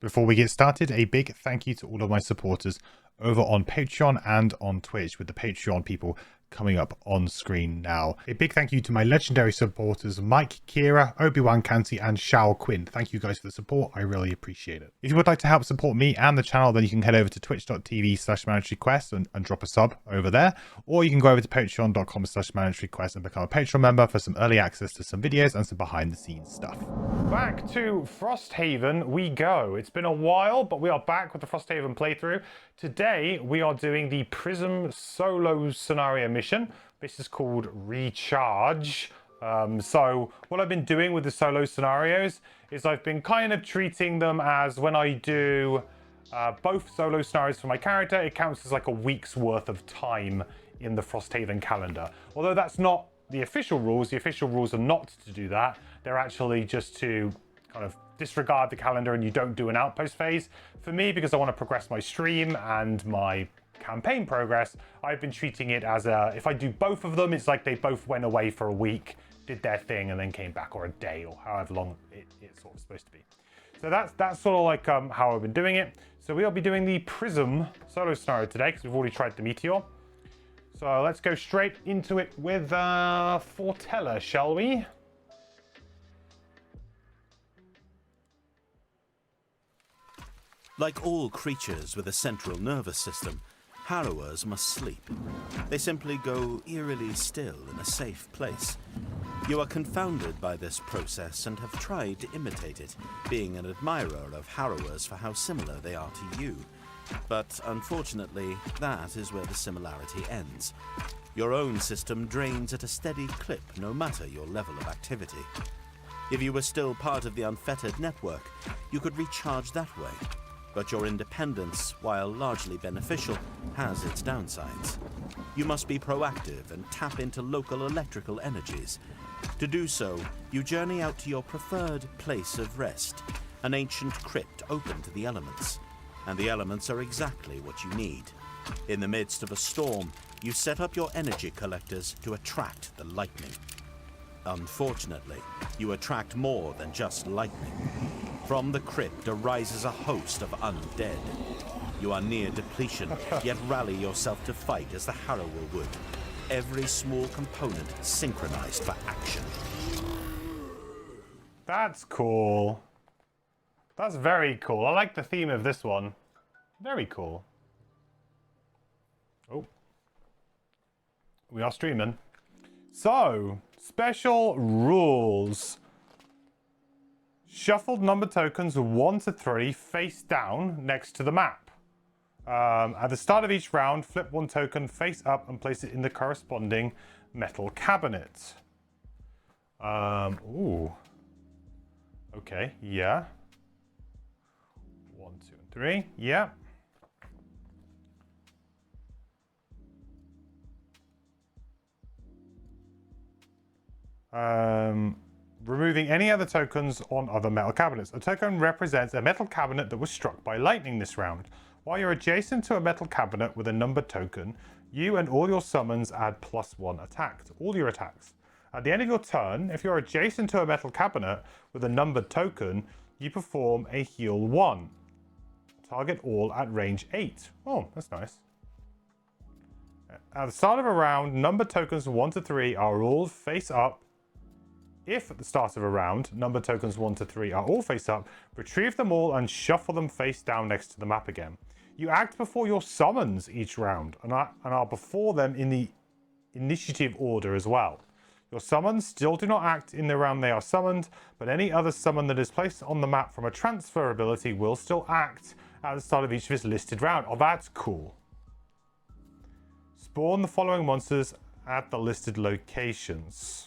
Before we get started, a big thank you to all of my supporters over on Patreon and on Twitch, with the Patreon people coming up on screen now. A big thank you to my legendary supporters Mike, Kira, Obi-Wan Kanti and Shao Quinn. Thank you guys for the support. I really appreciate it. If you would like to help support me and the channel, then you can head over to twitch.tv/managerequest and drop a sub over there. Or you can go over to patreon.com/managerequest and become a Patreon member for some early access to some videos and some behind the scenes stuff. Back to Frosthaven we go. It's been a while, but we are back with the Frosthaven playthrough. Today we are doing the Prism solo scenario mission. This is called Recharge. So what I've been doing with the solo scenarios is I've been kind of treating them as, when I do both solo scenarios for my character, it counts as like a week's worth of time in the Frosthaven calendar. Although that's not the official rules. The official rules are not to do that. They're actually just to kind of disregard the calendar and you don't do an outpost phase. For me, because I want to progress my stream and my campaign progress, I've been treating it as if I do both of them, it's like they both went away for a week, did their thing, and then came back, or a day, or however long it's sort of supposed to be. So that's sort of like how I've been doing it. So we'll be doing the Prism solo scenario today, because we've already tried the Meteor. So let's go straight into it with Fortella, shall we? Like all creatures with a central nervous system, harrowers must sleep. They simply go eerily still in a safe place. You are confounded by this process and have tried to imitate it, being an admirer of harrowers for how similar they are to you. But unfortunately, that is where the similarity ends. Your own system drains at a steady clip no matter your level of activity. If you were still part of the unfettered network, you could recharge that way. But your independence, while largely beneficial, has its downsides. You must be proactive and tap into local electrical energies. To do so, you journey out to your preferred place of rest, an ancient crypt open to the elements. And the elements are exactly what you need. In the midst of a storm, you set up your energy collectors to attract the lightning. Unfortunately, you attract more than just lightning. From the crypt arises a host of undead. You are near depletion, yet rally yourself to fight as the harrower would. Every small component synchronized for action. That's cool. That's very cool. I like the theme of this one. Very cool. Oh. We are streaming. So, special rules. Shuffled number tokens 1 to 3 face down next to the map. At the start of each round, flip one token face up and place it in the corresponding metal cabinet. Ooh. Okay, yeah. 1, 2, and 3. Yeah. Removing any other tokens on other metal cabinets. A token represents a metal cabinet that was struck by lightning this round. While you're adjacent to a metal cabinet with a numbered token, you and all your summons add +1 attack to all your attacks. At the end of your turn, if you're adjacent to a metal cabinet with a numbered token, you perform a heal 1. Target all at range 8. Oh, that's nice. At the start of a round, numbered tokens 1 to 3 are all face up. If at the start of a round, number tokens 1 to 3 are all face up, retrieve them all and shuffle them face down next to the map again. You act before your summons each round and are before them in the initiative order as well. Your summons still do not act in the round they are summoned, but any other summon that is placed on the map from a transfer ability will still act at the start of each of its listed round. Oh, that's cool. Spawn the following monsters at the listed locations.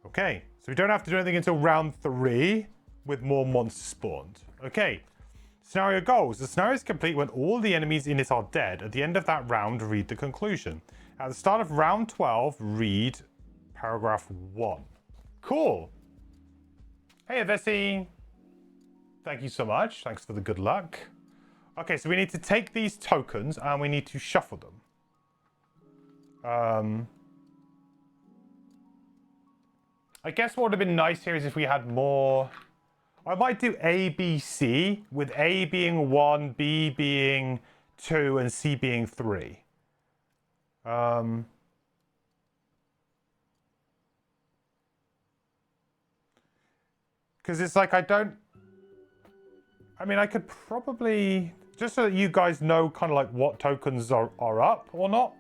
Okay, so we don't have to do anything until round 3 with more monsters spawned. Okay, scenario goals. The scenario is complete when all the enemies in it are dead. At the end of that round, read the conclusion. At the start of round 12, read paragraph 1. Cool. Hey, Vessi. Thank you so much. Thanks for the good luck. Okay, so we need to take these tokens and we need to shuffle them. I guess what would have been nice here is if we had more... I might do A, B, C, with A being 1, B being 2, and C being 3. Because it's like I don't... I mean, I could probably... Just so that you guys know kind of like what tokens are up or not.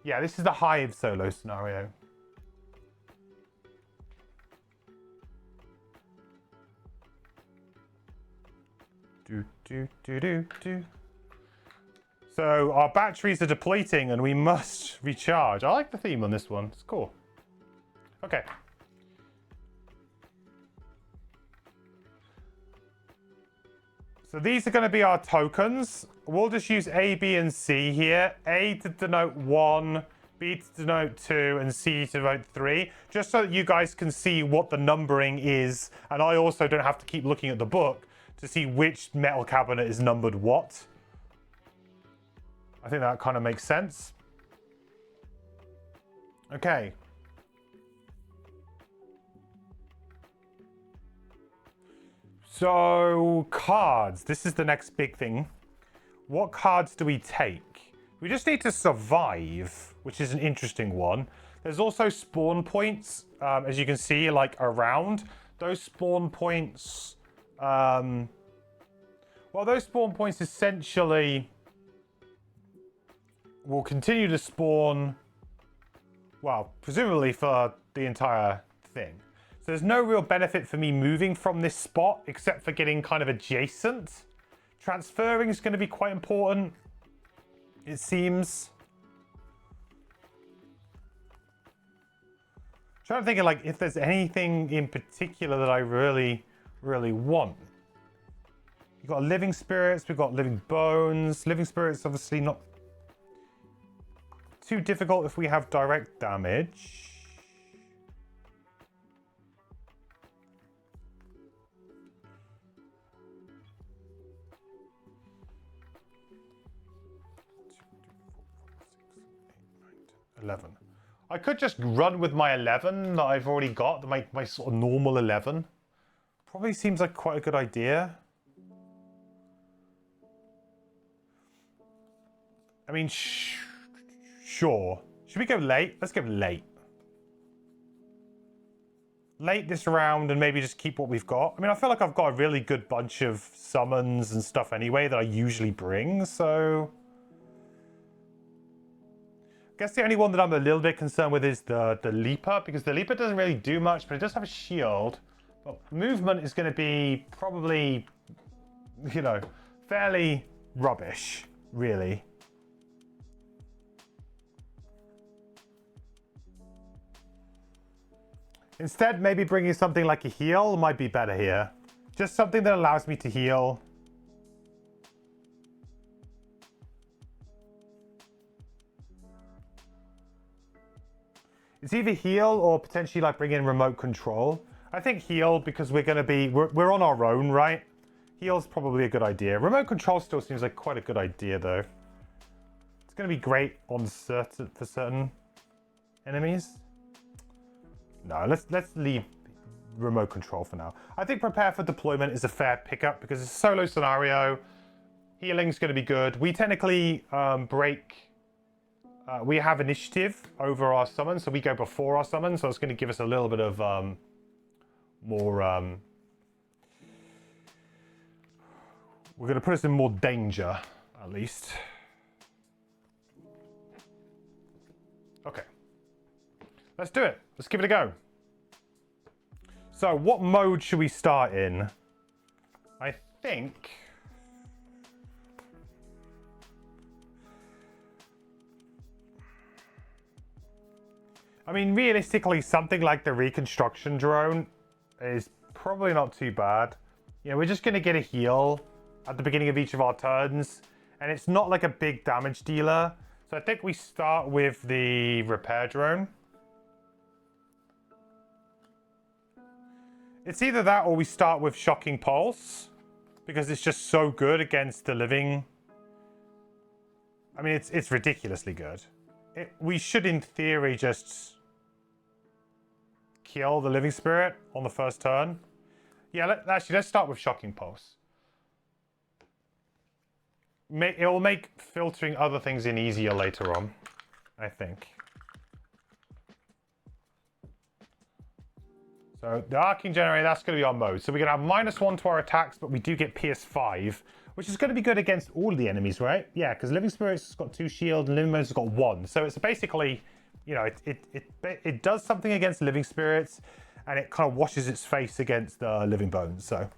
Yeah, this is the Hive solo scenario. Do. So our batteries are depleting and we must recharge. I like the theme on this one. It's cool. Okay. So these are going to be our tokens. We'll just use A, B, and C here. A to denote 1, B to denote 2, and C to denote 3. Just so that you guys can see what the numbering is. And I also don't have to keep looking at the book to see which metal cabinet is numbered what. I think that kind of makes sense. Okay. So, cards. This is the next big thing. What cards do we take? We just need to survive, which is an interesting one. There's also spawn points, as you can see, like around. Those spawn points... well, those spawn points essentially will continue to spawn, well, presumably for the entire thing. So there's no real benefit for me moving from this spot except for getting kind of adjacent. Transferring is going to be quite important, it seems. I'm trying to think of like if there's anything in particular that I really want. We've got living spirits, we've got living bones. Living spirits obviously not too difficult if we have direct damage. I could just run with my 11 that I've already got, my sort of normal 11. Probably seems like quite a good idea. I mean, sure. Should we go late? Let's go late. Late this round and maybe just keep what we've got. I mean, I feel like I've got a really good bunch of summons and stuff anyway that I usually bring, so... I guess the only one that I'm a little bit concerned with is the Leaper, because the Leaper doesn't really do much, but it does have a shield. But movement is going to be probably, you know, fairly rubbish, really. Instead, maybe bringing something like a heal might be better here. Just something that allows me to heal. It's either heal or potentially like bring in remote control. I think heal because we're going to be... We're on our own, right? Heal's probably a good idea. Remote control still seems like quite a good idea, though. It's going to be great on for certain enemies. No, let's leave remote control for now. I think prepare for deployment is a fair pickup because it's a solo scenario. Healing's going to be good. We technically we have initiative over our summon, so we go before our summon, so it's going to give us a little bit of more... we're going to put us in more danger, at least. Okay. Let's do it. Let's give it a go. So, what mode should we start in? I think... I mean, realistically, something like the reconstruction drone is probably not too bad. You know, we're just going to get a heal at the beginning of each of our turns. And it's not like a big damage dealer. So I think we start with the repair drone. It's either that or we start with Shocking Pulse. Because it's just so good against the living I mean, it's ridiculously good. We should, in theory, just kill the Living Spirit on the first turn. Yeah, let's start with Shocking Pulse. It will make filtering other things in easier later on, I think. So the Arcing Generator, that's going to be our mode. So we're going to have -1 to our attacks, but we do get PS5, which is going to be good against all of the enemies, right? Yeah, because Living Spirit's has got 2 shield and Living Bones has got 1. So it's basically, you know, it does something against Living Spirits, and it kind of washes its face against the Living Bones. So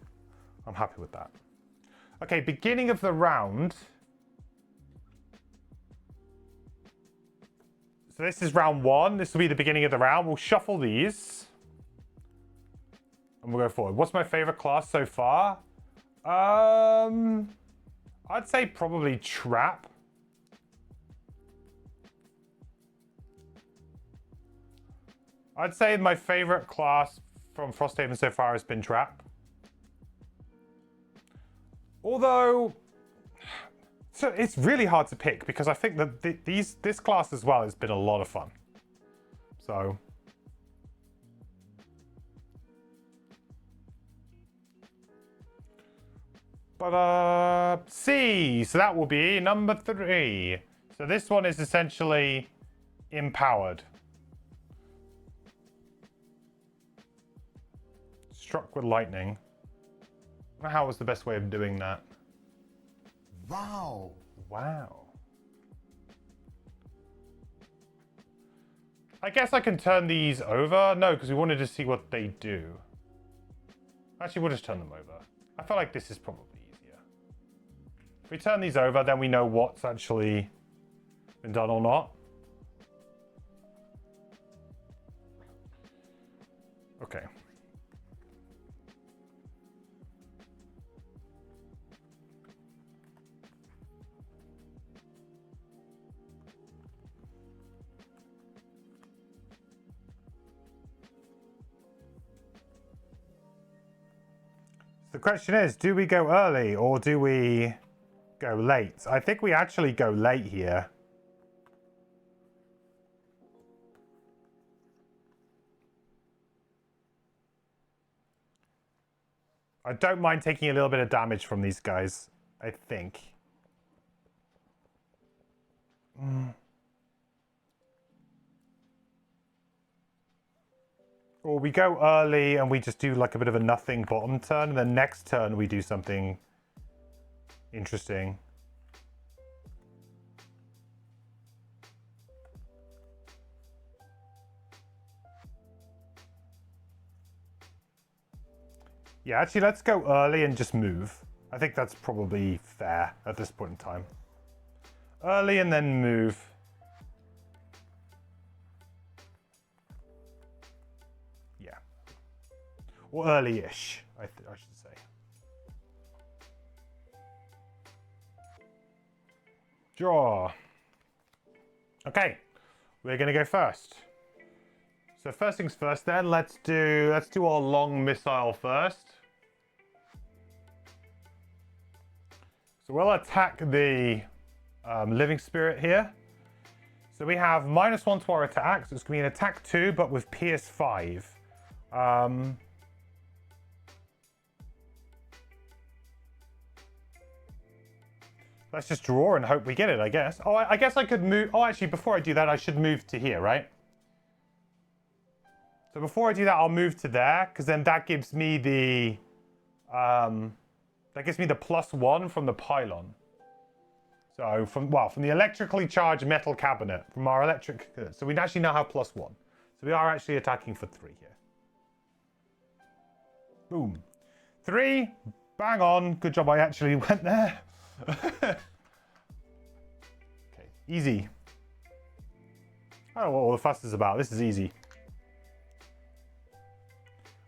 I'm happy with that. Okay, beginning of the round. So this is round 1. This will be the beginning of the round. We'll shuffle these. And we'll go forward. What's my favorite class so far? I'd say probably Trap. I'd say my favorite class from Frosthaven so far has been Trap. Although, so it's really hard to pick because I think that this class as well has been a lot of fun. So. But C, so that will be number 3. So this one is essentially empowered. Struck with lightning. I don't know how was the best way of doing that. Wow. Wow. I guess I can turn these over. No, because we wanted to see what they do. Actually, we'll just turn them over. I feel like this is probably easier. If we turn these over, then we know what's actually been done or not. Okay. The question is, do we go early or do we go late? I think we actually go late here. I don't mind taking a little bit of damage from these guys, I think. Or we go early and we just do like a bit of a nothing bottom turn, and then next turn we do something interesting. Yeah, actually, let's go early and just move. I think that's probably fair at this point in time. Early and then move. Yeah. Or early-ish, I should say. Draw. Okay, we're gonna go first. So first things first then, let's do our long missile first. So we'll attack the Living Spirit here. So we have -1 to our attack, so it's going to be an attack 2, but with PS5. Let's just draw and hope we get it, I guess. Oh, I guess I could move. Oh, actually, before I do that, I should move to here, right? So before I do that, I'll move to there, because then that gives me the... that gives me the +1 from the pylon. So from the electrically charged metal cabinet, from our electric... So we actually now have +1. So we are actually attacking for 3 here. Boom. 3. Bang on. Good job I actually went there. Okay. Easy. I don't know what all the fuss is about. This is easy.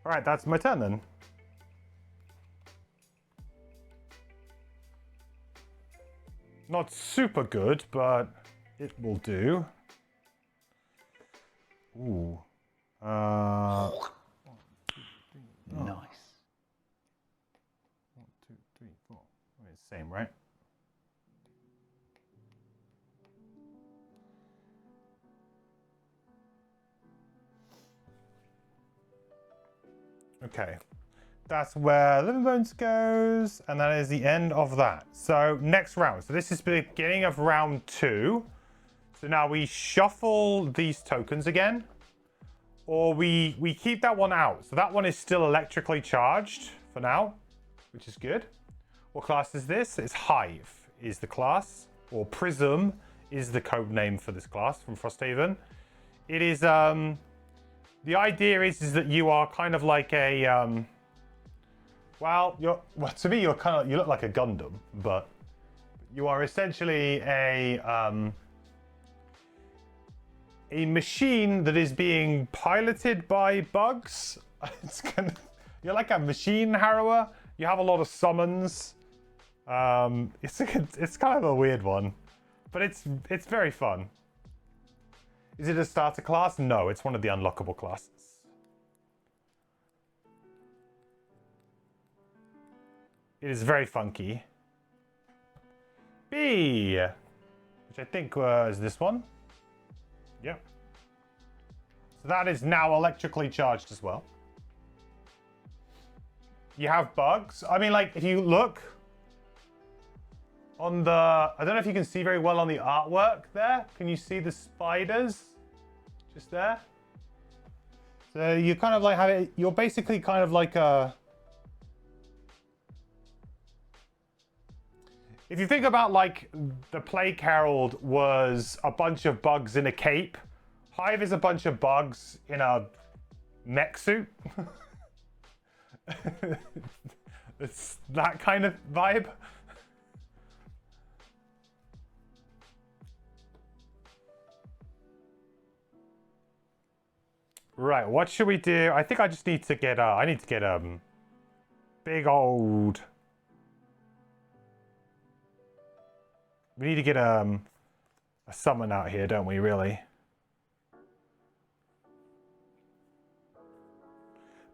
Alright, that's my turn then. Not super good, but it will do. Ooh. Nice. 1, 2, 3, 4. I mean, it's the same, right? Okay. That's where Living Bones goes, and that is the end of that. So next round. So this is the beginning of round 2. So now we shuffle these tokens again, or we keep that one out. So that one is still electrically charged for now, which is good. What class is this? It's Hive is the class, or Prism is the code name for this class from Frosthaven. It is the idea is that you are kind of like a well, to me you look like a Gundam, but you are essentially a machine that is being piloted by bugs. You're like a machine harrower. You have a lot of summons. It's kind of a weird one, but it's very fun. Is it a starter class? No, it's one of the unlockable classes. It is very funky. B, which I think was this one. Yep. So that is now electrically charged as well. You have bugs. I mean, like, if you look on the... I don't know if you can see very well on the artwork there. Can you see the spiders? Just there. So you kind of like have it... You're basically kind of like a... If you think about, like, the Plague Herald was a bunch of bugs in a cape, Hive is a bunch of bugs in a mech suit. It's that kind of vibe. Right, what should we do? I think I just need to get I need to get big old... We need to get a summon out here, don't we, really?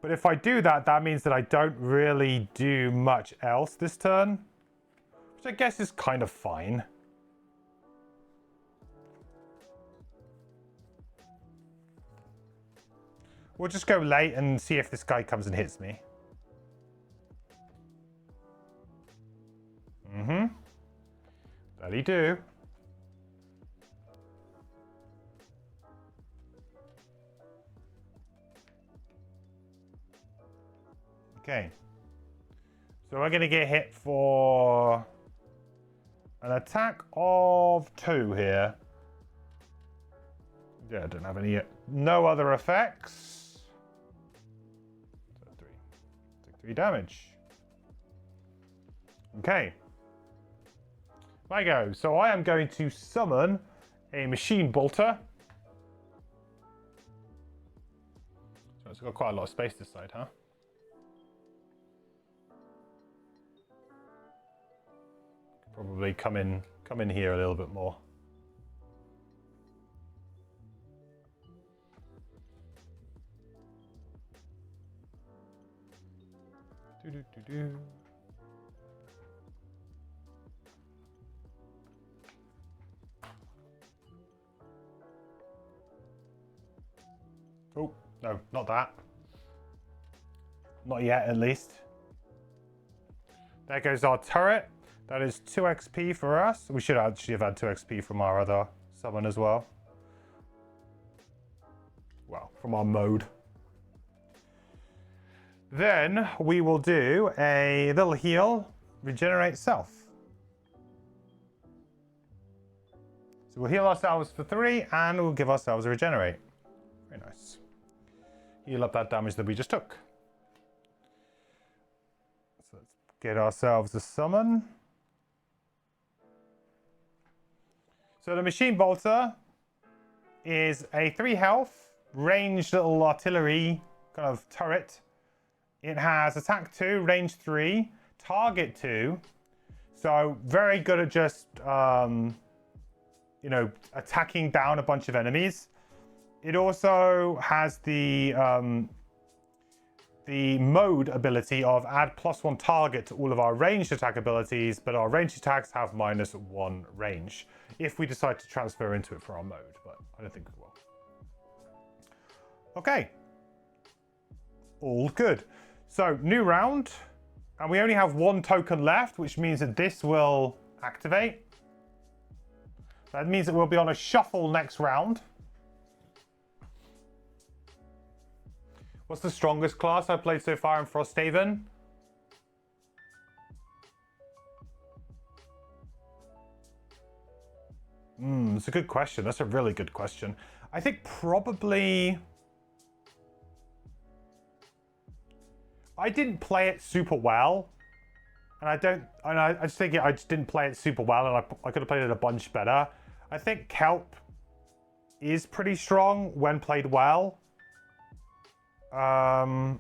But if I do that, that means that I don't really do much else this turn, which I guess is kind of fine. We'll just go late and see if this guy comes and hits me. Mm-hmm. That'll do. Okay. So we're going to get hit for an attack of 2 here. Yeah, I don't have any... No other effects. So 3. Take 3 damage. Okay. I go. So I am going to summon a machine bolter. So it's got quite a lot of space this side, huh? Probably come in here a little bit more. Do. Oh, no, not that. Not yet, at least. There goes our turret. That is 2 XP for us. We should actually have had 2 XP from our other summon as well. Well, from our mode. Then we will do a little heal, regenerate self. So we'll heal ourselves for 3 and we'll give ourselves a regenerate. Very nice. Heal up that damage that we just took. So let's get ourselves a summon. So the machine bolter is a 3 health, ranged little artillery kind of turret. It has attack 2, range 3, target 2. So very good at just, you know, attacking down a bunch of enemies. It also has the mode ability of add +1 target to all of our ranged attack abilities, but our ranged attacks have -1 range if we decide to transfer into it for our mode, but I don't think we will. Okay. all good. So, new round. And we only have one token left, which means that this will activate. That means that we'll be on a shuffle next round. What's the strongest class I've played so far in Frosthaven? It's a good question. That's a really good question. I think probably... I didn't play it super well. And I just think I just didn't play it super well, and I could have played it a bunch better. I think Kelp is pretty strong when played well. And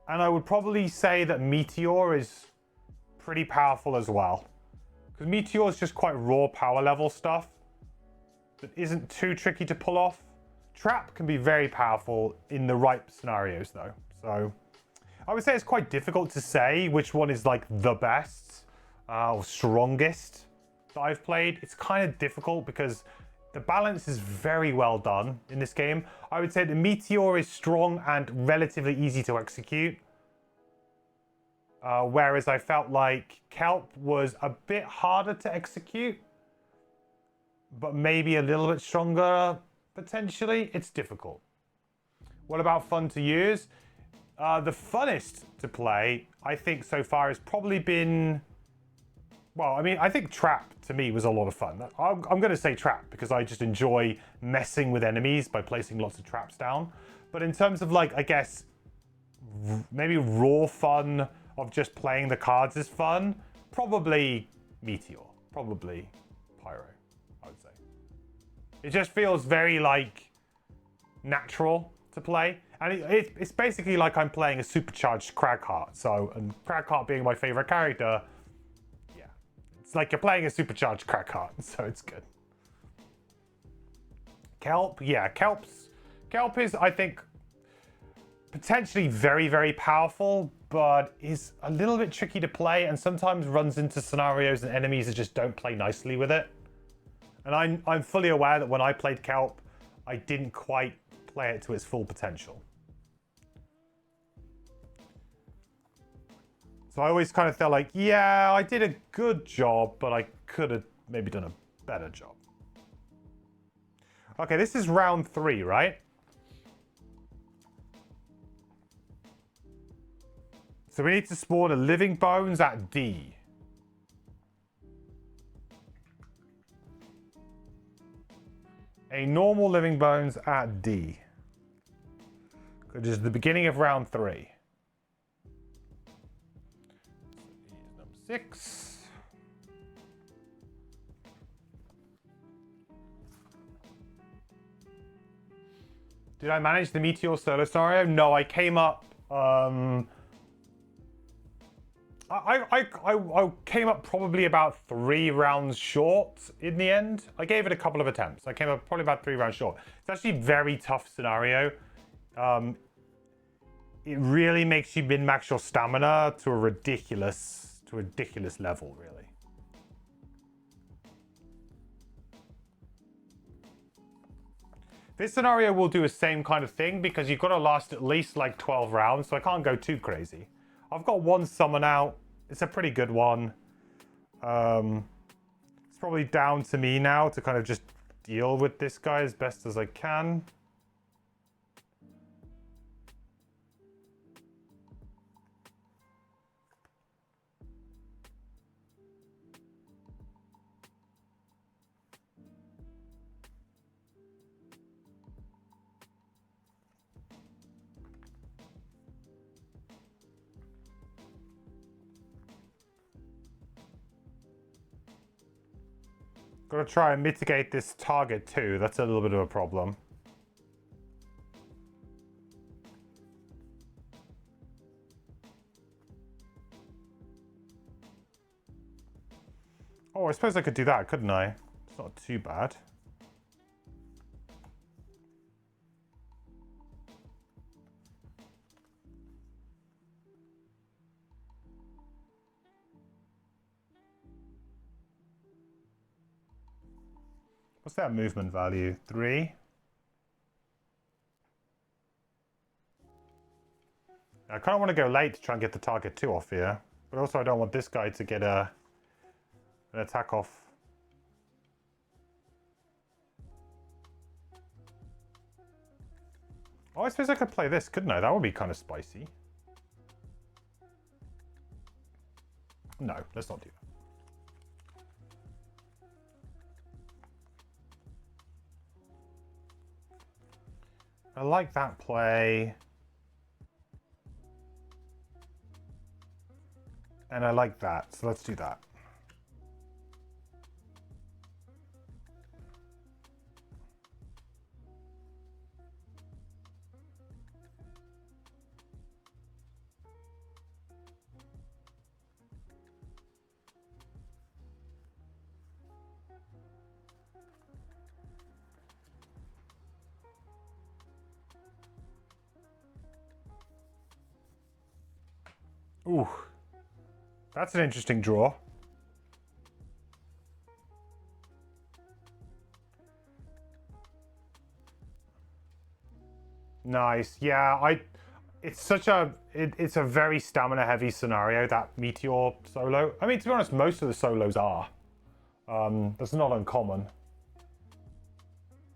I would probably say that Meteor is pretty powerful as well. Because Meteor is just quite raw power level stuff that isn't too tricky to pull off. Trap can be very powerful in the right scenarios though. So I would say it's quite difficult to say which one is like the best or strongest that I've played. It's kind of difficult because the balance is very well done in this game. I would say the Meteor is strong and relatively easy to execute. Whereas I felt like Kelp was a bit harder to execute, but maybe a little bit stronger potentially. It's difficult. What about fun to use? The funnest to play, I think so far has probably been... Well, I mean, I think Trap to me was a lot of fun. I'm going to say Trap because I just enjoy messing with enemies by placing lots of traps down. But in terms of like, I guess, maybe raw fun of just playing the cards is fun, probably Meteor, probably Pyro, I would say. It just feels very like natural to play. And it's basically like I'm playing a supercharged Cragheart. So, and Cragheart being my favorite character, yeah. It's like you're playing a supercharged Cragheart, so it's good. Kelp, yeah, Kelp is, I think, potentially very, very powerful, but is a little bit tricky to play and sometimes runs into scenarios and enemies that just don't play nicely with it. And I'm fully aware that when I played Kelp, I didn't quite play it to its full potential. So I always kind of felt like, yeah, I did a good job, but I could have maybe done a better job. Okay, this is round 3, right? So we need to spawn a living bones at D. A normal living bones at D. Which is the beginning of round 3. Number 6. Did I manage the Meteor solo scenario? No, I came up... I came up probably about 3 rounds short in the end. I gave it a couple of attempts. I came up probably about 3 rounds short. It's actually a very tough scenario. It really makes you min-max your stamina to a ridiculous level, really. This scenario will do the same kind of thing because you've got to last at least like 12 rounds, so I can't go too crazy. I've got 1 summon out. It's a pretty good one. It's probably down to me now to kind of just deal with this guy as best as I can. Got to try and mitigate this target too. That's a little bit of a problem. Oh, I suppose I could do that, couldn't I? It's not too bad. What's that movement value? 3? I kind of want to go late to try and get the target 2 off here. But also I don't want this guy to get an attack off. Oh, I suppose I could play this, couldn't I? That would be kind of spicy. No, let's not do that. I like that play. And I like that, so let's do that. Ooh, that's an interesting draw. Nice. Yeah, it's a very stamina heavy scenario, that Meteor solo. I mean, to be honest, most of the solos are. That's not uncommon.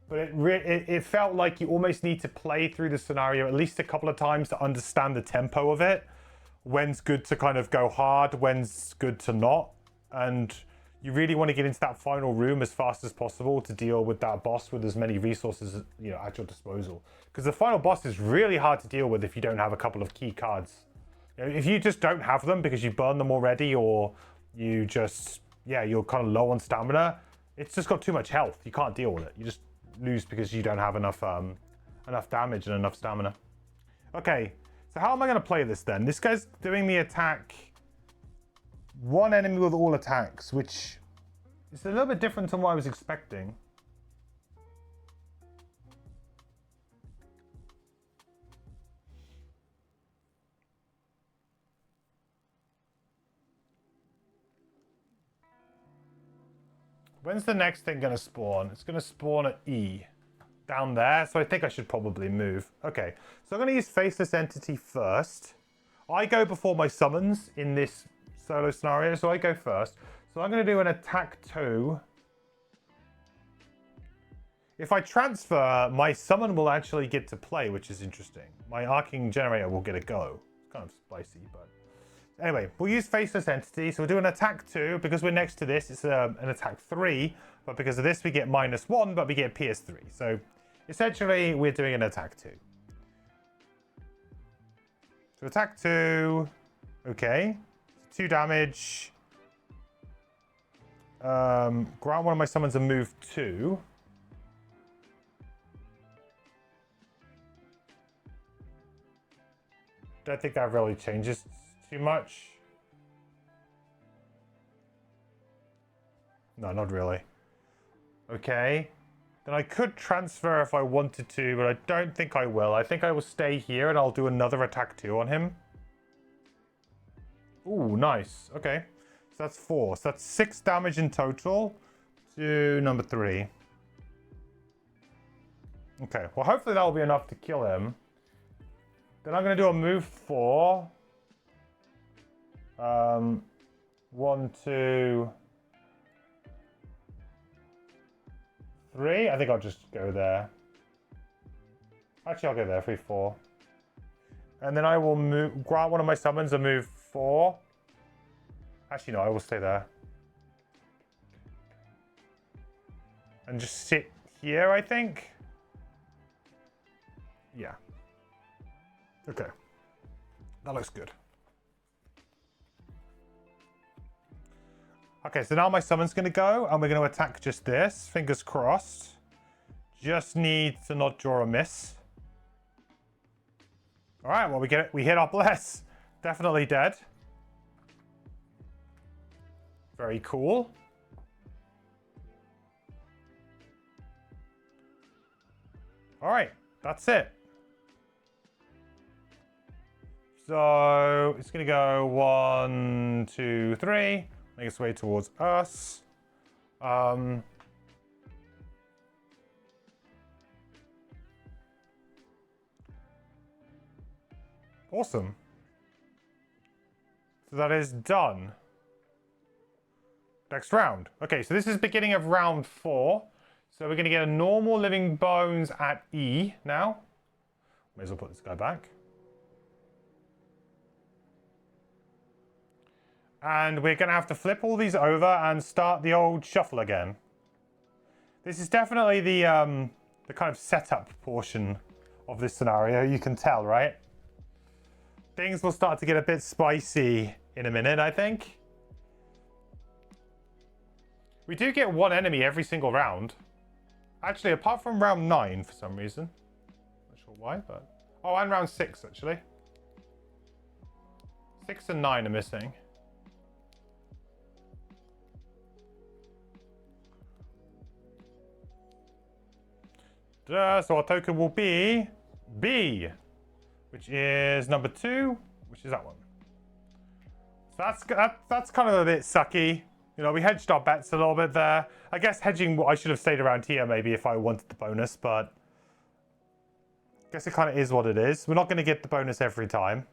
But it felt like you almost need to play through the scenario at least a couple of times to understand the tempo of it. When's good to kind of go hard, when's good to not. And you really want to get into that final room as fast as possible to deal with that boss with as many resources, you know, at your disposal. Because the final boss is really hard to deal with if you don't have a couple of key cards. You know, if you just don't have them because you burned them already, or you just, yeah, you're kind of low on stamina, it's just got too much health. You can't deal with it. You just lose because you don't have enough damage and enough stamina. Okay. So how am I going to play this then? This guy's doing the attack. One enemy with all attacks, which is a little bit different than what I was expecting. When's the next thing going to spawn? It's going to spawn at E. Down there, so I think I should probably move. Okay, so I'm going to use Faceless Entity first. I go before my summons in this solo scenario, so I go first. So I'm going to do an attack 2. If I transfer, my summon will actually get to play, which is interesting. My Arcing Generator will get a go. It's kind of spicy, but... Anyway, we'll use Faceless Entity, so we'll do an attack 2. Because we're next to this, it's an attack 3. But because of this, we get -1, but we get PS3. So essentially, we're doing an attack 2. So attack 2. Okay. 2 damage. Grant one of my summons a move 2. Don't think that really changes too much. No, not really. Okay. Then I could transfer if I wanted to, but I don't think I will. I think I will stay here and I'll do another attack 2 on him. Ooh, nice. Okay. So that's 4. So that's 6 damage in total to number 3. Okay. Well, hopefully that will be enough to kill him. Then I'm going to do a move 4. 1, 2... 3? I think I'll just go there. Actually, I'll go there. 3, 4. And then I will grant one of my summons a move 4. Actually, no, I will stay there. And just sit here, I think. Yeah. Okay. That looks good. Okay, so now my summon's going to go, and we're going to attack just this. Fingers crossed. Just need to not draw a miss. All right, well, we get it. We hit our bless. Definitely dead. Very cool. All right, that's it. So it's going to go 1, 2, 3. Make its way towards us. Awesome. So that is done. Next round. Okay, so this is beginning of round 4. So we're going to get a normal living bones at E now. May as well put this guy back. And we're going to have to flip all these over and start the old shuffle again. This is definitely the kind of setup portion of this scenario. You can tell, right? Things will start to get a bit spicy in a minute, I think. We do get one enemy every single round. Actually, apart from round 9 for some reason. Not sure why, but... Oh, and round 6, actually. 6 and 9 are missing. So our token will be B, which is number 2, which is that one. So that's kind of a bit sucky. You know, we hedged our bets a little bit there. I guess hedging, I should have stayed around here maybe if I wanted the bonus, but I guess it kind of is what it is. We're not going to get the bonus every time.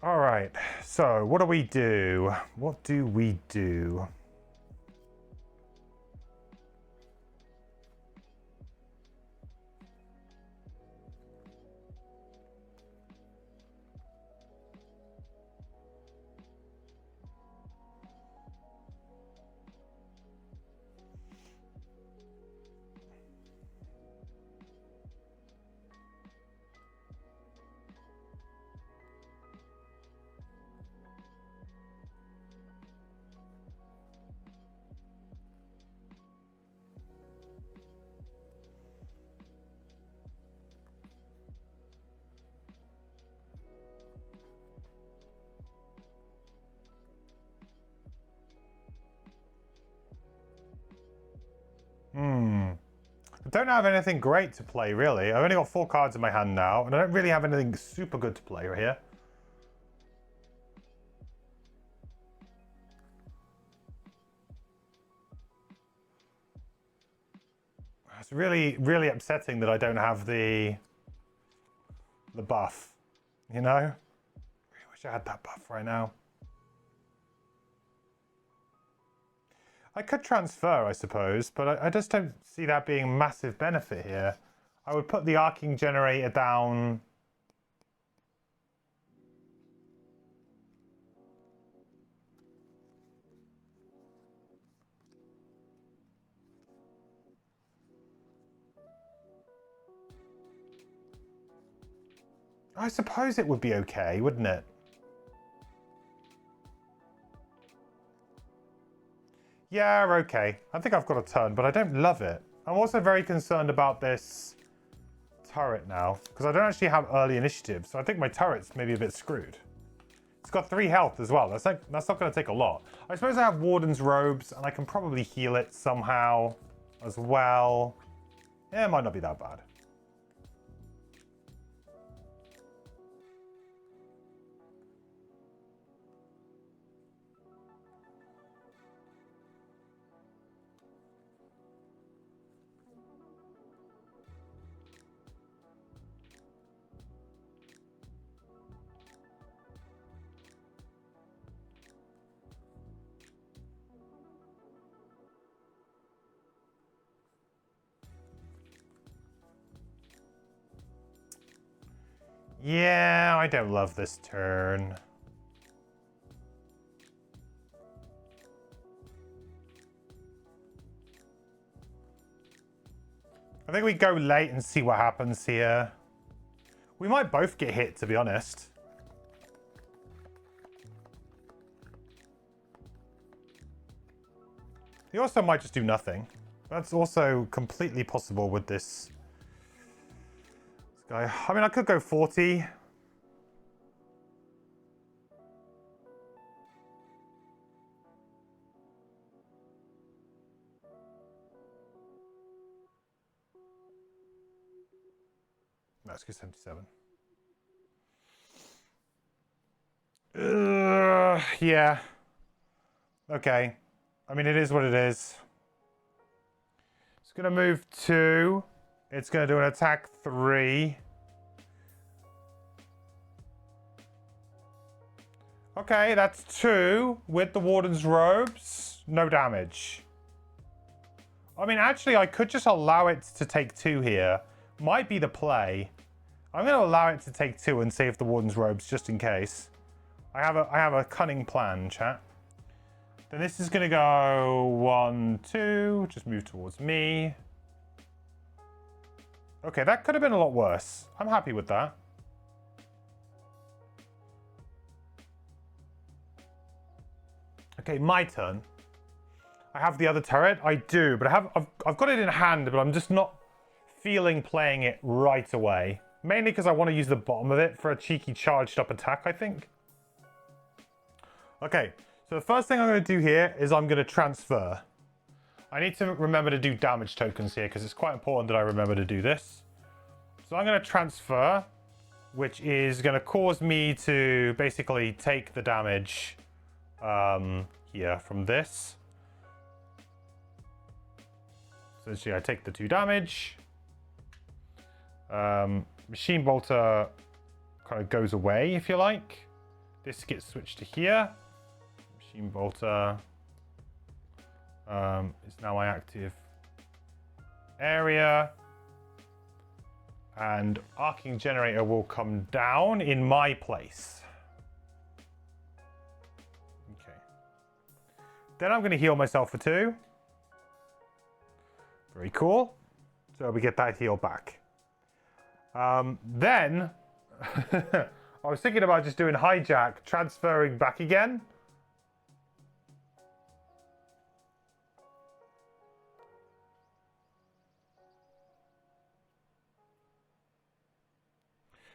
All right, so what do we do? What do we do? I don't have anything great to play, really. I've only got 4 cards in my hand now, and I don't really have anything super good to play right here. It's really, really upsetting that I don't have the buff, you know? I really wish I had that buff right now. I could transfer, I suppose, but I just don't see that being a massive benefit here. I would put the arcing generator down. I suppose it would be okay, wouldn't it? Yeah, okay. I think I've got a turn, but I don't love it. I'm also very concerned about this turret now, because I don't actually have early initiative, so I think my turret's maybe a bit screwed. It's got 3 health as well. That's not going to take a lot. I suppose I have Warden's Robes, and I can probably heal it somehow as well. Yeah, it might not be that bad. Yeah, I don't love this turn. I think we go late and see what happens here. We might both get hit, to be honest. He also might just do nothing. That's also completely possible with this guy. I mean, I could go 40. Let's go 77. Yeah. Okay. I mean, it is what it is. It's going to move 2. It's going to do an attack 3. Okay, that's 2 with the Warden's Robes. No damage. I mean, actually, I could just allow it to take 2 here. Might be the play. I'm going to allow it to take 2 and save the Warden's Robes just in case. I have a cunning plan, chat. Then this is going to go 1, 2. Just move towards me. Okay, that could have been a lot worse. I'm happy with that. Okay, my turn. I have the other turret. I do, but I've got it in hand, but I'm just not feeling playing it right away. Mainly because I want to use the bottom of it for a cheeky charged up attack, I think. Okay, so the first thing I'm going to do here is I'm going to transfer. I need to remember to do damage tokens here because it's quite important that I remember to do this. So I'm going to transfer, which is going to cause me to basically take the damage here from this. So essentially I take the 2 damage. Machine Bolter kind of goes away, if you like. This gets switched to here. Machine Bolter is now my active area. And Arcing Generator will come down in my place. Okay. Then I'm going to heal myself for 2. Very cool. So we get that heal back. Then, I was thinking about just doing hijack, transferring back again.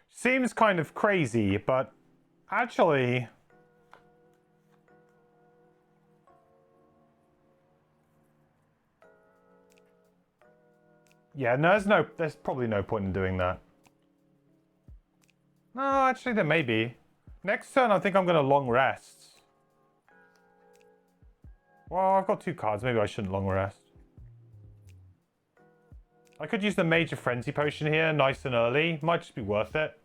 Seems kind of crazy, but actually... Yeah, no, there's probably no point in doing that. No, actually there may be. Next turn I think I'm going to long rest. Well, I've got 2 cards. Maybe I shouldn't long rest. I could use the Major Frenzy Potion here, nice and early. Might just be worth it.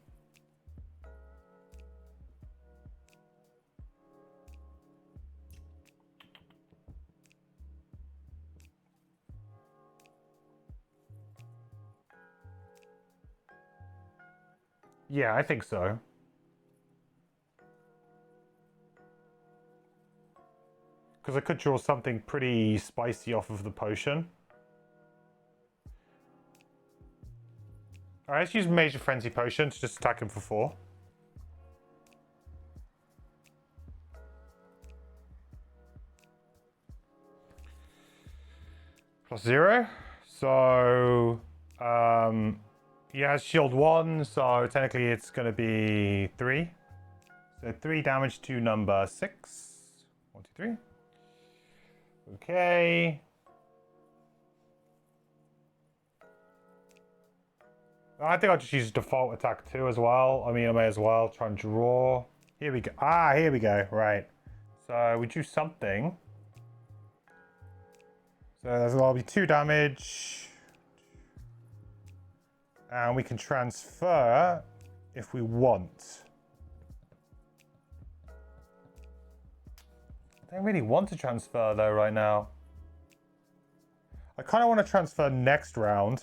Yeah, I think so. Because I could draw something pretty spicy off of the potion. Alright, let's use Major Frenzy Potion to just attack him for 4. +0. So, he has shield 1, so technically it's going to be 3. So 3 damage to number 6. 1, 2, 3. Okay. I think I'll just use default attack 2 as well. I mean, I may as well try and draw. Here we go. Ah, here we go. Right. So we do something. So that'll be 2 damage. And we can transfer if we want. I don't really want to transfer though right now. I kind of want to transfer next round.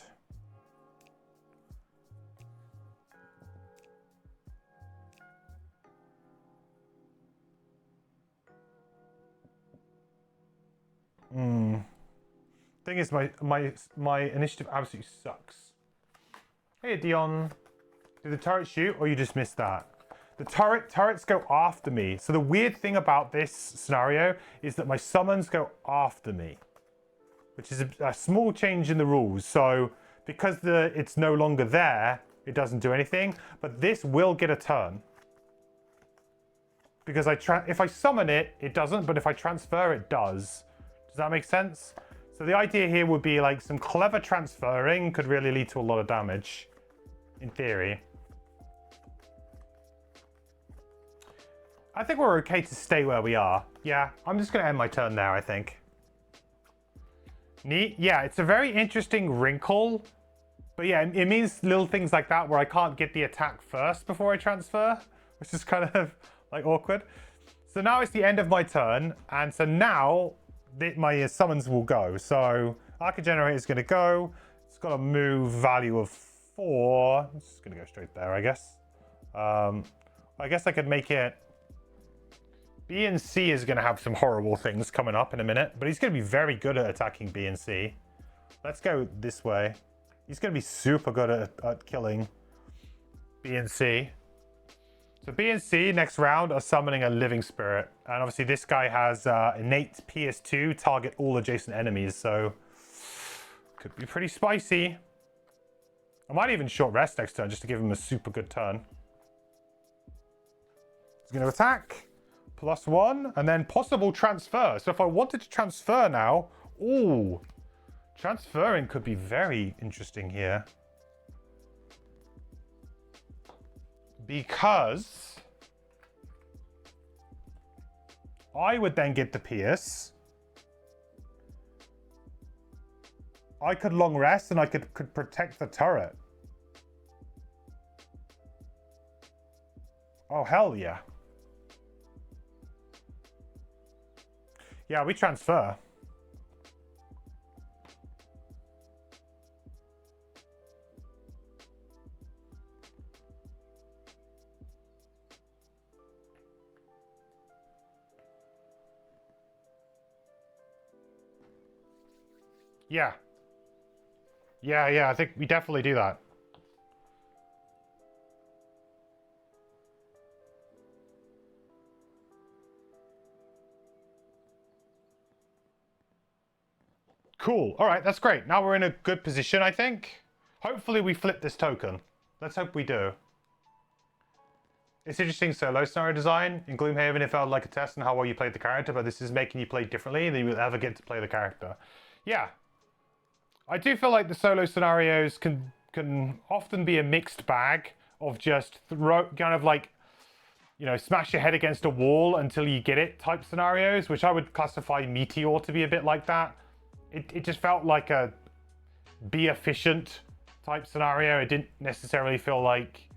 Thing is, my initiative absolutely sucks. Hey, Dion. Did the turret shoot, or you just missed that? The turrets go after me. So the weird thing about this scenario is that my summons go after me, which is a small change in the rules. So because it's no longer there, it doesn't do anything. But this will get a turn. Because if I summon it, it doesn't. But if I transfer, it does. Does that make sense? So the idea here would be like some clever transferring could really lead to a lot of damage, in theory. I think we're okay to stay where we are. Yeah, I'm just going to end my turn there, I think. Neat. Yeah, it's a very interesting wrinkle. But yeah, it means little things like that where I can't get the attack first before I transfer, which is kind of like awkward. So now it's the end of my turn, and so now my summons will go. So Arca Generator is going to go. It's got a move value of 4. It's just going to go straight there, I guess. I guess I could make it... B and C is going to have some horrible things coming up in a minute, but he's going to be very good at attacking B and C. Let's go this way. He's going to be super good at killing B and C. So B and C next round are summoning a Living Spirit. And obviously this guy has innate PS2, target all adjacent enemies, so could be pretty spicy. I might even short rest next turn just to give him a super good turn. He's going to attack, +1, and then possible transfer. So if I wanted to transfer now, ooh, transferring could be very interesting here. Because I would then get the Pierce. I could long rest and I could protect the turret. Oh, hell yeah. Yeah, we transfer. Yeah. Yeah, I think we definitely do that. Cool. All right, that's great. Now we're in a good position, I think. Hopefully we flip this token. Let's hope we do. It's interesting solo scenario design. In Gloomhaven, it felt like a test on how well you played the character, but this is making you play differently than you will ever get to play the character. Yeah. I do feel like the solo scenarios can often be a mixed bag of just kind of like, you know, smash your head against a wall until you get it type scenarios, which I would classify Meteor to be a bit like that. It just felt like a be efficient type scenario. It didn't necessarily feel like...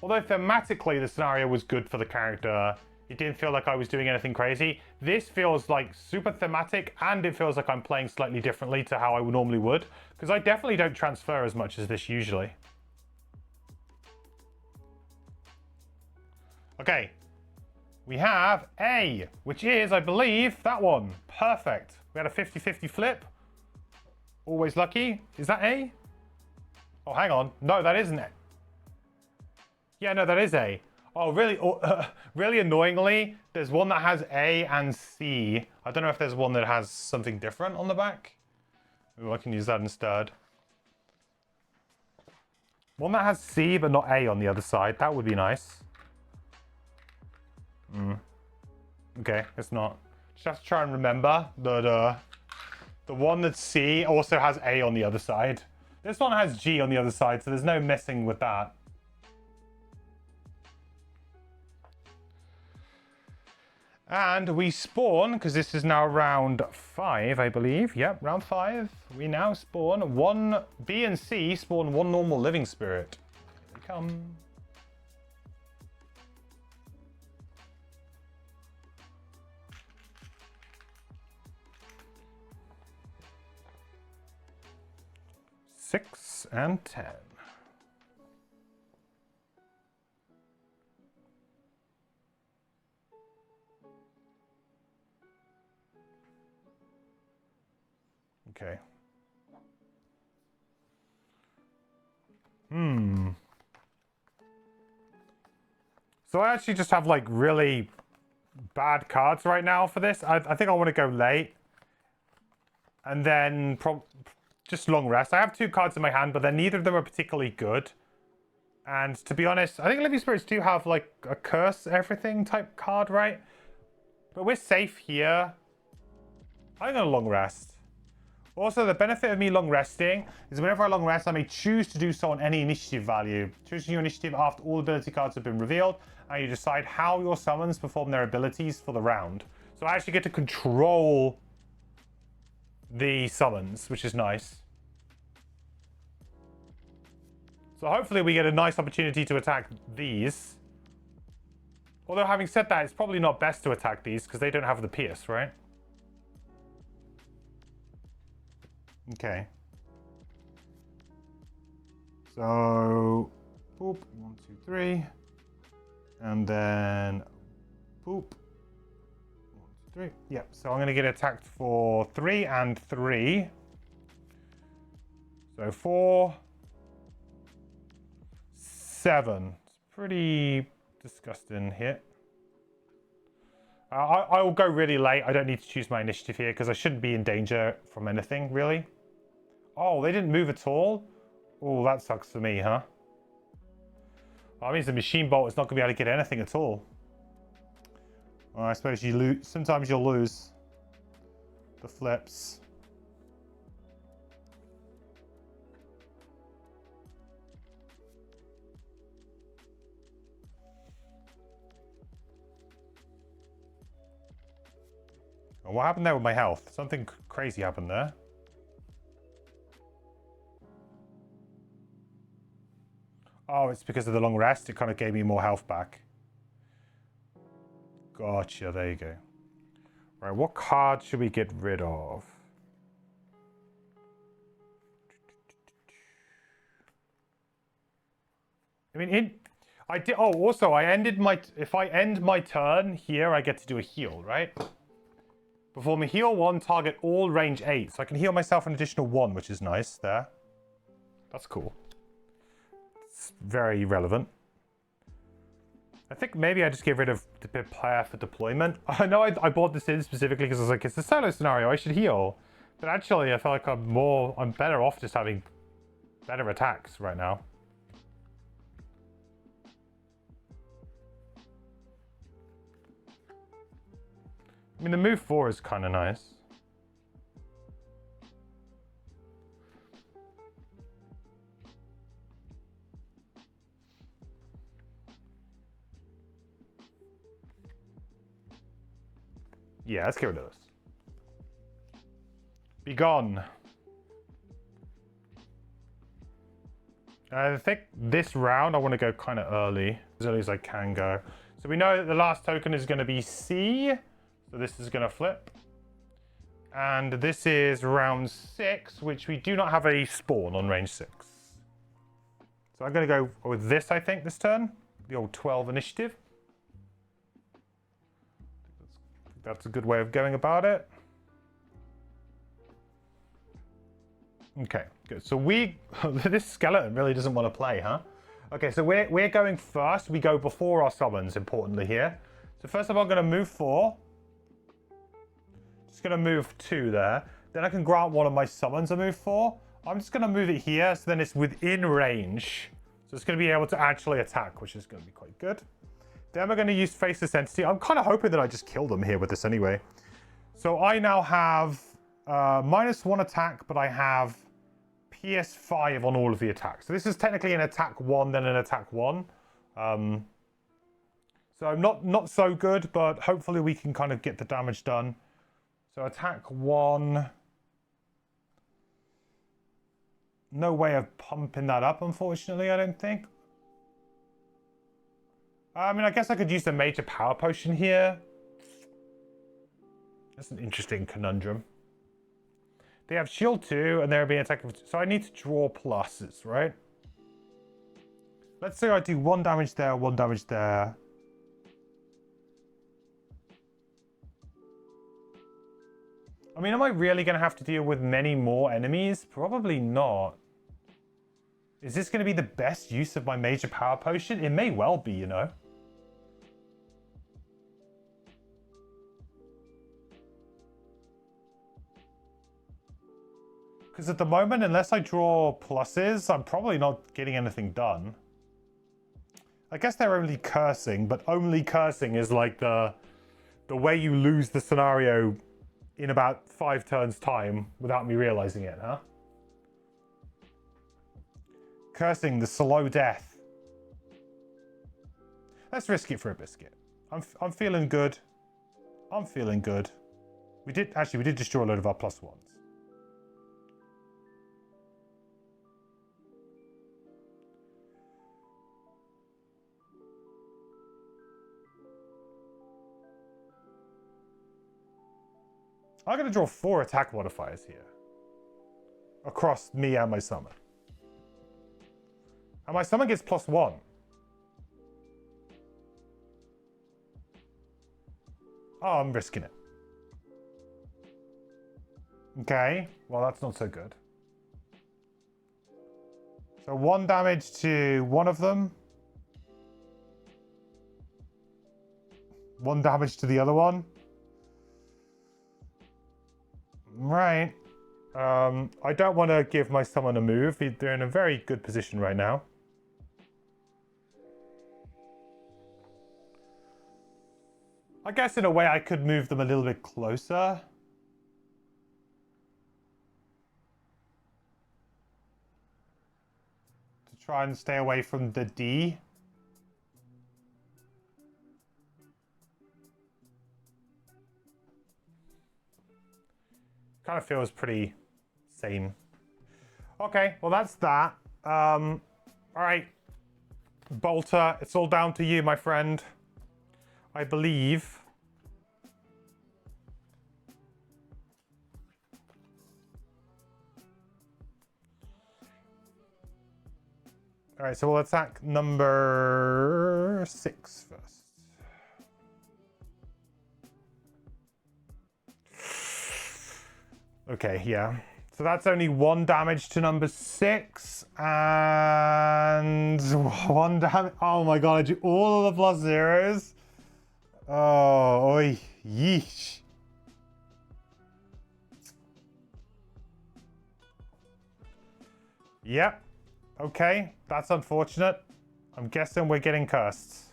Although thematically the scenario was good for the character, it didn't feel like I was doing anything crazy. This feels like super thematic, and it feels like I'm playing slightly differently to how I normally would, because I definitely don't transfer as much as this usually. Okay. We have A, which is, I believe, that one. Perfect. We had a 50-50 flip. Always lucky. Is that A? Oh, hang on. No, that isn't it. Yeah, no, that is A. Oh, really? Really annoyingly, there's one that has A and C. I don't know if there's one that has something different on the back. Ooh, I can use that instead. One that has C but not A on the other side. That would be nice. Okay, it's not. Just have to try and remember that the one that's C also has A on the other side. This one has G on the other side, so there's no messing with that. And we spawn, because this is now round 5, I believe. Yep, round 5. We now spawn one B and C spawn one normal living spirit. Here they come. Six and 10. Okay. So I actually just have like really bad cards right now for this. I think I want to go late. And then just long rest. I have 2 cards in my hand, but then neither of them are particularly good. And to be honest, I think Living Spirits do have like a curse everything type card, right? But we're safe here. I'm going to long rest. Also, the benefit of me long resting is whenever I long rest, I may choose to do so on any initiative value. Choosing your initiative after all ability cards have been revealed, and you decide how your summons perform their abilities for the round. So I actually get to control the summons, which is nice. So hopefully we get a nice opportunity to attack these. Although having said that, it's probably not best to attack these because they don't have the pierce, right? Okay. So, boop, 1, 2, 3. And then, boop. 1, 2, 3. Yep, so I'm going to get attacked for 3 and 3. So 4, 7. It's pretty disgusting hit. I will go really late. I don't need to choose my initiative here because I shouldn't be in danger from anything, really. Oh, they didn't move at all? Oh, that sucks for me, huh? Well, that means the machine bolt is not going to be able to get anything at all. Well, I suppose you lose. Sometimes you'll lose the flips. What happened there with my health? Something crazy happened there. Oh, it's because of the long rest. It kind of gave me more health back. Gotcha, there you go. Right, what card should we get rid of? I mean, I did. Oh, also, I ended my. If I end my turn here, I get to do a heal, right? Perform a heal 1, target all range 8. So I can heal myself an additional 1, which is nice there. That's cool. It's very relevant. I think maybe I just get rid of the prepare for deployment. I know I bought this in specifically because I was like, it's a solo scenario, I should heal. But actually, I feel like I'm better off just having better attacks right now. I mean, the move 4 is kind of nice. Yeah, let's get rid of this. Be gone. I think this round I want to go kind of early as I can go. So we know that the last token is going to be C. So this is going to flip. And this is round 6, which we do not have a spawn on range 6. So I'm going to go with this, I think, this turn. The old 12 initiative. That's a good way of going about it. Okay, good. So this skeleton really doesn't want to play, huh? Okay, so we're going first. We go before our summons, importantly here. So first of all, I'm going to move 4. Just going to move 2 there. Then I can grant one of my summons a move 4. I'm just going to move it here, so then it's within range. So it's going to be able to actually attack, which is going to be quite good. Then we're going to use Faceless Entity. I'm kind of hoping that I just kill them here with this anyway. So I now have -1 attack, but I have PS5 on all of the attacks. So this is technically an attack 1, then an attack 1. So not so good, but hopefully we can kind of get the damage done. So attack 1. No way of pumping that up, unfortunately, I don't think. I mean, I guess I could use the major power potion here. That's an interesting conundrum. They have shield 2, and they're being attacked. So I need to draw pluses, right? Let's say I do 1 damage there, 1 damage there. I mean, am I really going to have to deal with many more enemies? Probably not. Is this going to be the best use of my major power potion? It may well be, you know. Because at the moment, unless I draw pluses, I'm probably not getting anything done. I guess they're only cursing, but only cursing is like the way you lose the scenario in about 5 turns time without me realizing it, huh? Cursing, the slow death. Let's risk it for a biscuit. I'm feeling good. I'm feeling good. We did destroy a load of our +1s. I'm going to draw 4 attack modifiers here. Across me and my summon. And my summon gets +1. Oh, I'm risking it. Okay, well that's not so good. So 1 damage to one of them. 1 damage to the other one. Right. I don't want to give my summon a move. They're in a very good position right now. I guess in a way I could move them a little bit closer. To try and stay away from the D. Kind of feels pretty sane. Okay, well that's that. All right, Bolter, it's all down to you, my friend. I believe. All right, so we'll attack number 6 first. Okay, yeah. So that's only 1 damage to number 6 and 1 damage. Oh my god, I do all of the +0s. Oh, oi, yeesh. Yep. Okay, that's unfortunate. I'm guessing we're getting cursed.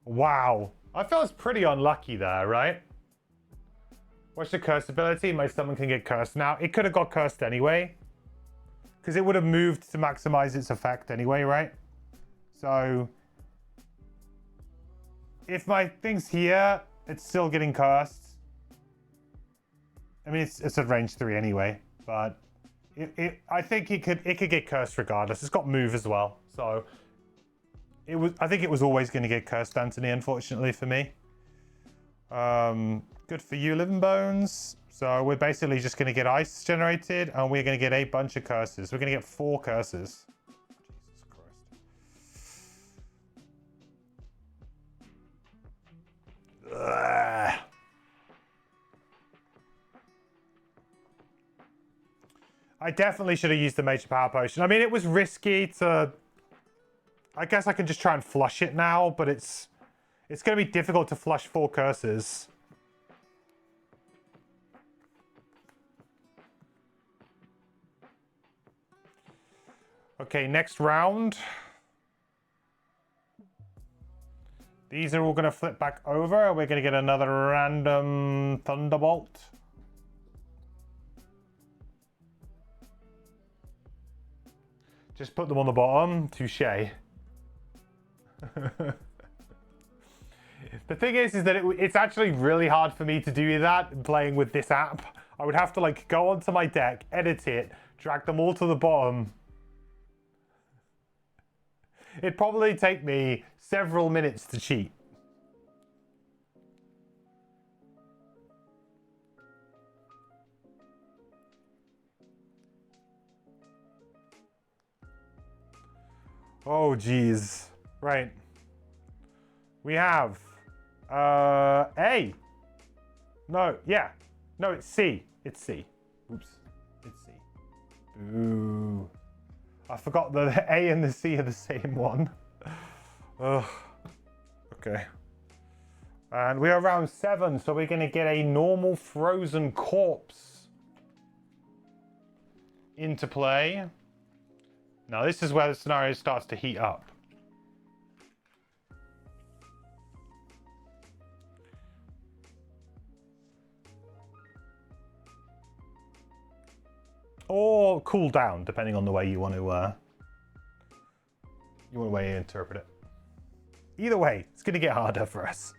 Wow. I feel it's pretty unlucky there, right? What's the curse ability? My summon can get cursed. Now, it could have got cursed anyway. Because it would have moved to maximize its effect anyway, right? So, if my thing's here, it's still getting cursed. I mean, it's at range 3 anyway, but I think it could get cursed regardless. It's got move as well, so I think it was always going to get cursed, Anthony. Unfortunately for me. Good for you, Living Bones. So we're basically just going to get ice generated, and we're going to get a bunch of curses. We're going to get 4 curses. Jesus Christ. Ugh. I definitely should have used the Major Power Potion. I mean, it was risky to... I guess I can just try and flush it now, but it's going to be difficult to flush 4 curses. Okay, next round. These are all going to flip back over, and we're going to get another random Thunderbolt. Just put them on the bottom. Touché. The thing is that it's actually really hard for me to do that playing with this app. I would have to like go onto my deck, edit it, drag them all to the bottom. It'd probably take me several minutes to cheat. Oh, geez. Right. We have A. No, yeah. No, it's C. It's C. Oops. It's C. Boo. I forgot that the A and the C are the same one. Ugh. Okay. And we are round 7, so we're going to get a normal frozen corpse into play. Now, this is where the scenario starts to heat up. Or cool down, depending on the way you want to interpret it. Either way, it's going to get harder for us.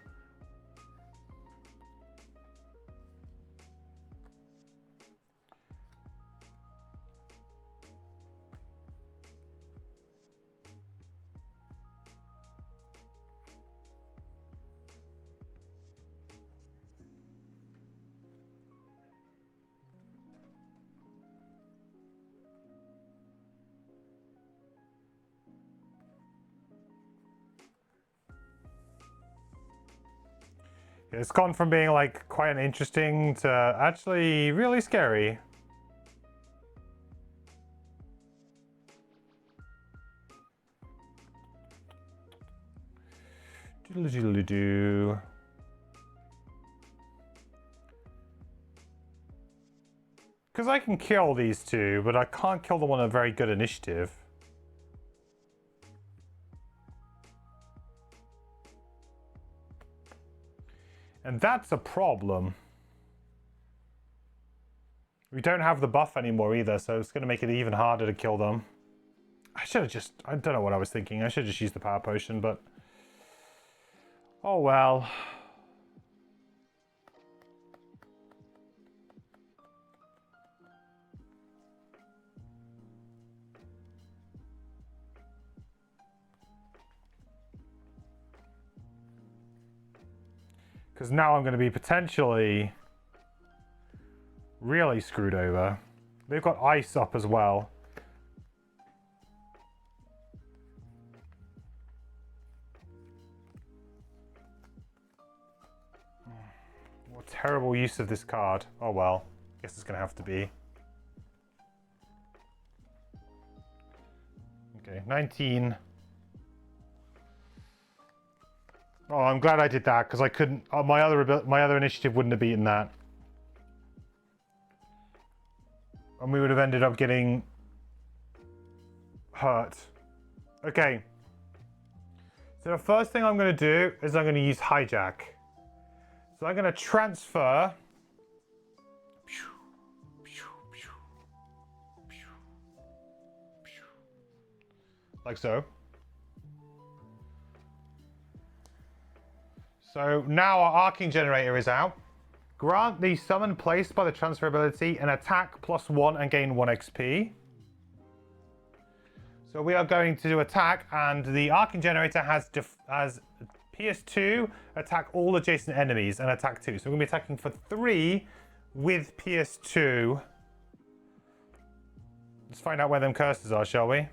It's gone from being like quite interesting to actually really scary. Doodle-doodle-doo. Because I can kill these two, but I can't kill the one with a very good initiative. And that's a problem. We don't have the buff anymore either, so it's going to make it even harder to kill them. I should have just... I don't know what I was thinking. I should have just used the power potion, but... Oh well. Because now I'm going to be potentially really screwed over. They've got ice up as well. What terrible use of this card. Oh well, guess it's going to have to be. Okay, 19. Oh, I'm glad I did that because I couldn't. My other initiative wouldn't have beaten that, and we would have ended up getting hurt. Okay. So the first thing I'm going to do is I'm going to use hijack. So I'm going to transfer. Like so. So now our arcing generator is out. Grant the summon placed by the transfer ability an attack +1 and gain 1 XP. So we are going to do attack, and the arcing generator has PS2, attack all adjacent enemies, and attack 2. So we're going to be attacking for 3 with PS2. Let's find out where them curses are, shall we?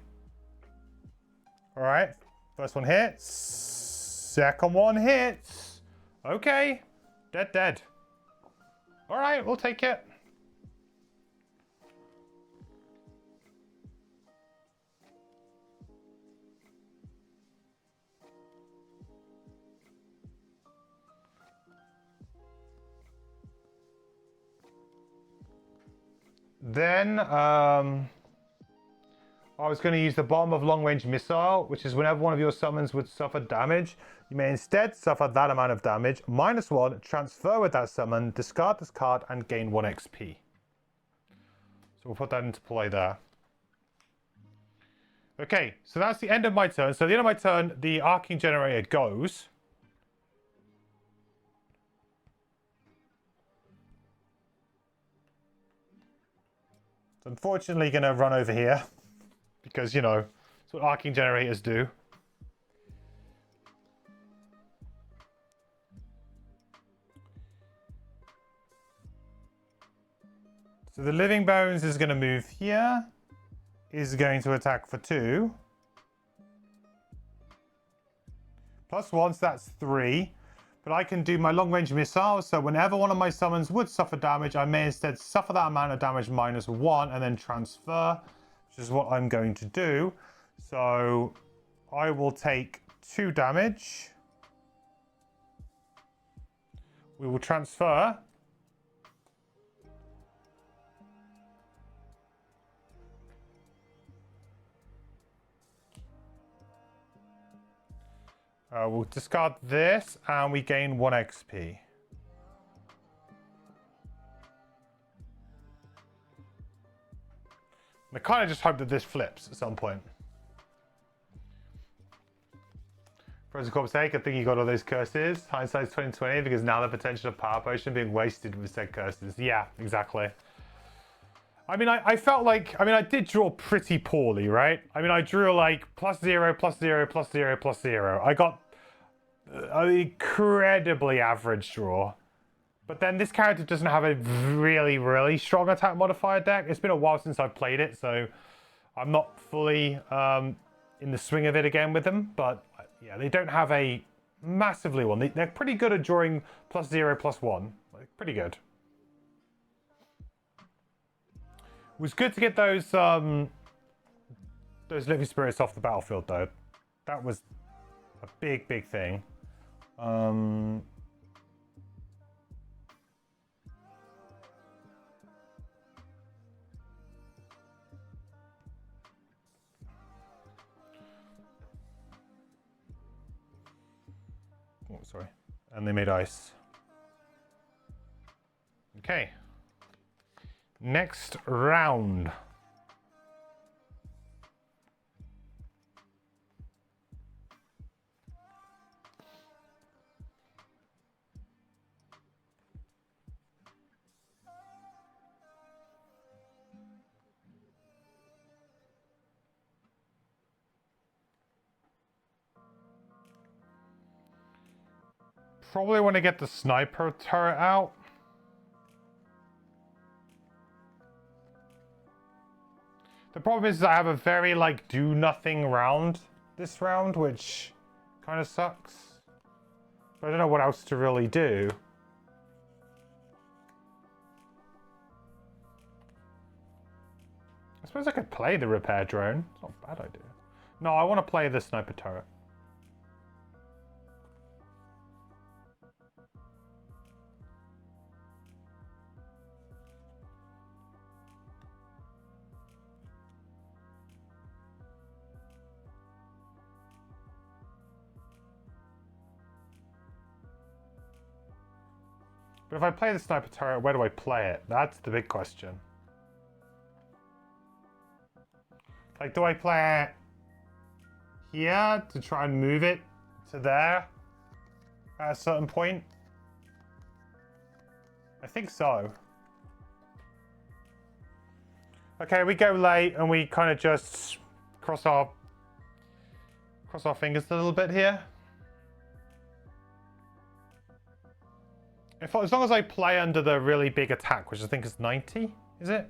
Alright, first one hits. Second one hits. Okay, dead. Alright, we'll take it. Then, I was going to use the bomb of long-range missile, which is whenever one of your summons would suffer damage, you may instead suffer that amount of damage, -1, transfer with that summon, discard this card, and gain 1 XP. So we'll put that into play there. Okay, so that's the end of my turn. So at the end of my turn, the arcing generator goes. It's unfortunately going to run over here. Because, you know, that's what arcing generators do. So the Living Bones is going to move here. Is going to attack for 2. +1, so that's 3. But I can do my long-range missile, so whenever one of my summons would suffer damage, I may instead suffer that amount of damage -1 and then transfer, which is what I'm going to do. So I will take 2 damage. We will transfer. We'll discard this and we gain 1 XP. I kind of just hope that this flips at some point. For the corp's sake, I think you got all those curses. Hindsight's 2020 because now the potential of power potion being wasted with said curses. Yeah, exactly. I mean, I felt like, I mean, I did draw pretty poorly, right? I mean, I drew like +0, +0, +0, +0. I got an incredibly average draw. But then this character doesn't have a really, really strong attack modifier deck. It's been a while since I've played it, so I'm not fully in the swing of it again with them. But yeah, they don't have a massively one. They're pretty good at drawing +0, +1. Like, pretty good. It was good to get those living spirits off the battlefield, though. That was a big, big thing. Oh, sorry. And they made ice. Okay. Next round. Probably want to get the sniper turret out. The problem is I have a very, like, do-nothing round this round, which kind of sucks. But I don't know what else to really do. I suppose I could play the repair drone. It's not a bad idea. No, I want to play the sniper turret. But if I play the sniper turret, where do I play it? That's the big question. Like, do I play it here to try and move it to there at a certain point? I think so. Okay, we go late and we kind of just cross our fingers a little bit here. As long as I play under the really big attack, which I think is 90, is it?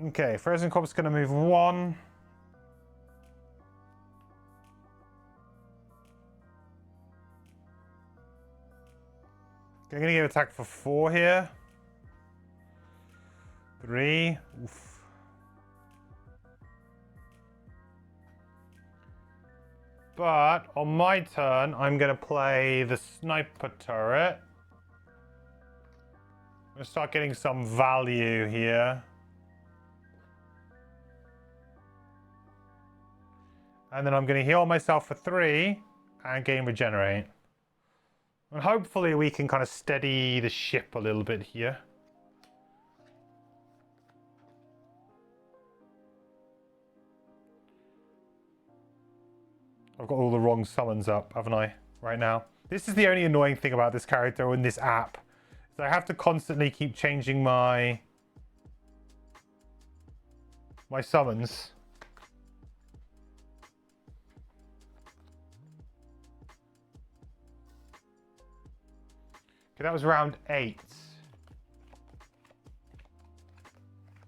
Okay, Frozen Corp's going to move 1. I'm going to give attack for 4 here. 3. Oof. But on my turn, I'm going to play the sniper turret. I'm going to start getting some value here. And then I'm going to heal myself for 3 and gain regenerate. And hopefully we can kind of steady the ship a little bit here. I've got all the wrong summons up, haven't I, right now? This is the only annoying thing about this character in this app. Is I have to constantly keep changing my summons. Okay, that was round 8.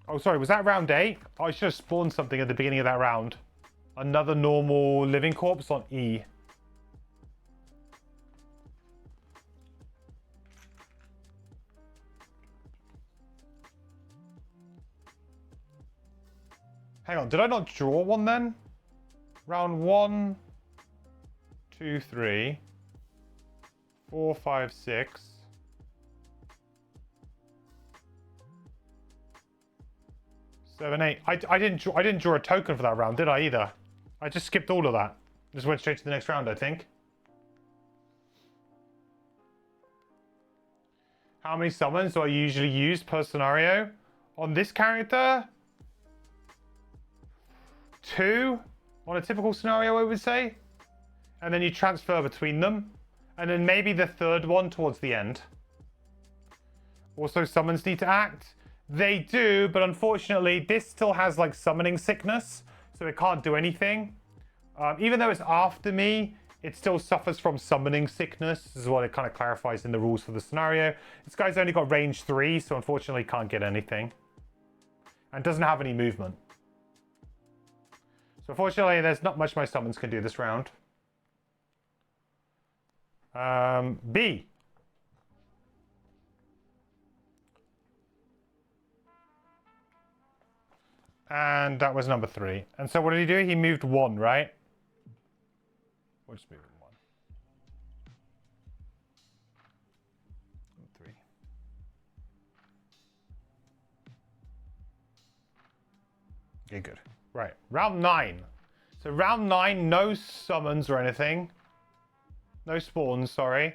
Oh, sorry, was that round 8? Oh, I should have spawned something at the beginning of that round. Another normal living corpse on E. Hang on, did I not draw one then? Round 1, 2, 3, 4, 5, 6. 7, 8. I didn't draw a token for that round, did I either? I just skipped all of that. Just went straight to the next round, I think. How many summons do I usually use per scenario? On this character? 2 on a typical scenario, I would say. And then you transfer between them. And then maybe the 3rd one towards the end. Also, summons need to act. They do, but unfortunately, this still has like summoning sickness. So it can't do anything. Even though it's after me, it still suffers from summoning sickness. This is what it kind of clarifies in the rules for the scenario. This guy's only got range 3, so unfortunately can't get anything. And doesn't have any movement. So unfortunately, there's not much my summons can do this round. B. And that was number 3. And so what did he do? He moved 1, right? We'll just move it 1. 3. Okay, good. Right, round 9. So round 9, no summons or anything. No spawns, sorry.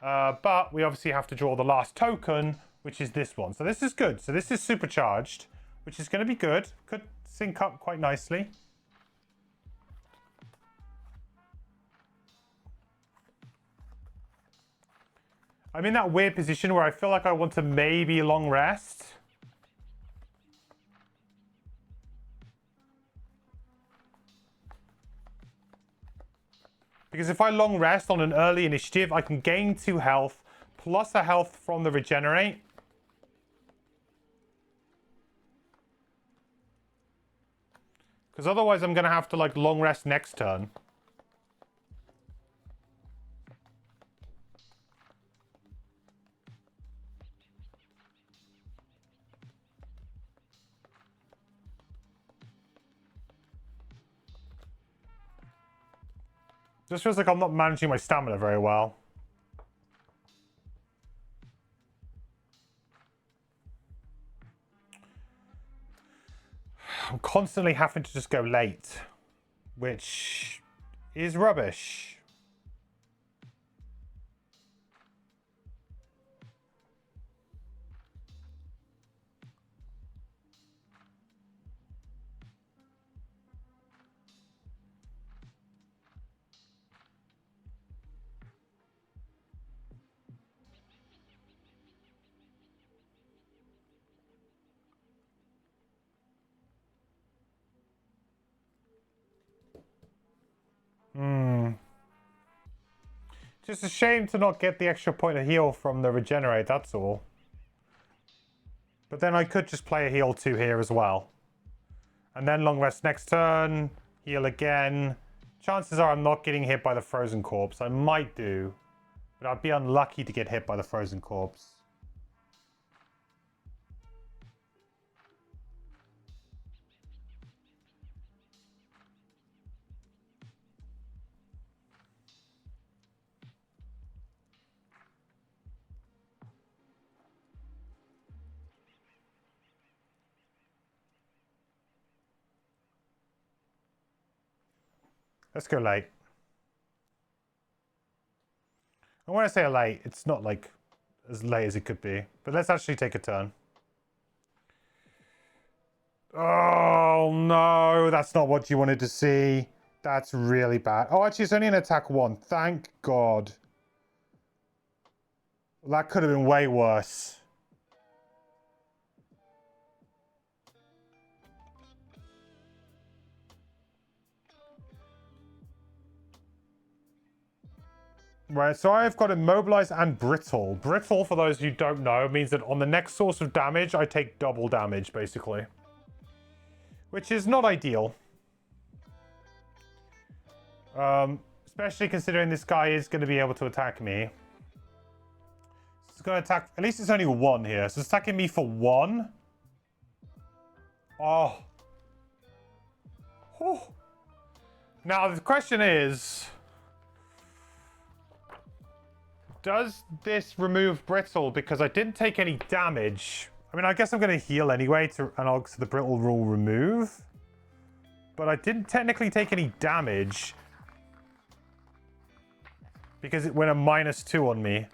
But we obviously have to draw the last token, which is this one. So this is good. So this is supercharged, which is going to be good. Could sync up quite nicely. I'm in that weird position where I feel like I want to maybe long rest. Because if I long rest on an early initiative, I can gain 2 health, plus a health from the regenerate. Because otherwise I'm going to have to like long rest next turn. Just feels like I'm not managing my stamina very well. I'm constantly having to just go late, which is rubbish. Just a shame to not get the extra point of heal from the regenerate, that's all. But then I could just play a heal 2 here as well. And then long rest next turn, heal again. Chances are I'm not getting hit by the frozen corpse. I might do, but I'd be unlucky to get hit by the frozen corpse. Let's go late. And when I say late, it's not like as late as it could be. But let's actually take a turn. Oh no, that's not what you wanted to see. That's really bad. Oh, actually, it's only an attack 1. Thank God. That could have been way worse. Right, so I've got Immobilize and Brittle. Brittle, for those who don't know, means that on the next source of damage, I take double damage, basically. Which is not ideal. Especially considering this guy is going to be able to attack me. It's going to attack... At least it's only 1 here. So it's attacking me for 1. Oh. Oh. Now, the question is... Does this remove Brittle? Because I didn't take any damage. I mean, I guess I'm going to heal anyway, so the Brittle will remove. But I didn't technically take any damage. Because it went a -2 on me.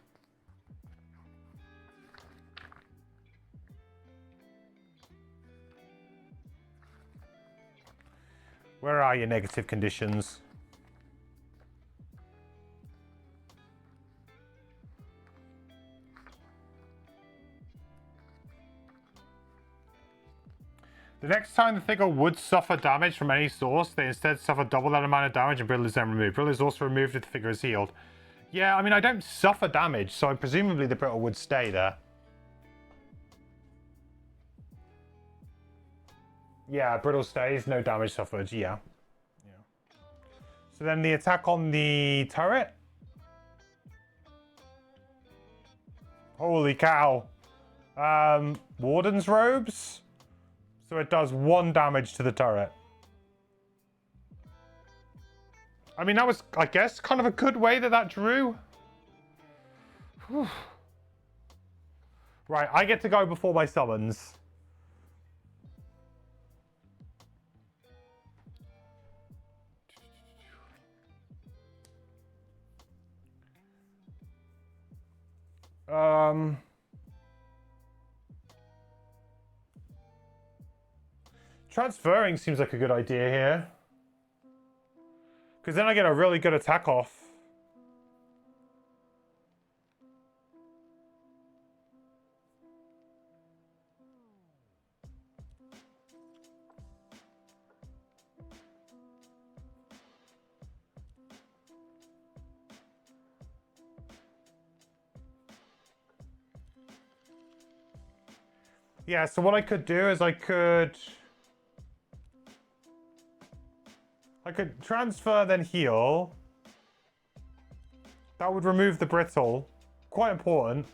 Where are your negative conditions? The next time the figure would suffer damage from any source, they instead suffer double that amount of damage and Brittle is then removed. Brittle is also removed if the figure is healed. Yeah, I mean, I don't suffer damage, so presumably the Brittle would stay there. Yeah, brittle stays, no damage suffered. Yeah. Yeah. So then the attack on the turret. Holy cow. Warden's robes. So it does 1 damage to the turret. I mean, that was, I guess, kind of a good way that drew. Whew. Right, I get to go before my summons. Transferring seems like a good idea here. Because then I get a really good attack off. Yeah, so what I could do is I could transfer, then heal. That would remove the brittle. Quite important.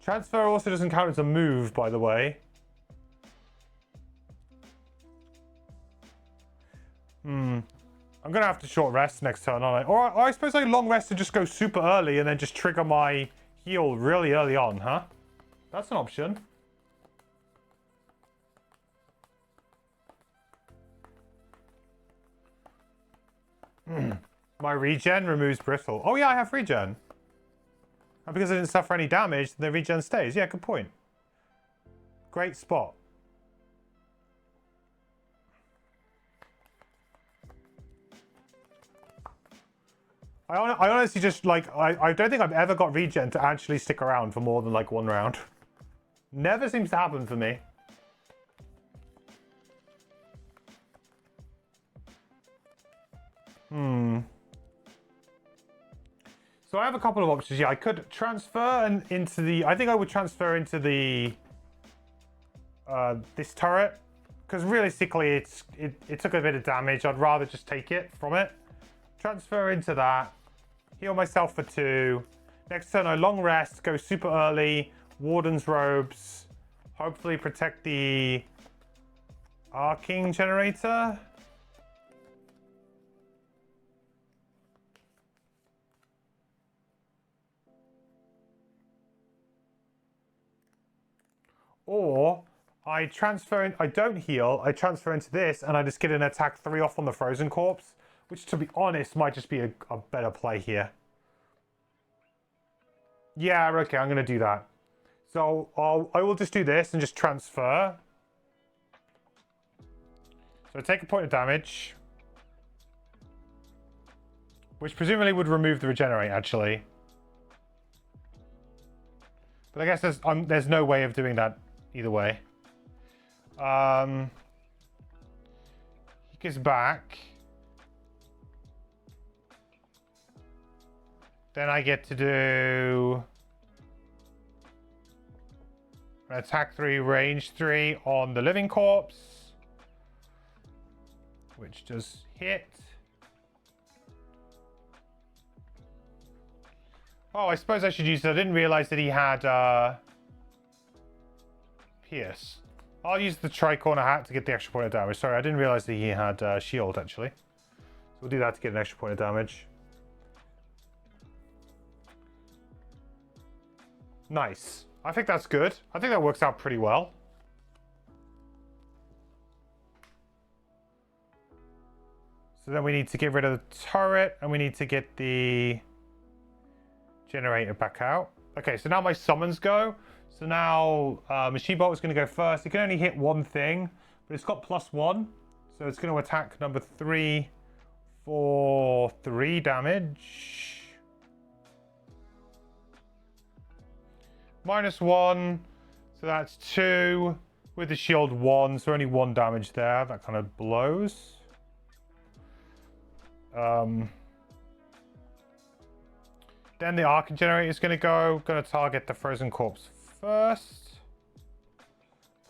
Transfer also doesn't count as a move, by the way. I'm going to have to short rest next turn, aren't I? Or I suppose I long rest to just go super early and then just trigger my heal really early on, huh? That's an option. My regen removes brittle. Oh yeah, I have regen. And because I didn't suffer any damage, the regen stays. Yeah, good point. Great spot. I honestly just, like, I don't think I've ever got regen to actually stick around for more than, like, 1 round. Never seems to happen for me. So I have a couple of options. Yeah, I could transfer into the... I think I would transfer into the... this turret. Because realistically, it took a bit of damage. I'd rather just take it from it. Transfer into that. Heal myself for 2. Next turn, I long rest. Go super early. Warden's robes. Hopefully protect the... Arcing generator. Or I transfer in, I don't heal, I transfer into this and I just get an attack 3 off on the frozen corpse, which to be honest might just be a better play here. Yeah, okay, I'm going to do that. So I will just do this and just transfer. So I take a point of damage, which presumably would remove the regenerate actually. But I guess there's no way of doing that either way. He gets back. Then I get to do an attack 3, range 3 on the living corpse, which does hit. Oh, I suppose I should use it. I didn't realize that he had Pierce. I'll use the tricorner hat to get the extra point of damage. Sorry, I didn't realize that he had shield, actually. So we'll do that to get an extra point of damage. Nice. I think that's good. I think that works out pretty well. So then we need to get rid of the turret, and we need to get the generator back out. Okay, so now my summons go. So now Machine Bolt is going to go first. It can only hit 1 thing, but it's got +1. So it's going to attack number 3 for 3 damage. -1, so that's 2. With the shield 1, so only 1 damage there. That kind of blows. Then the Arcing generator is going to target the frozen corpse first.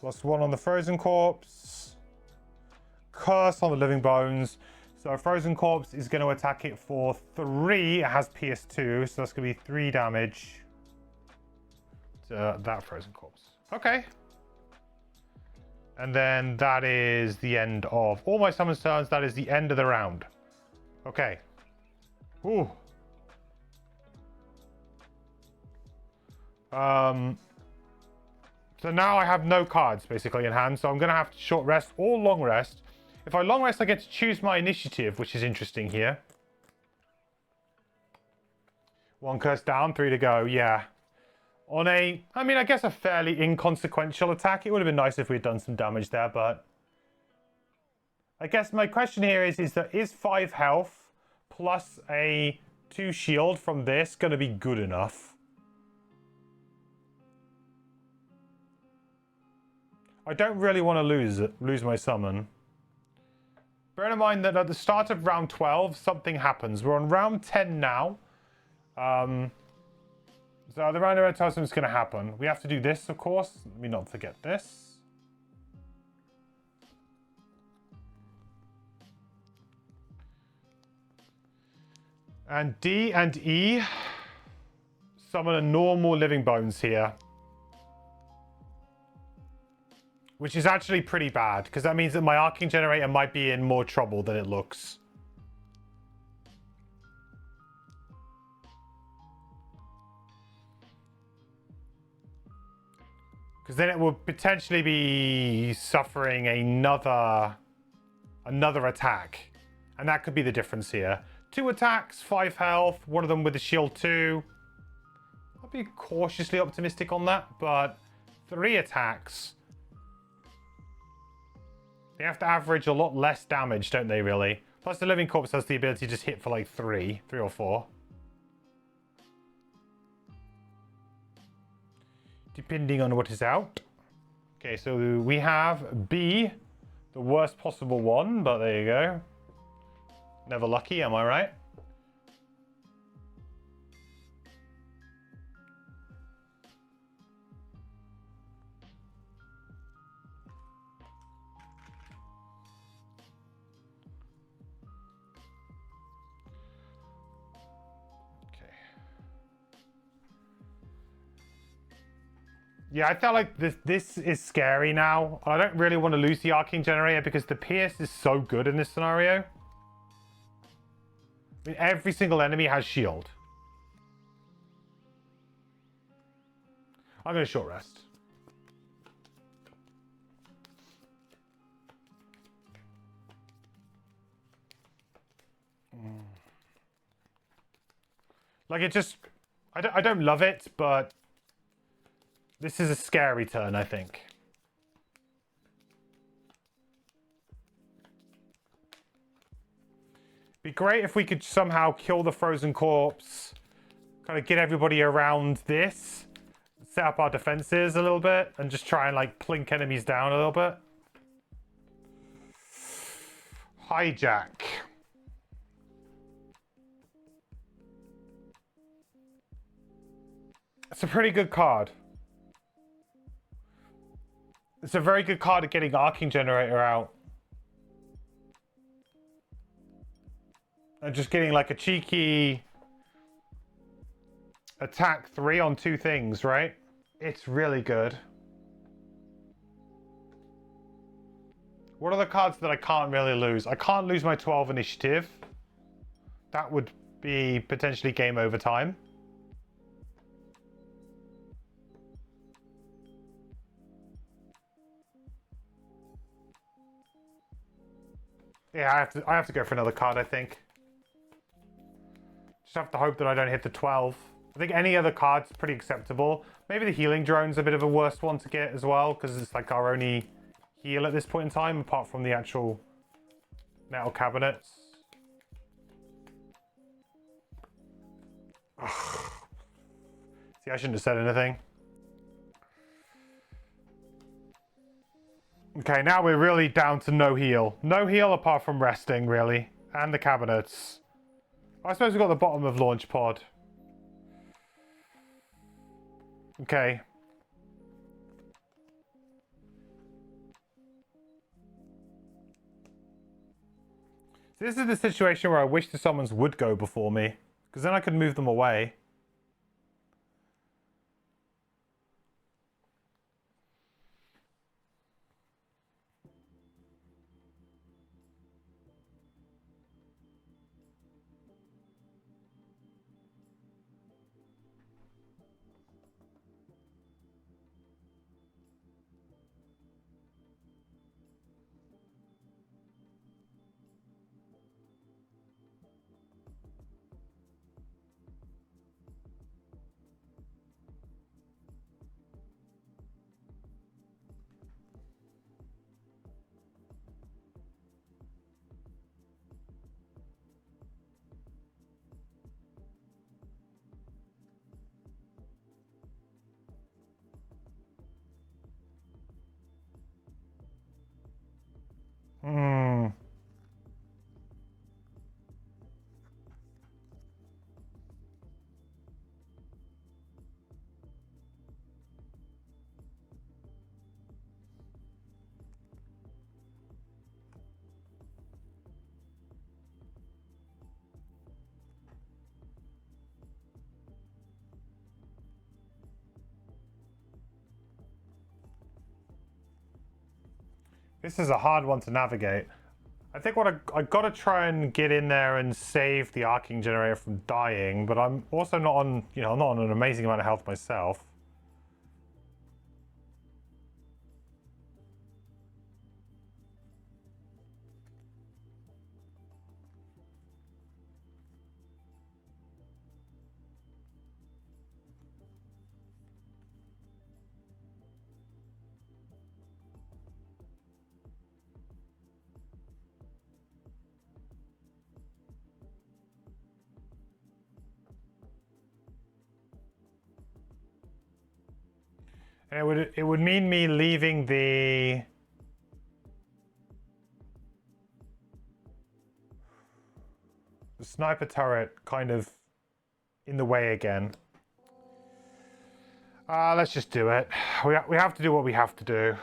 +1 on the frozen corpse. Curse on the living bones. So frozen corpse is going to attack it for 3. It has PS2, so that's going to be 3 damage to that frozen corpse. Okay. And then that is the end of all my summon turns. That is the end of the round. Okay. Ooh. So now I have no cards basically in hand, so I'm going to have to short rest or long rest. If I long rest, I get to choose my initiative, which is interesting here. 1 curse down, 3 to go, yeah. On a, I mean, I guess a fairly inconsequential attack. It would have been nice if we'd done some damage there, but... I guess my question here is that is 5 health plus a 2 shield from this going to be good enough? I don't really want to lose my summon. Bear in mind that at the start of round 12, something happens. We're on round 10 now. So the round around tells something's going to happen. We have to do this, of course. Let me not forget this. And D and E summon a normal living bones here. Which is actually pretty bad, because that means that my arcing generator might be in more trouble than it looks. Because then it will potentially be suffering another attack. And that could be the difference here. 2 attacks, 5 health, one of them with the shield 2. I'll be cautiously optimistic on that, but 3 attacks. They have to average a lot less damage, don't they, really? Plus, the living corpse has the ability to just hit for like 3 or 4. Depending on what is out. Okay, so we have B, the worst possible one, but there you go. Never lucky, am I right? Yeah, I felt like this is scary now. I don't really want to lose the arcing generator because the pierce is so good in this scenario. I mean, every single enemy has shield. I'm going to short rest. Like, it just... I don't love it, but... This is a scary turn, I think. Be great if we could somehow kill the frozen corpse, kind of get everybody around this, set up our defenses a little bit, and just try and like plink enemies down a little bit. Hijack. It's a pretty good card. It's a very good card at getting arcing generator out. And just getting like a cheeky attack 3 on 2 things, right? It's really good. What are the cards that I can't really lose? I can't lose my 12 initiative. That would be potentially game over time. Yeah, I have to go for another card, I think. Just have to hope that I don't hit the 12. I think any other card's pretty acceptable. Maybe the healing drone's a bit of a worse one to get as well, because it's like our only heal at this point in time, apart from the actual metal cabinets. Ugh. See, I shouldn't have said anything. Okay, now we're really down to no heal. No heal apart from resting, really. And the cabinets. I suppose we've got the bottom of launch pod. Okay. This is the situation where I wish the summons would go before me, because then I could move them away. Hmm. This is a hard one to navigate. I think what I got to try and get in there and save the arcing generator from dying, but I'm also not on, you know, I'm not on an amazing amount of health myself. And it would mean me leaving the sniper turret kind of in the way again. Let's just do it. We have to do what we have to do.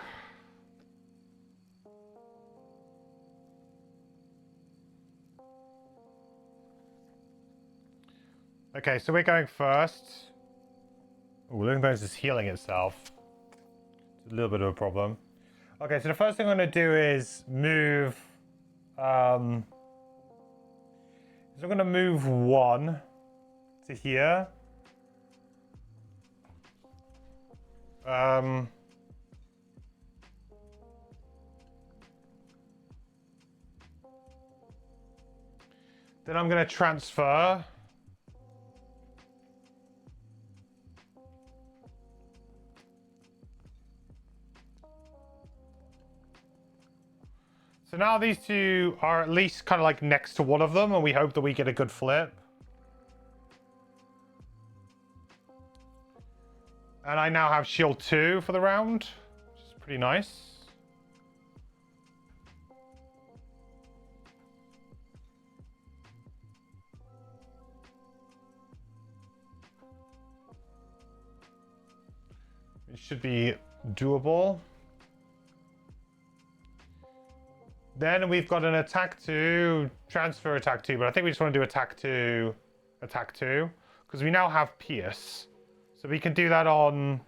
Okay, so we're going first. Oh, Living Bones is healing itself. It's a little bit of a problem. Okay, so the first thing I'm going to do is move... so I'm going to move 1 to here. Then I'm going to transfer. So now these two are at least kind of like next to one of them, and we hope that we get a good flip. And I now have shield 2 for the round, which is pretty nice. It should be doable. Then we've got an attack 2, transfer attack 2, but I think we just want to do attack 2, because we now have Pierce. So we can do that on...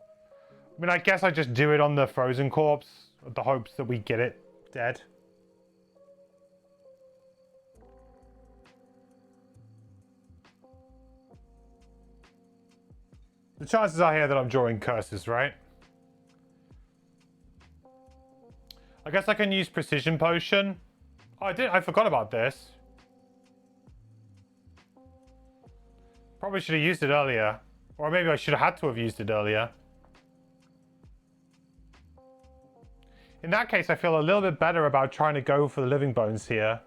I mean, I guess I just do it on the frozen corpse, with the hopes that we get it dead. The chances are here that I'm drawing curses, right? I guess I can use Precision Potion. Oh, I forgot about this. Probably should have used it earlier. Or maybe I should have had to have used it earlier. In that case, I feel a little bit better about trying to go for the Living Bones here.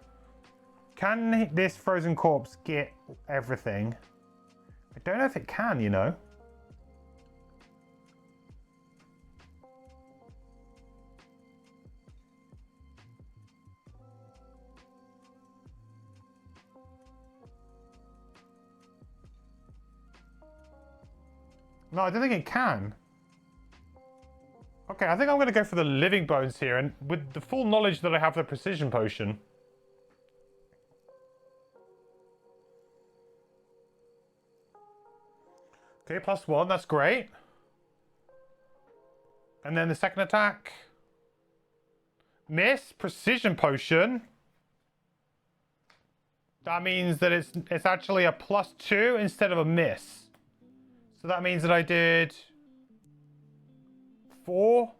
Can this Frozen Corpse get everything? I don't know if it can, you know. No, I don't think it can. Okay, I think I'm going to go for the Living Bones here, and with the full knowledge that I have the Precision Potion. Okay, +1. That's great. And then the second attack. Miss. Precision potion. That means that it's actually a +2 instead of a miss. So that means that I did 4,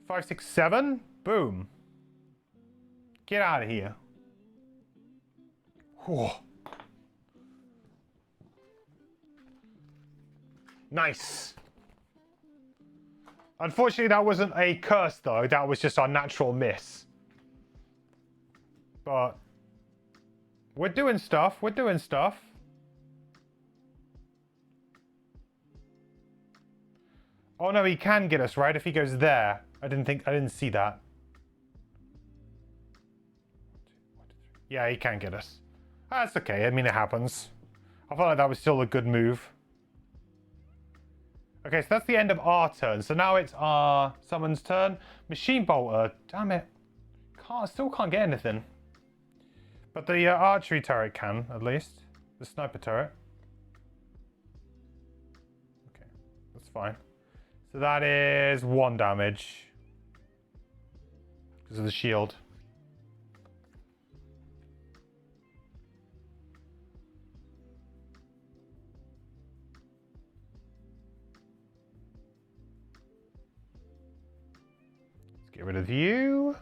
5, 6, 7. Boom. Get out of here. Whew. Nice. Unfortunately, that wasn't a curse, though. That was just our natural miss. But we're doing stuff. We're doing stuff. Oh, no, he can get us, right? If he goes there. I didn't see that. Yeah, he can get us. That's okay. I mean, it happens. I felt like that was still a good move. Okay, so that's the end of our turn. So now it's our someone's turn. Machine bolter. Damn it. Still can't get anything. But the archery turret can, at least. The sniper turret. Okay, that's fine. So that is 1 damage. Because of the shield. Get rid of you.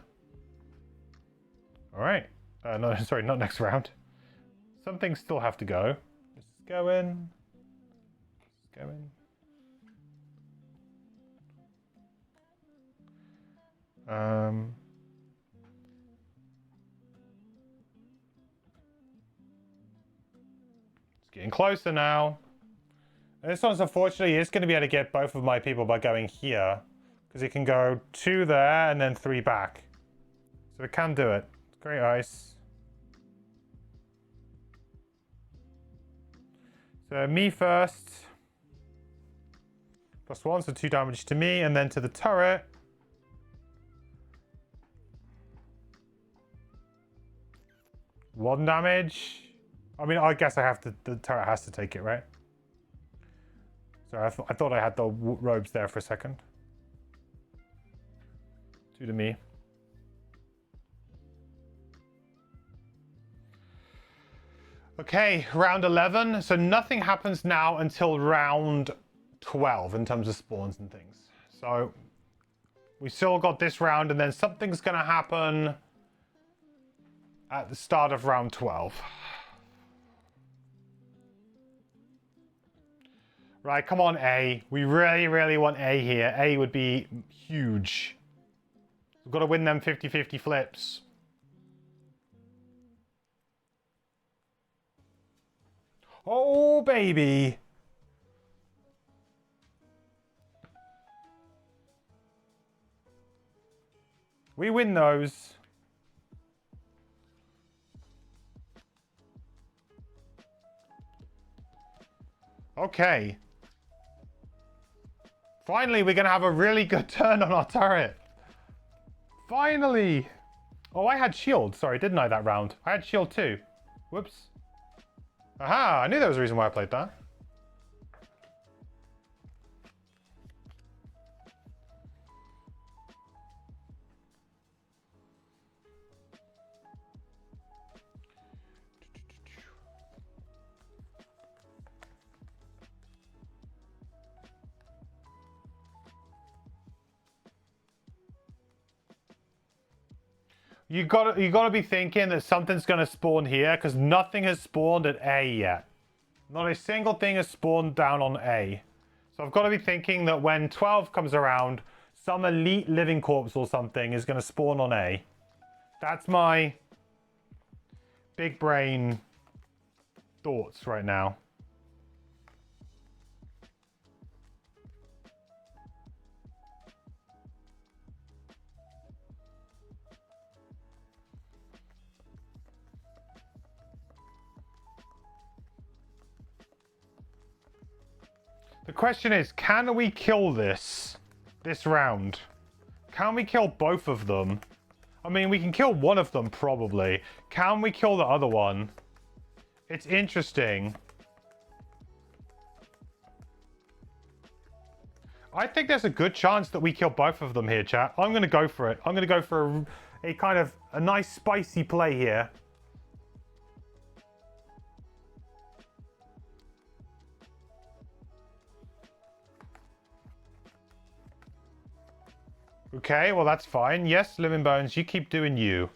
All right. No, sorry, not next round. Some things still have to go. Let's go in. Let's go in. It's getting closer now. And this one's unfortunately is going to be able to get both of my people by going here. Because it can go 2 there and then 3 back. So it can do it. Great ice. So me first. +1, so 2 damage to me. And then to the turret. One damage. I mean, I guess I have to. The turret has to take it, right? Sorry, I thought I had the robes there for a second. 2 to me. Okay, round 11. So nothing happens now until round 12 in terms of spawns and things. So we still got this round, and then something's going to happen at the start of round 12. Right, come on, A. We really, really want A here. A would be huge. We've got to win them 50-50 flips. Oh, baby. We win those. Okay. Finally, we're going to have a really good turn on our turret. Finally. Oh, I had shield. Sorry, didn't I, that round? I had shield too. Whoops. Aha, I knew there was a reason why I played that. You gotta be thinking that something's gonna spawn here, because nothing has spawned at A yet. Not a single thing has spawned down on A. So I've got to be thinking that when 12 comes around, some elite living corpse or something is gonna spawn on A. That's my big brain thoughts right now. The question is, can we kill this round? Can we kill both of them? I mean, we can kill one of them, probably. Can we kill the other one? It's interesting. I think there's a good chance that we kill both of them here, chat. I'm going to go for it. I'm going to go for a kind of a nice spicy play here. Okay, well, that's fine. Yes, Living Bones, you keep doing you.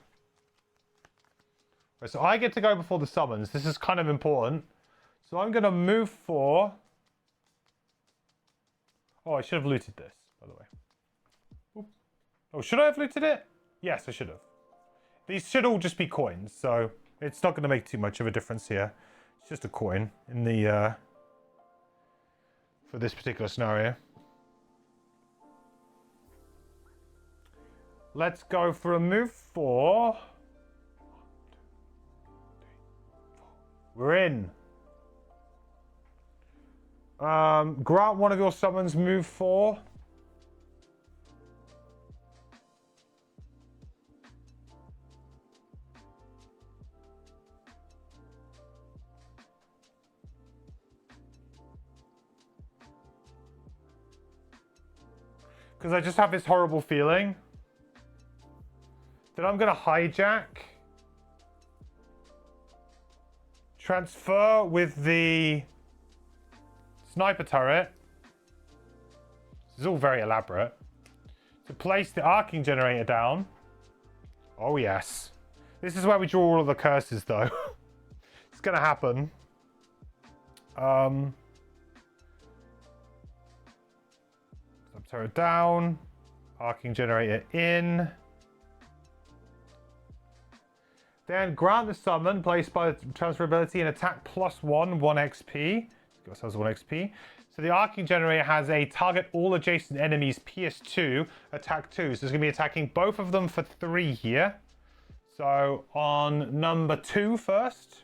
Right, so I get to go before the summons. This is kind of important. So I'm going to move for... Oh, I should have looted this, by the way. Oop. Oh, should I have looted it? Yes, I should have. These should all just be coins, so it's not going to make too much of a difference here. It's just a coin in the... for this particular scenario. Let's go for a move 4. We're in. Grant one of your summons move 4. Because I just have this horrible feeling that I'm going to hijack, transfer with the sniper turret. This is all very elaborate. To place the arcing generator down. Oh yes. This is where we draw all of the curses though. It's going to happen. Sub turret down. Arcing generator in. Then grant the summon placed by transferability and attack +1, 1 XP. Let's give ourselves 1 XP. So the arcing generator has a target all adjacent enemies PS2, attack 2. So it's going to be attacking both of them for 3 here. So on number 2 first.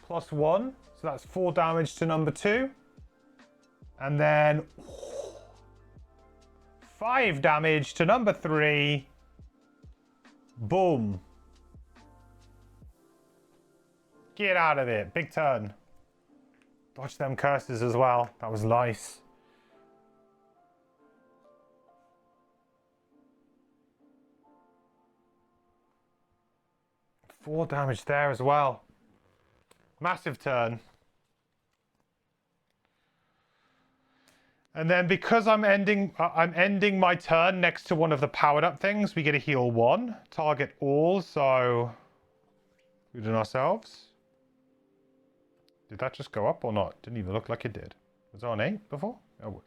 +1. So that's 4 damage to number 2. And then 5 damage to number 3. Boom. Get out of it. Big turn. Dodge them curses as well. That was nice. Four damage there as well. Massive turn. And then because I'm ending my turn next to one of the powered up things, we get a heal 1. Target all, so including ourselves. Did that just go up or not? Didn't even look like it did. Was it on 8 before? It was.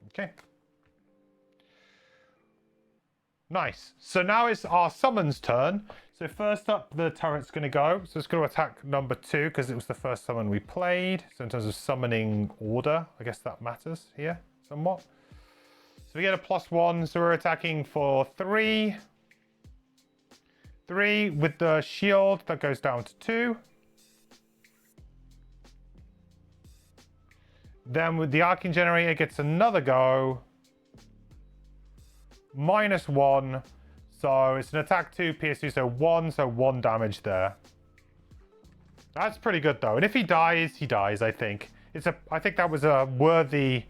Okay. Nice. So now it's our summons turn. So first up, the turret's going to go. So it's going to attack number 2 because it was the first summon we played. So in terms of summoning order, I guess that matters here somewhat. So we get a +1. So we're attacking for 3. 3 with the shield. That goes down to 2. Then with the arcing generator gets another go. -1. So it's an attack 2, PS2, so 1. So 1 damage there. That's pretty good though. And if he dies, I think. I think that was a worthy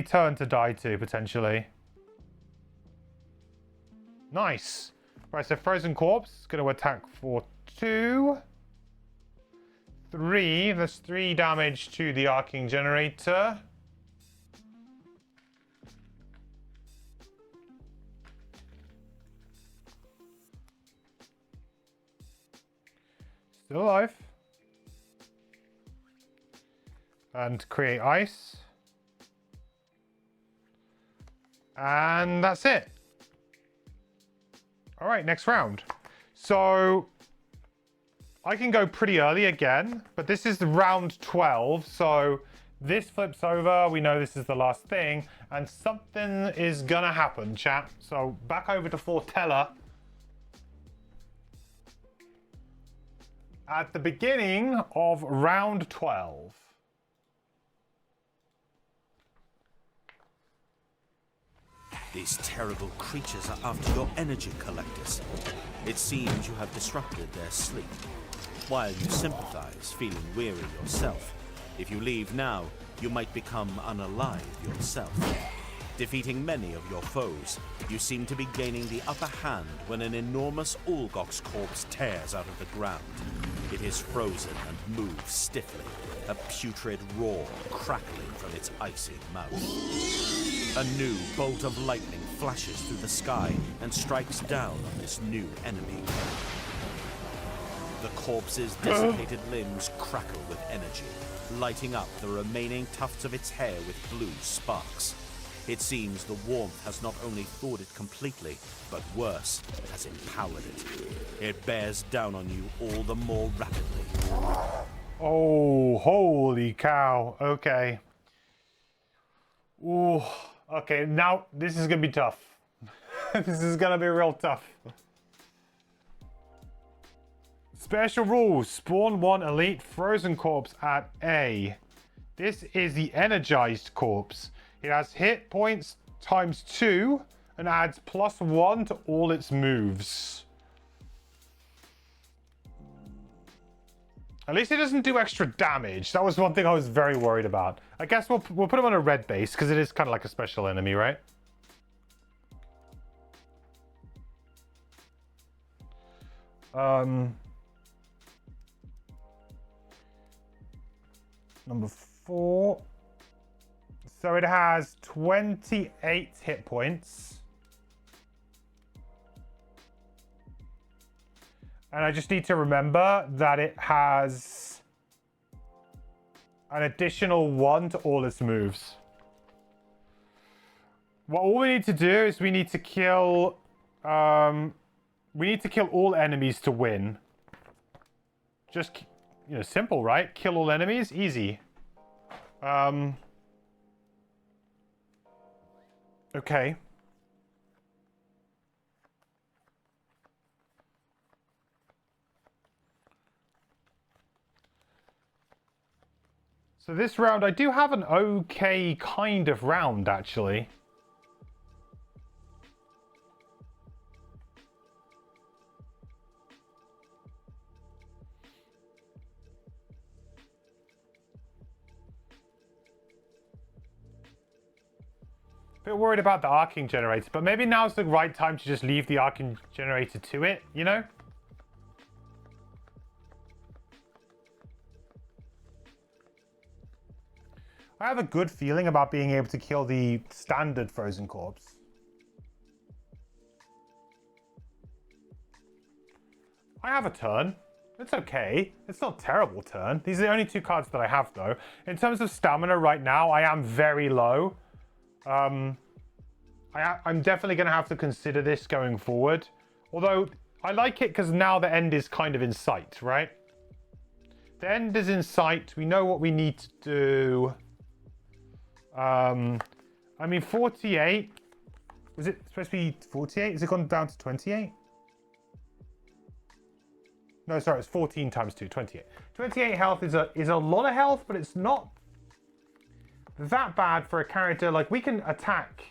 turn to die to, potentially. Nice. Right, so Frozen Corpse is going to attack for 2. 3. That's 3 damage to the arcing generator. Still alive. And create ice. And that's it. All right, next round. So I can go pretty early again, but this is round 12. So this flips over. We know this is the last thing, and something is gonna happen, chat. So back over to Fortella. At the beginning of round 12. These terrible creatures are after your energy collectors. It seems you have disrupted their sleep. While you sympathize, feeling weary yourself, If you leave now, you might become unalive yourself. Defeating many of your foes, you seem to be gaining the upper hand when an enormous Ulgox corpse tears out of the ground. It is frozen and moves stiffly, a putrid roar crackling from its icy mouth. A new bolt of lightning flashes through the sky and strikes down on this new enemy. The corpse's desiccated limbs crackle with energy, lighting up the remaining tufts of its hair with blue sparks. It seems the warmth has not only thawed it completely, but worse, has empowered it. It bears down on you all the more rapidly. Oh, holy cow. Okay. Ooh. Okay, now this is gonna be tough. This is gonna be real tough. Special rules. Spawn 1 elite frozen corpse at A. This is the energized corpse. It has hit points times 2 and adds +1 to all its moves. At least it doesn't do extra damage. That was one thing I was very worried about. I guess we'll put him on a red base because it is kind of like a special enemy, right? Number 4. So it has 28 hit points. And I just need to remember that it has an additional 1 to all its moves. What all we need to do is we need to kill all enemies to win. Just, you know, simple, right? Kill all enemies, easy. Okay. So this round, I do have an okay kind of round, actually. Bit worried about the arcing generator, but maybe now's the right time to just leave the arcing generator to it, you know? I have a good feeling about being able to kill the standard frozen corpse. I have a turn. It's okay. It's not a terrible turn. These are the only 2 cards that I have, though. In terms of stamina right now, I am very low. I'm definitely going to have to consider this going forward. Although, I like it because now the end is kind of in sight, right? The end is in sight. We know what we need to do. I mean, 48. Was it supposed to be 48? Has it gone down to 28? No, sorry, it's 14 times 2, 28. 28 health is a lot of health, but it's not that bad for a character. Like, we can attack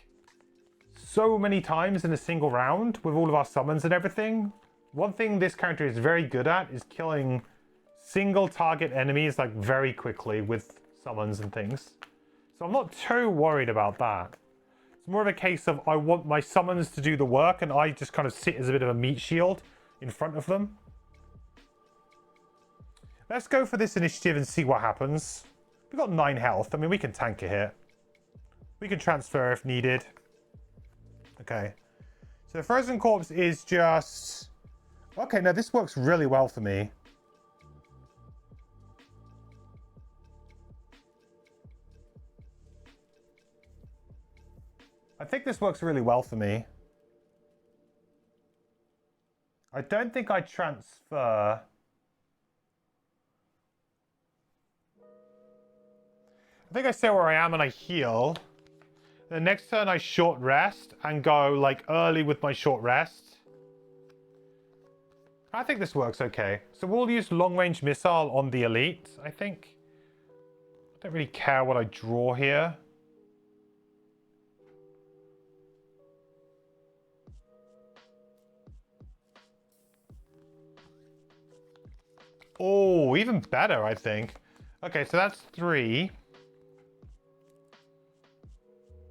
so many times in a single round with all of our summons and everything. One thing this character is very good at is killing single target enemies, like, very quickly with summons and things. So I'm not too worried about that. It's more of a case of I want my summons to do the work and I just kind of sit as a bit of a meat shield in front of them. Let's go for this initiative and see what happens. We've got 9 health. I mean, we can tank it here. We can transfer if needed. Okay. So Frozen Corpse is just... Okay, no, this works really well for me. I think this works really well for me. I don't think I transfer. I think I stay where I am and I heal. The next turn I short rest and go like early with my short rest. I think this works okay. So we'll use long range missile on the elite, I think. I don't really care what I draw here. Oh, even better, I think. Okay, so that's 3.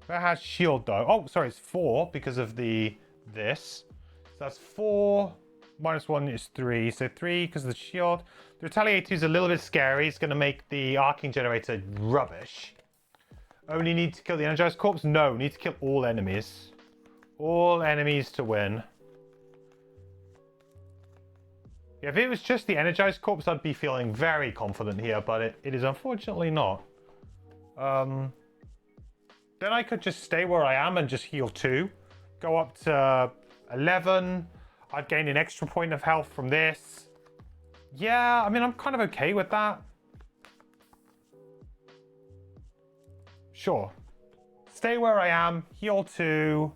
That has shield though. Oh, sorry, it's 4 because of this. So that's 4 minus 1 is 3. So 3 because of the shield. The Retaliator is a little bit scary. It's going to make the Arcing Generator rubbish. Only need to kill the Energized Corpse? No, need to kill all enemies. All enemies to win. Yeah, if it was just the Energized Corpse, I'd be feeling very confident here, but it is unfortunately not. Then I could just stay where I am and just heal 2. Go up to 11. I'd gain an extra point of health from this. Yeah, I mean, I'm kind of okay with that. Sure. Stay where I am, heal 2.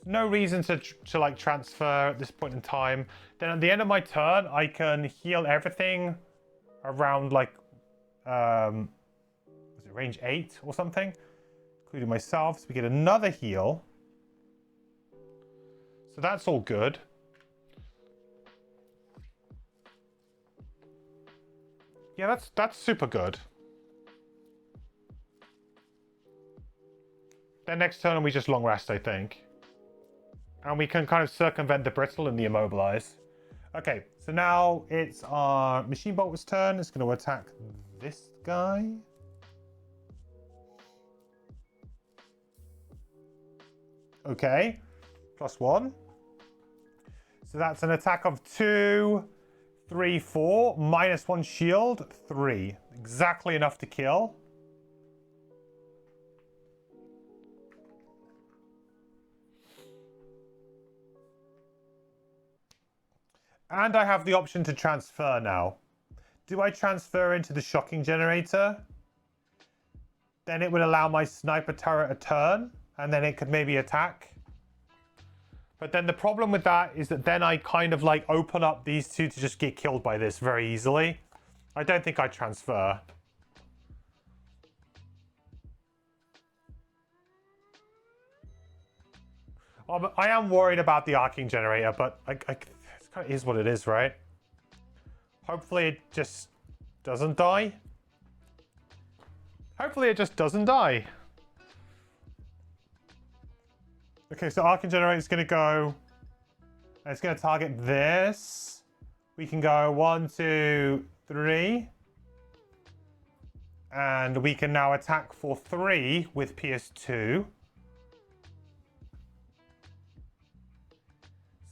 No reason to like transfer at this point in time. Then at the end of my turn, I can heal everything around like was it range 8 or something, including myself. So we get another heal. So that's all good. Yeah, that's super good. Then next turn we just long rest, I think. And we can kind of circumvent the brittle and the immobilize. Okay, so now it's our Machine Bolt's turn. It's going to attack this guy. Okay, +1. So that's an attack of 2, 3, 4, -1 shield, 3. Exactly enough to kill. And I have the option to transfer now. Do I transfer into the Shocking Generator? Then it would allow my Sniper Turret a turn, and then it could maybe attack. But then the problem with that is that then I kind of like open up these two to just get killed by this very easily. I don't think I transfer. I am worried about the Arcing Generator, but it kind of is what it is, right? Hopefully it just doesn't die. Hopefully it just doesn't die. Okay, so Arcing Generator is going to go... It's going to target this. We can go 1, 2, 3. And we can now attack for 3 with PS2.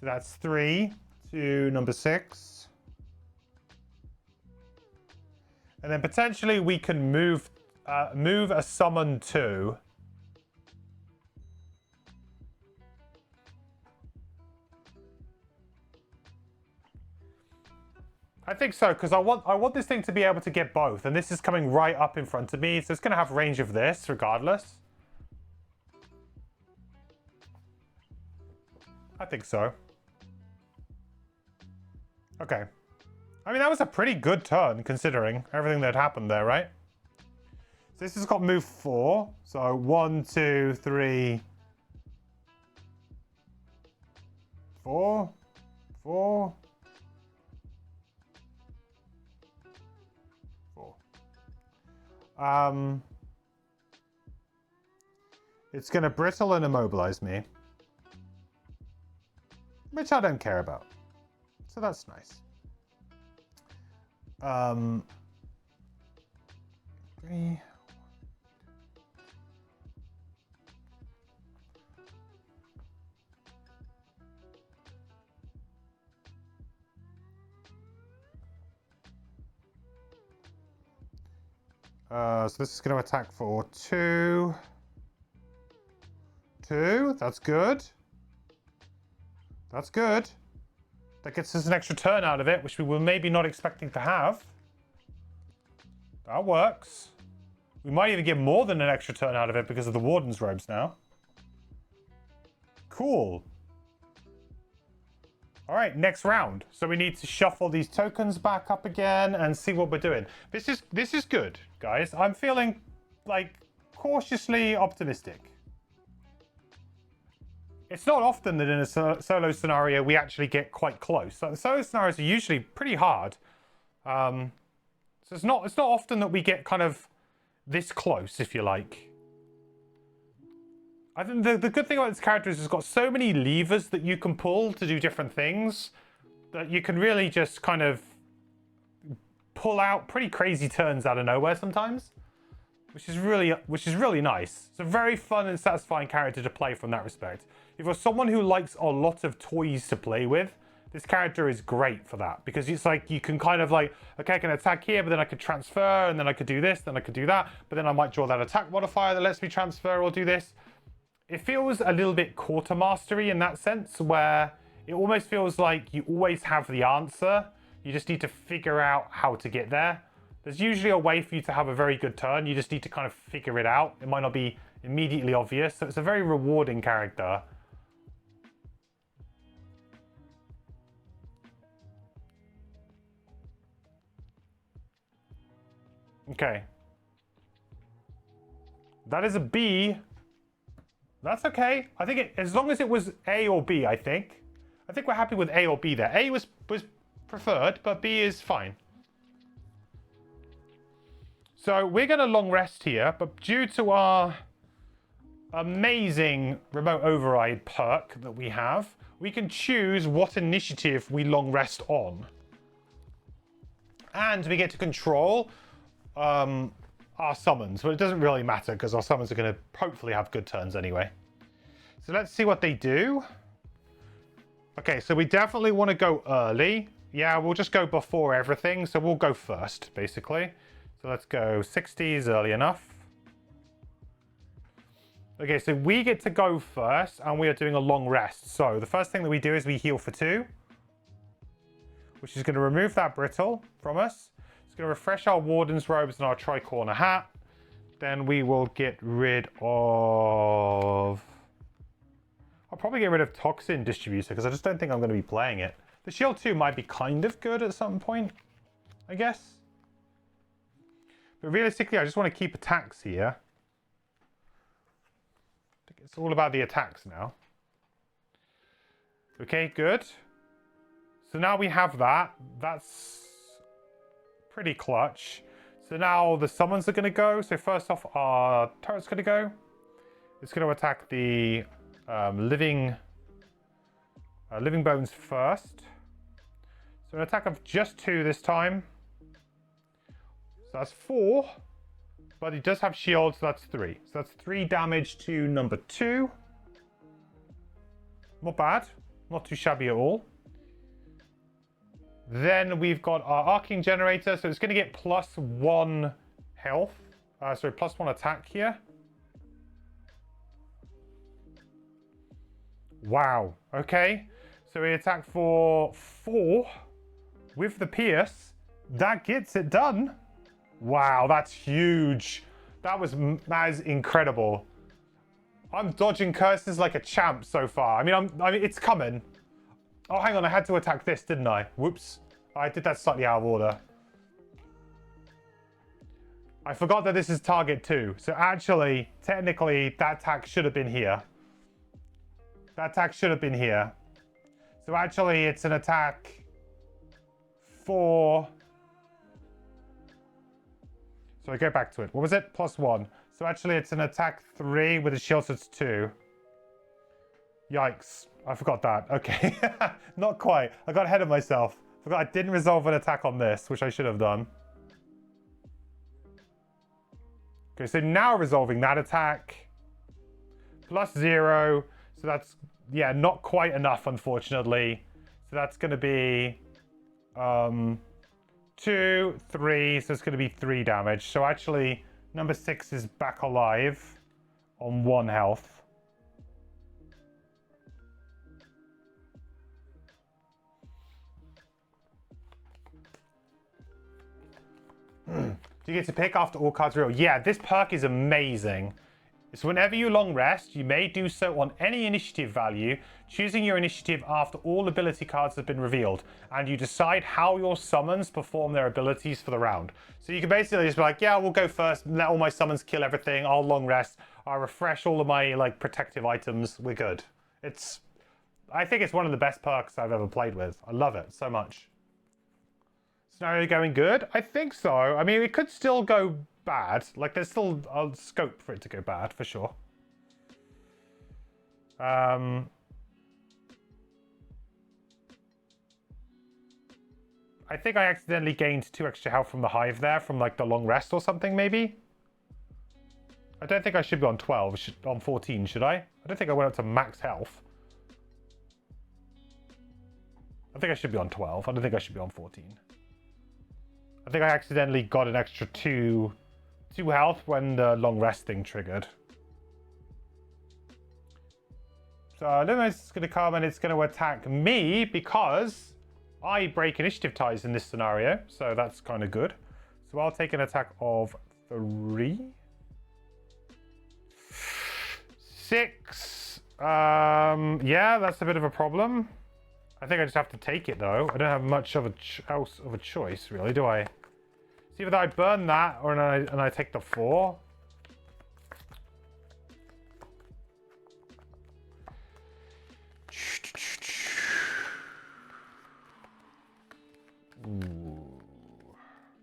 So that's 3 to number 6. And then potentially we can move a summon 2. I think so, because I want this thing to be able to get both, and this is coming right up in front of me, so it's going to have range of this regardless. I think so. Okay. I mean, that was a pretty good turn, considering everything that happened there, right? So this has got move 4. So 1, 2, 3, 4, 4, 4. It's going to brittle and immobilize me, which I don't care about. So that's nice. 3. So this is going to attack for 2. 2. That's good. That's good. That gets us an extra turn out of it, which we were maybe not expecting to have. That works. We might even get more than an extra turn out of it because of the Warden's robes now. Cool. All right, next round. So we need to shuffle these tokens back up again and see what we're doing. This is good, guys. I'm feeling like cautiously optimistic. It's not often that in a solo scenario we actually get quite close. So the solo scenarios are usually pretty hard. So So it's not often that we get kind of this close, if you like. I think the good thing about this character is it's got so many levers that you can pull to do different things that you can really just kind of pull out pretty crazy turns out of nowhere sometimes, which is really nice. It's a very fun and satisfying character to play from that respect. If you're someone who likes a lot of toys to play with, this character is great for that, because it's like you can kind of like, okay, I can attack here, but then I could transfer, and then I could do this, then I could do that, but then I might draw that attack modifier that lets me transfer or do this. It feels a little bit quartermastery in that sense, where it almost feels like you always have the answer. You just need to figure out how to get there. There's usually a way for you to have a very good turn. You just need to kind of figure it out. It might not be immediately obvious. So it's a very rewarding character. Okay. That is a B. That's okay. I think as long as it was A or B, I think we're happy with A or B there. A was preferred, but B is fine. So we're going to long rest here, but due to our amazing remote override perk that we have, we can choose what initiative we long rest on. And we get to control our summons, but it doesn't really matter because our summons are going to hopefully have good turns anyway. So let's see what they do. Okay, so we definitely want to go early. Yeah, we'll just go before everything, so we'll go first, basically. So let's go 60s early enough. Okay, so we get to go first, and we are doing a long rest. So the first thing that we do is we heal for 2, which is going to remove that brittle from us. It's going to refresh our Warden's robes and our tri-corner hat. Then we will get rid of... I'll probably get rid of Toxin Distributor, because I just don't think I'm going to be playing it. The Shield 2 might be kind of good at some point, I guess. But realistically, I just want to keep attacks here. It's all about the attacks now. Okay, good. So now we have that. That's pretty clutch. So now the summons are going to go. So first off, our turret's going to go. It's going to attack the living bones first. So an attack of just 2 this time. So that's 4. But he does have shield, so that's 3. So that's 3 damage to number 2. Not bad. Not too shabby at all. Then we've got our Arcing Generator. So it's going to get +1 health. Sorry, +1 attack here. Wow. Okay. So we attack for 4 with the Pierce. That gets it done. Wow, that's huge. That is incredible. I'm dodging curses like a champ so far. I mean, it's coming. Oh, hang on, I had to attack this, didn't I? Whoops. I did that slightly out of order. I forgot that this is target 2. So actually, technically, that attack should have been here. That attack should have been here. So actually, it's an attack for... So I go back to it. What was it? +1. So actually, it's an attack 3 with a shield, so it's 2. Yikes. I forgot that. Okay. Not quite. I got ahead of myself. Forgot I didn't resolve an attack on this, which I should have done. Okay, so now resolving that attack. +0. So that's, yeah, not quite enough, unfortunately. So that's going to be 2, 3. So it's going to be 3 damage. So actually, number 6 is back alive on 1 health. Do you get to pick after all cards real? Yeah, this perk is amazing. So whenever you long rest, you may do so on any initiative value, choosing your initiative after all ability cards have been revealed, and you decide how your summons perform their abilities for the round. So you can basically just be like, yeah, we'll go first, let all my summons kill everything, I'll long rest, I'll refresh all of my like protective items, we're good. I think it's one of the best perks I've ever played with. I love it so much. Scenario going good? I think so. I mean, it could still go bad. Like, there's still a scope for it to go bad, for sure. I think I accidentally gained 2 extra health from the hive there, from like the long rest or something, maybe? I don't think I should be on 12, on 14, should I? I don't think I went up to max health. I think I should be on 12. I don't think I should be on 14. I think I accidentally got an extra 2 health when the long rest thing triggered. So Luminous is going to come and it's going to attack me because I break initiative ties in this scenario. So that's kind of good. So I'll take an attack of 3. 6. Yeah, that's a bit of a problem. I think I just have to take it though. I don't have much of else of a choice, really, do I? See whether I burn that or and I take the 4. Ooh.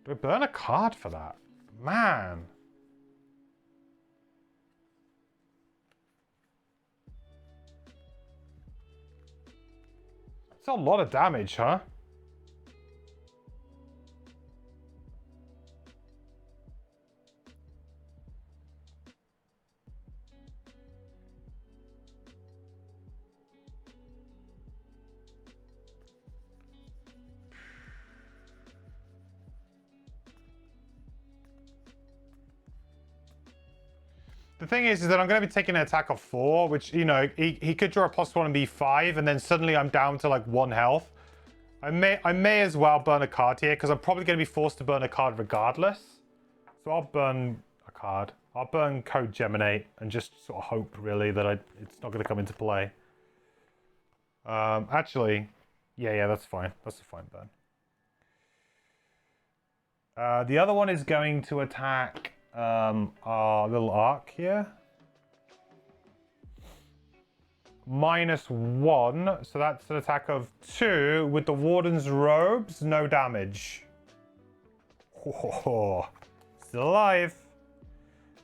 Do I burn a card for that? Man. That's a lot of damage, huh? The thing is that I'm going to be taking an attack of 4, which, you know, he could draw a +1 and be 5, and then suddenly I'm down to like 1 health. I may as well burn a card here, because I'm probably going to be forced to burn a card regardless. So I'll burn a card. I'll burn Code Geminate and just sort of hope, really, that it's not going to come into play. Actually, yeah, that's fine. That's a fine burn. The other one is going to attack our little arc here. -1, so that's an attack of 2 with the Warden's Robes, no damage. Oh, still alive.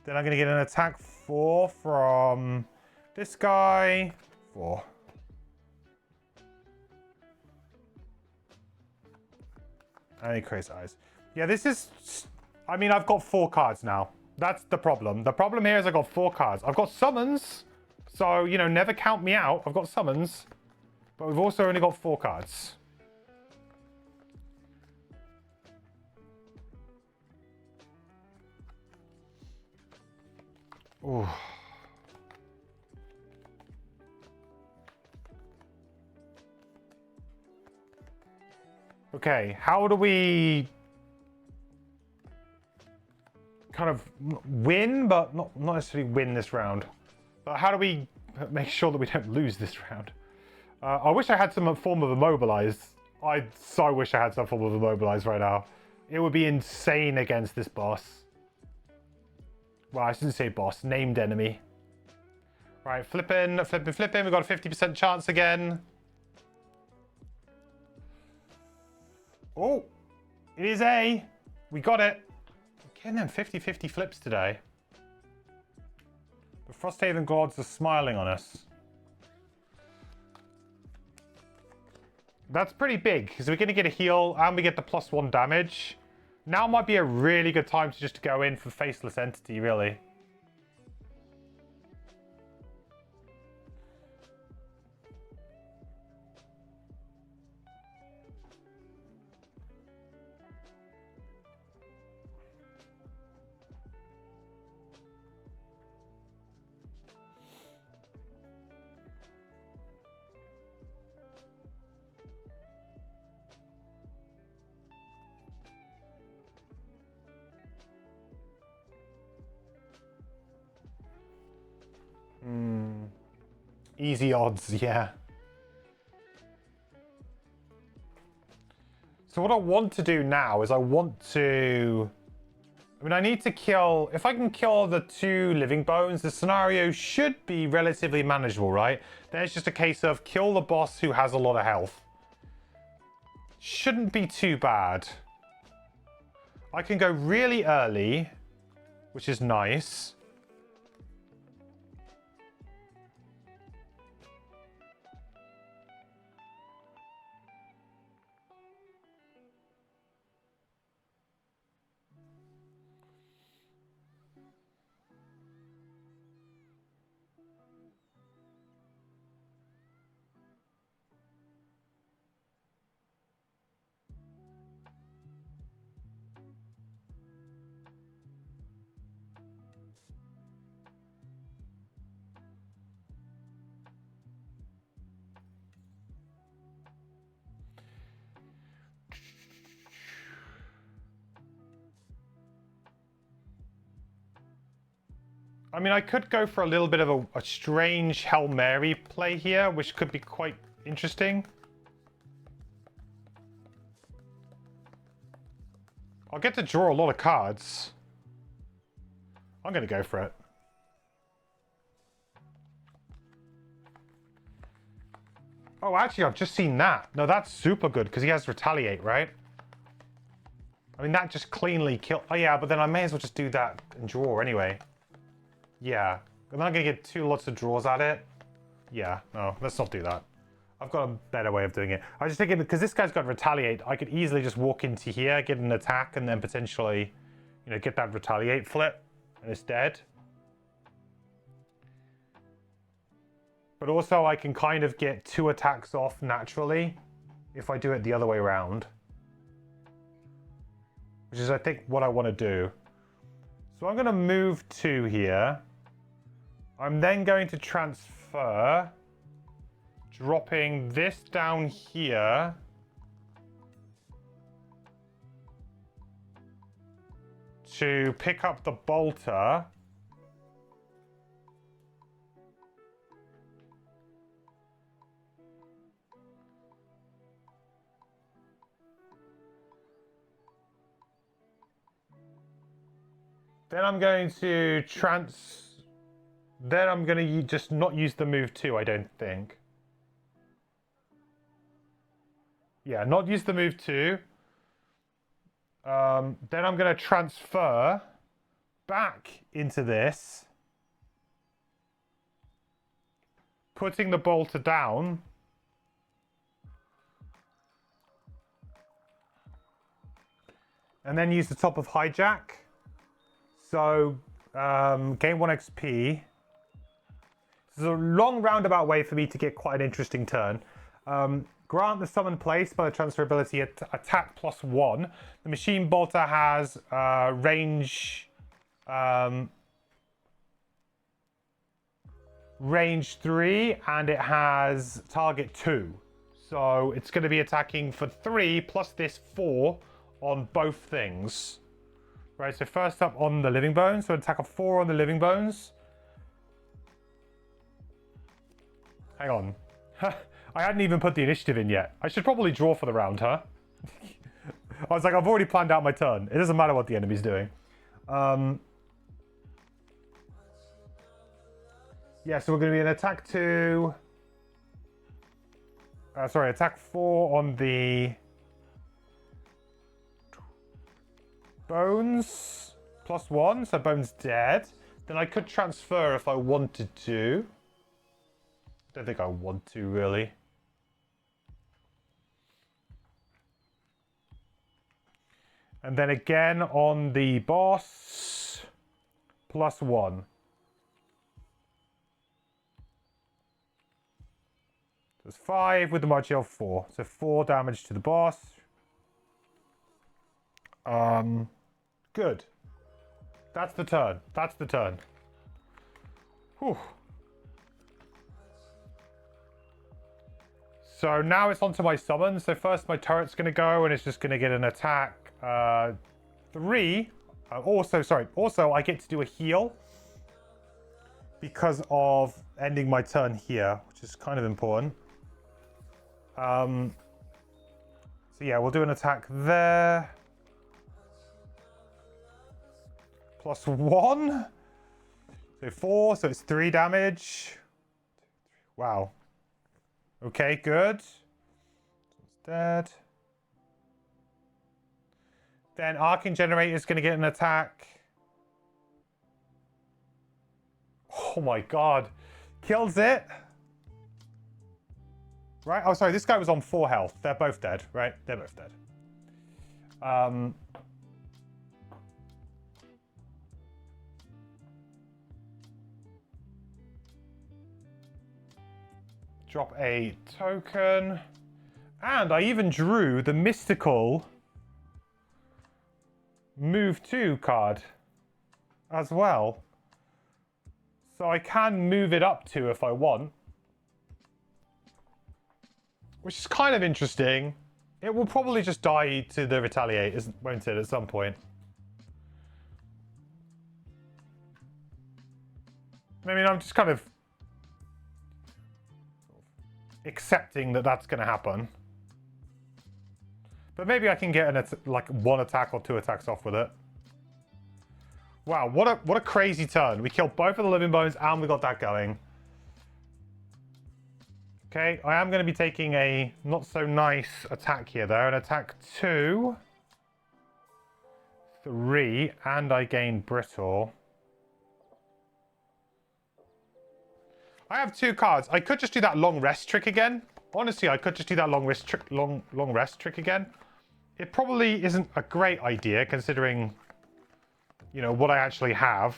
Then I'm going to get an attack 4 from this guy. 4. And he creates eyes. Yeah, this is... I mean, I've got 4 cards now. That's the problem. The problem here is I've got 4 cards. I've got summons. So, you know, never count me out. I've got summons. But we've also only got 4 cards. Ooh. Okay, how do we kind of win, but not necessarily win this round? But how do we make sure that we don't lose this round? I wish I had some form of immobilize. I so wish I had some form of immobilize right now. It would be insane against this boss. Well, I shouldn't say boss, named enemy. Right, flipping. We've got a 50% chance again. Oh, it is A. We got it. We're getting them 50-50 flips today. The Frosthaven gods are smiling on us. That's pretty big, because we're going to get a heal and we get the +1 damage. Now might be a really good time to just go in for Faceless Entity, really. Easy odds, yeah. So what I want to do now is I need to kill... If I can kill the 2 living bones, the scenario should be relatively manageable, right? Then it's just a case of kill the boss who has a lot of health. Shouldn't be too bad. I can go really early, which is nice. I mean, I could go for a little bit of a strange Hail Mary play here, which could be quite interesting. I'll get to draw a lot of cards. I'm going to go for it. Oh, actually, I've just seen that. No, that's super good because he has Retaliate, right? I mean, that just cleanly killed... Oh, yeah, but then I may as well just do that and draw anyway. Yeah. I'm not going to get two lots of draws at it. Yeah, no, let's not do that. I've got a better way of doing it. I was just thinking, because this guy's got Retaliate, I could easily just walk into here, get an attack, and then potentially, you know, get that Retaliate flip, and it's dead. But also, I can kind of get two attacks off naturally if I do it the other way around. Which is, I think, what I want to do. So I'm going to move 2 here. I'm then going to transfer, dropping this down here. To pick up the bolter. Then I'm going to Then I'm going to just not use the move 2, I don't think. Yeah, not use the move 2. Then I'm going to transfer back into this. Putting the bolter down. And then use the top of hijack. So, gain 1 XP. This is a long roundabout way for me to get quite an interesting turn. Grant the summon place by the transferability attack +1. The machine bolter has range 3 and it has target 2. So it's going to be attacking for 3 plus this 4 on both things. Right, so first up on the Living Bones. So attack of 4 on the Living Bones. Hang on. I hadn't even put the initiative in yet. I should probably draw for the round, huh? I was like, I've already planned out my turn. It doesn't matter what the enemy's doing. Yeah, so we're going to be an attack 2. Attack 4 on the Bones. +1, so Bones dead. Then I could transfer if I wanted to. Don't think I want to, really. And then again on the boss, +1. So it's 5 with the Martial 4. So 4 damage to the boss. Good. That's the turn. That's the turn. Whew. So now it's onto my summon. So first my turret's going to go and it's just going to get an attack 3. Also I get to do a heal because of ending my turn here, which is kind of important. So yeah, we'll do an attack there. +1. So 4, so it's 3 damage. Wow. Okay, good. It's dead. Then Arcing Generator is going to get an attack. Oh my god. Kills it. Right? Oh, sorry. This guy was on 4 health. They're both dead, right? They're both dead. Drop a token. And I even drew the mystical move 2 card as well. So I can move it up 2 if I want. Which is kind of interesting. It will probably just die to the retaliate, won't it, at some point? I mean, I'm just kind of accepting that that's going to happen. But maybe I can get like 1 attack or 2 attacks off with it. Wow, what a crazy turn. We killed both of the living bones and we got that going. Okay, I am going to be taking a not so nice attack here though. An attack 2, 3, and I gain brittle. I have 2 cards. I could just do that long rest trick again. Honestly, I could just do that long rest trick again. It probably isn't a great idea considering, you know, what I actually have.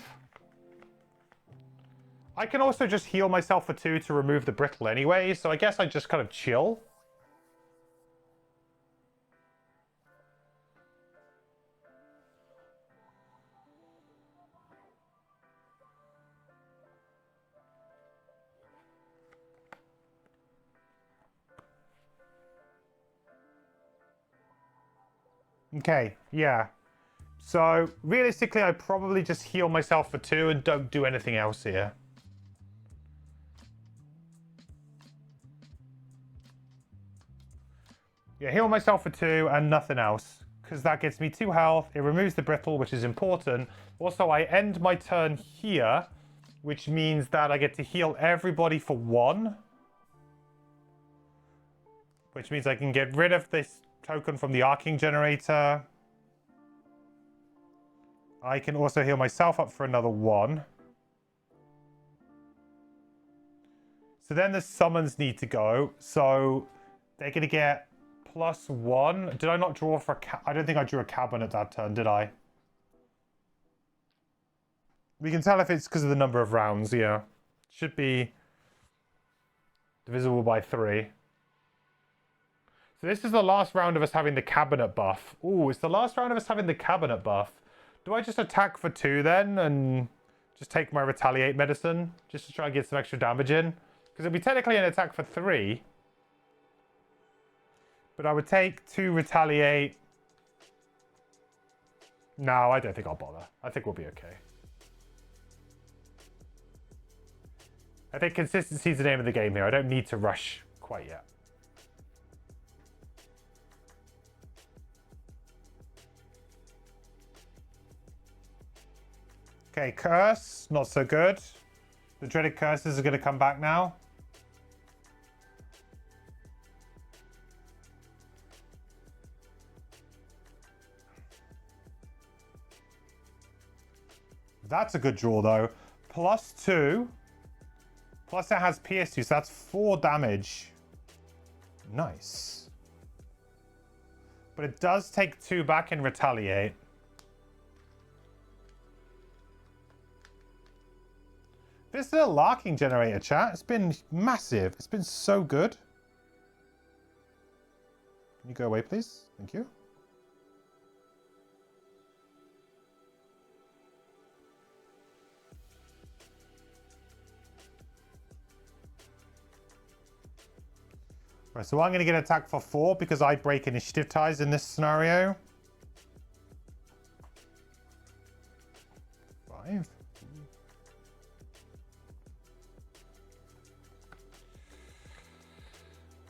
I can also just heal myself for 2 to remove the brittle anyway, so I guess I just kind of chill. Okay, yeah. So, realistically, I probably just heal myself for 2 and don't do anything else here. Yeah, heal myself for 2 and nothing else. Because that gets me 2 health. It removes the brittle, which is important. Also, I end my turn here, which means that I get to heal everybody for 1. Which means I can get rid of this token from the Arcing Generator. I can also heal myself up for another 1. So then the summons need to go. So they're going to get +1. Did I not draw for I don't think I drew a cabinet that turn, did I? We can tell if it's because of the number of rounds, yeah. Should be divisible by 3. So this is the last round of us having the cabinet buff. Ooh, it's the last round of us having the cabinet buff. Do I just attack for 2 then and just take my retaliate medicine just to try and get some extra damage in? Because it'd be technically an attack for 3. But I would take 2 retaliate. No, I don't think I'll bother. I think we'll be okay. I think consistency is the name of the game here. I don't need to rush quite yet. Okay, curse. Not so good. The dreaded curses are going to come back now. That's a good draw, though. +2. Plus it has PS2, so that's 4 damage. Nice. But it does take 2 back and retaliate. This is a Arcing Generator, chat. It's been massive. It's been so good. Can you go away, please? Thank you. Right, so I'm going to get attacked for 4 because I break initiative ties in this scenario. 5.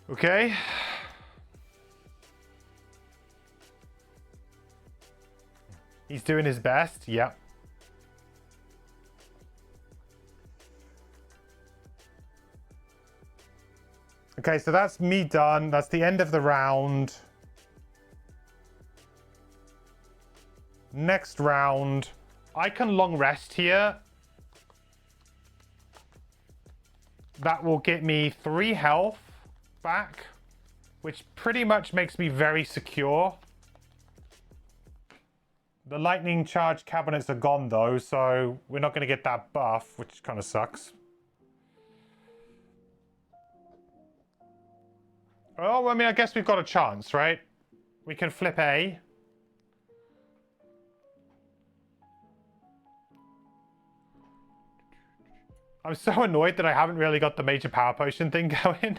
Okay. He's doing his best. Yep. Okay, so that's me done. That's the end of the round. Next round. I can long rest here. That will get me 3 health back, which pretty much makes me very secure. The lightning charge cabinets are gone though, so we're not going to get that buff, which kind of sucks. Oh, I mean, I guess we've got a chance, right? We can flip A. I'm so annoyed that I haven't really got the major power potion thing going.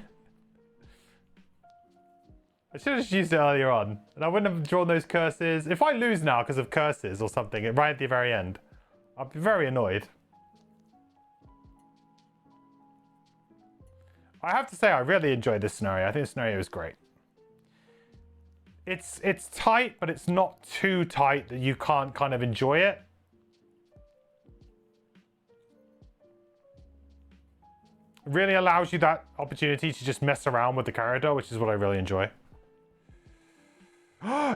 I should have just used it earlier on. And I wouldn't have drawn those curses. If I lose now because of curses or something right at the very end, I'll be very annoyed. I have to say I really enjoyed this scenario. I think this scenario is great. It's tight, but it's not too tight that you can't kind of enjoy it. It really allows you that opportunity to just mess around with the character, which is what I really enjoy.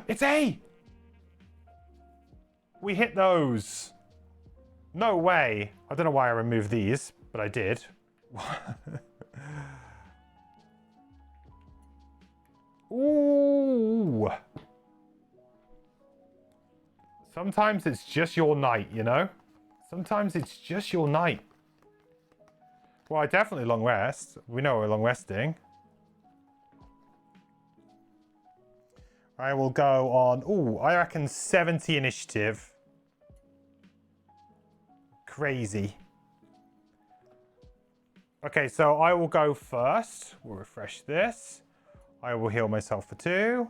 It's A! We hit those. No way. I don't know why I removed these, but I did. Ooh. Sometimes it's just your night, you know? Sometimes it's just your night. Well, I definitely long rest. We know we're long resting. I will go on... Ooh, I reckon 70 initiative. Crazy. Okay, so I will go first. We'll refresh this. I will heal myself for 2.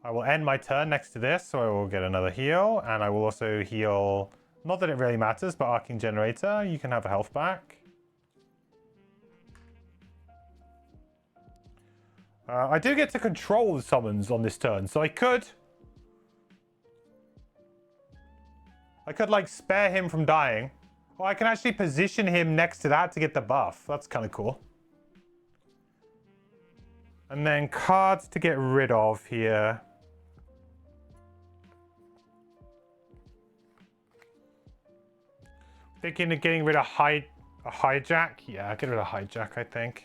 I will end my turn next to this, so I will get another heal. And I will also heal... Not that it really matters, but Arcing Generator, you can have a health back. I do get to control the summons on this turn, so I could like spare him from dying. Or I can actually position him next to that to get the buff. That's kind of cool. And then cards to get rid of here. Thinking of getting rid of a hijack. Yeah, get rid of hijack, I think.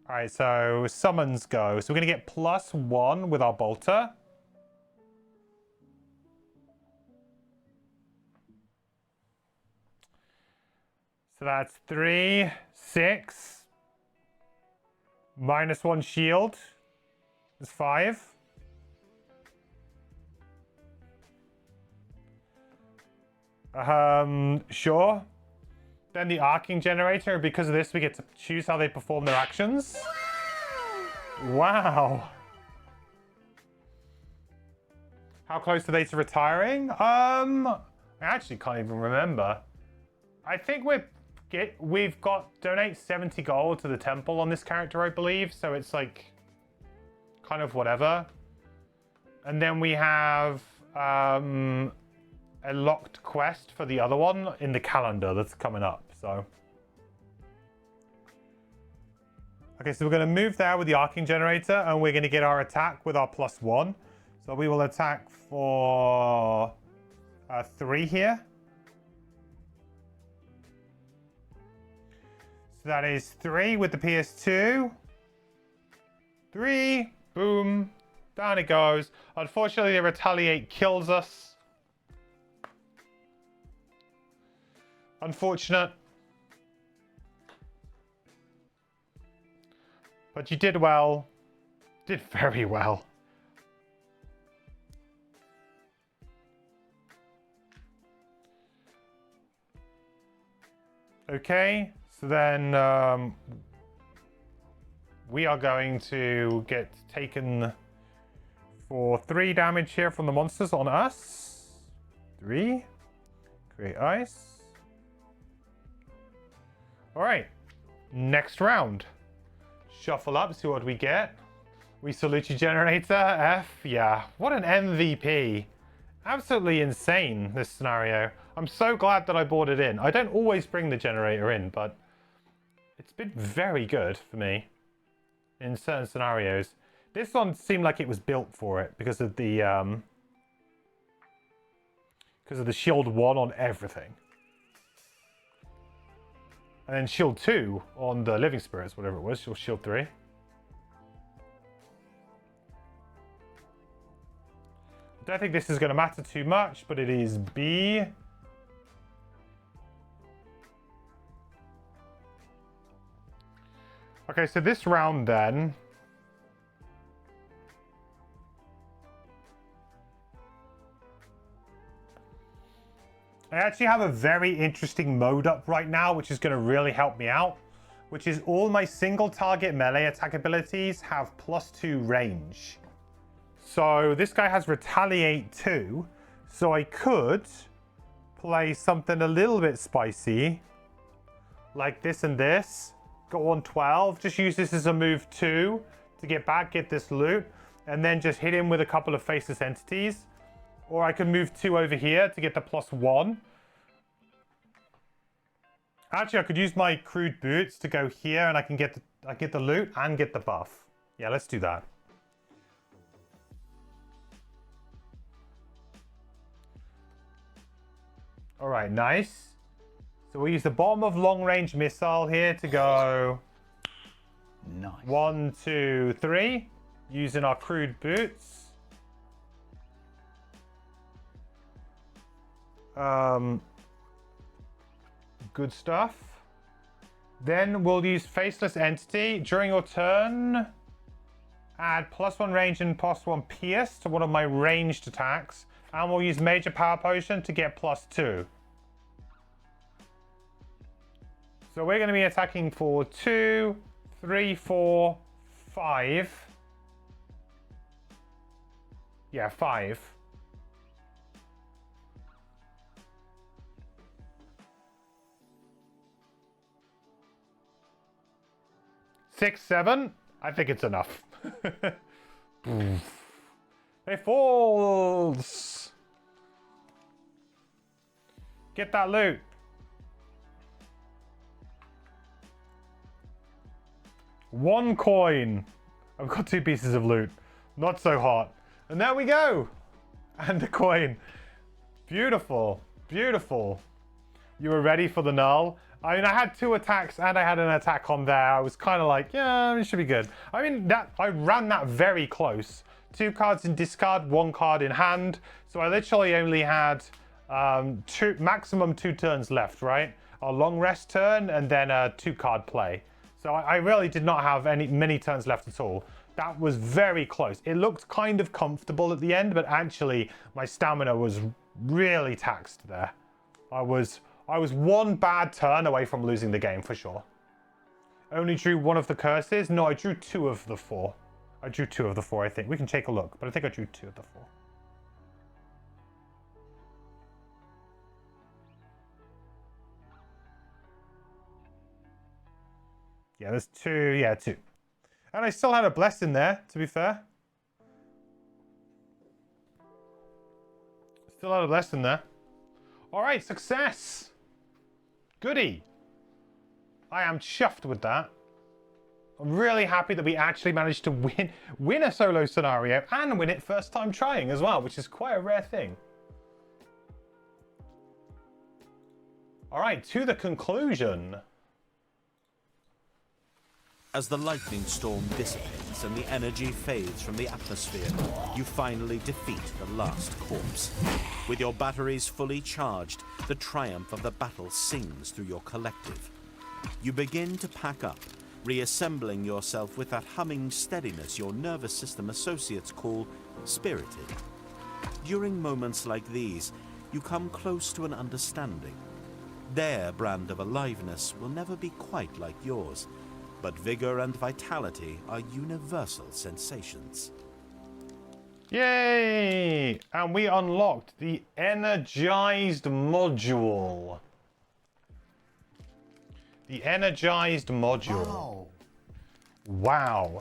All right, so summons go. So we're going to get +1 with our bolter. So that's 3, 6. -1 shield is 5. Sure. Then the Arcing Generator, because of this, we get to choose how they perform their actions. Wow. How close are they to retiring? I actually can't even remember. I think we've got donate 70 gold to the temple on this character, I believe. So it's like kind of whatever. And then we have a locked quest for the other one in the calendar that's coming up. So okay, so we're going to move there with the Arcing Generator, and we're going to get our attack with our +1. So we will attack for 3 here. So that is 3 with the PS2. 3, boom, down it goes. Unfortunately, the Retaliate kills us. Unfortunate. But you did well. Did very well. Okay, so then we are going to get taken for 3 damage here from the monsters on us. 3. Create ice. All right, next round. Shuffle up, see what we get. We salute you, Generator. F, yeah. What an MVP. Absolutely insane, this scenario. I'm so glad that I brought it in. I don't always bring the Generator in, but it's been very good for me in certain scenarios. This one seemed like it was built for it because of the because of the shield 1 on everything. And then shield 2 on the living spirits, whatever it was, or shield 3. I don't think this is going to matter too much, but it is B. Okay, so this round then. I actually have a very interesting mode up right now, which is going to really help me out, which is all my single target melee attack abilities have +2 range. So this guy has Retaliate 2, so I could play something a little bit spicy, like this and this, go on 12, just use this as a move 2 to get back, get this loot, and then just hit him with a couple of faceless entities. Or I can move 2 over here to get the +1. Actually, I could use my crude boots to go here, and I get the loot and get the buff. Yeah, let's do that. All right, nice. So we'll use the bottom of long-range missile here to go. Nice. 1, 2, 3, using our crude boots. Good stuff. Then we'll use Faceless Entity. During your turn, add +1 range and +1 pierce to one of my ranged attacks. And we'll use Major Power Potion to get +2. So we're going to be attacking for 2, 3, 4, 5. Yeah, 5. 6, 7. I think it's enough. It falls. Get that loot. One coin. I've got 2 pieces of loot. Not so hot. And there we go. And the coin. Beautiful. Beautiful. You were ready for the null. I mean, I had 2 attacks and I had an attack on there. I was kind of like, yeah, it should be good. I mean, I ran that very close. 2 cards in discard, 1 card in hand. So I literally only had maximum 2 turns left, right? A long rest turn and then a 2-card play. So I really did not have many turns left at all. That was very close. It looked kind of comfortable at the end, but actually my stamina was really taxed there. I was 1 bad turn away from losing the game for sure. Only drew 1 of the curses. No, I drew 2 of the 4. I drew 2 of the 4, I think. We can take a look, but I think I drew 2 of the 4. Yeah, there's 2. Yeah, 2. And I still had a blessing there, to be fair. Still had a blessing there. All right, success. Goody. I am chuffed with that. I'm really happy that we actually managed to win a solo scenario and win it first time trying as well, which is quite a rare thing. All right, to the conclusion. As the lightning storm dissipates and the energy fades from the atmosphere, you finally defeat the last corpse. With your batteries fully charged, the triumph of the battle sings through your collective. You begin to pack up, reassembling yourself with that humming steadiness your nervous system associates call spirited. During moments like these, you come close to an understanding. Their brand of aliveness will never be quite like yours, but vigor and vitality are universal sensations. Yay! And we unlocked the energized module. The energized module. Wow. Wow.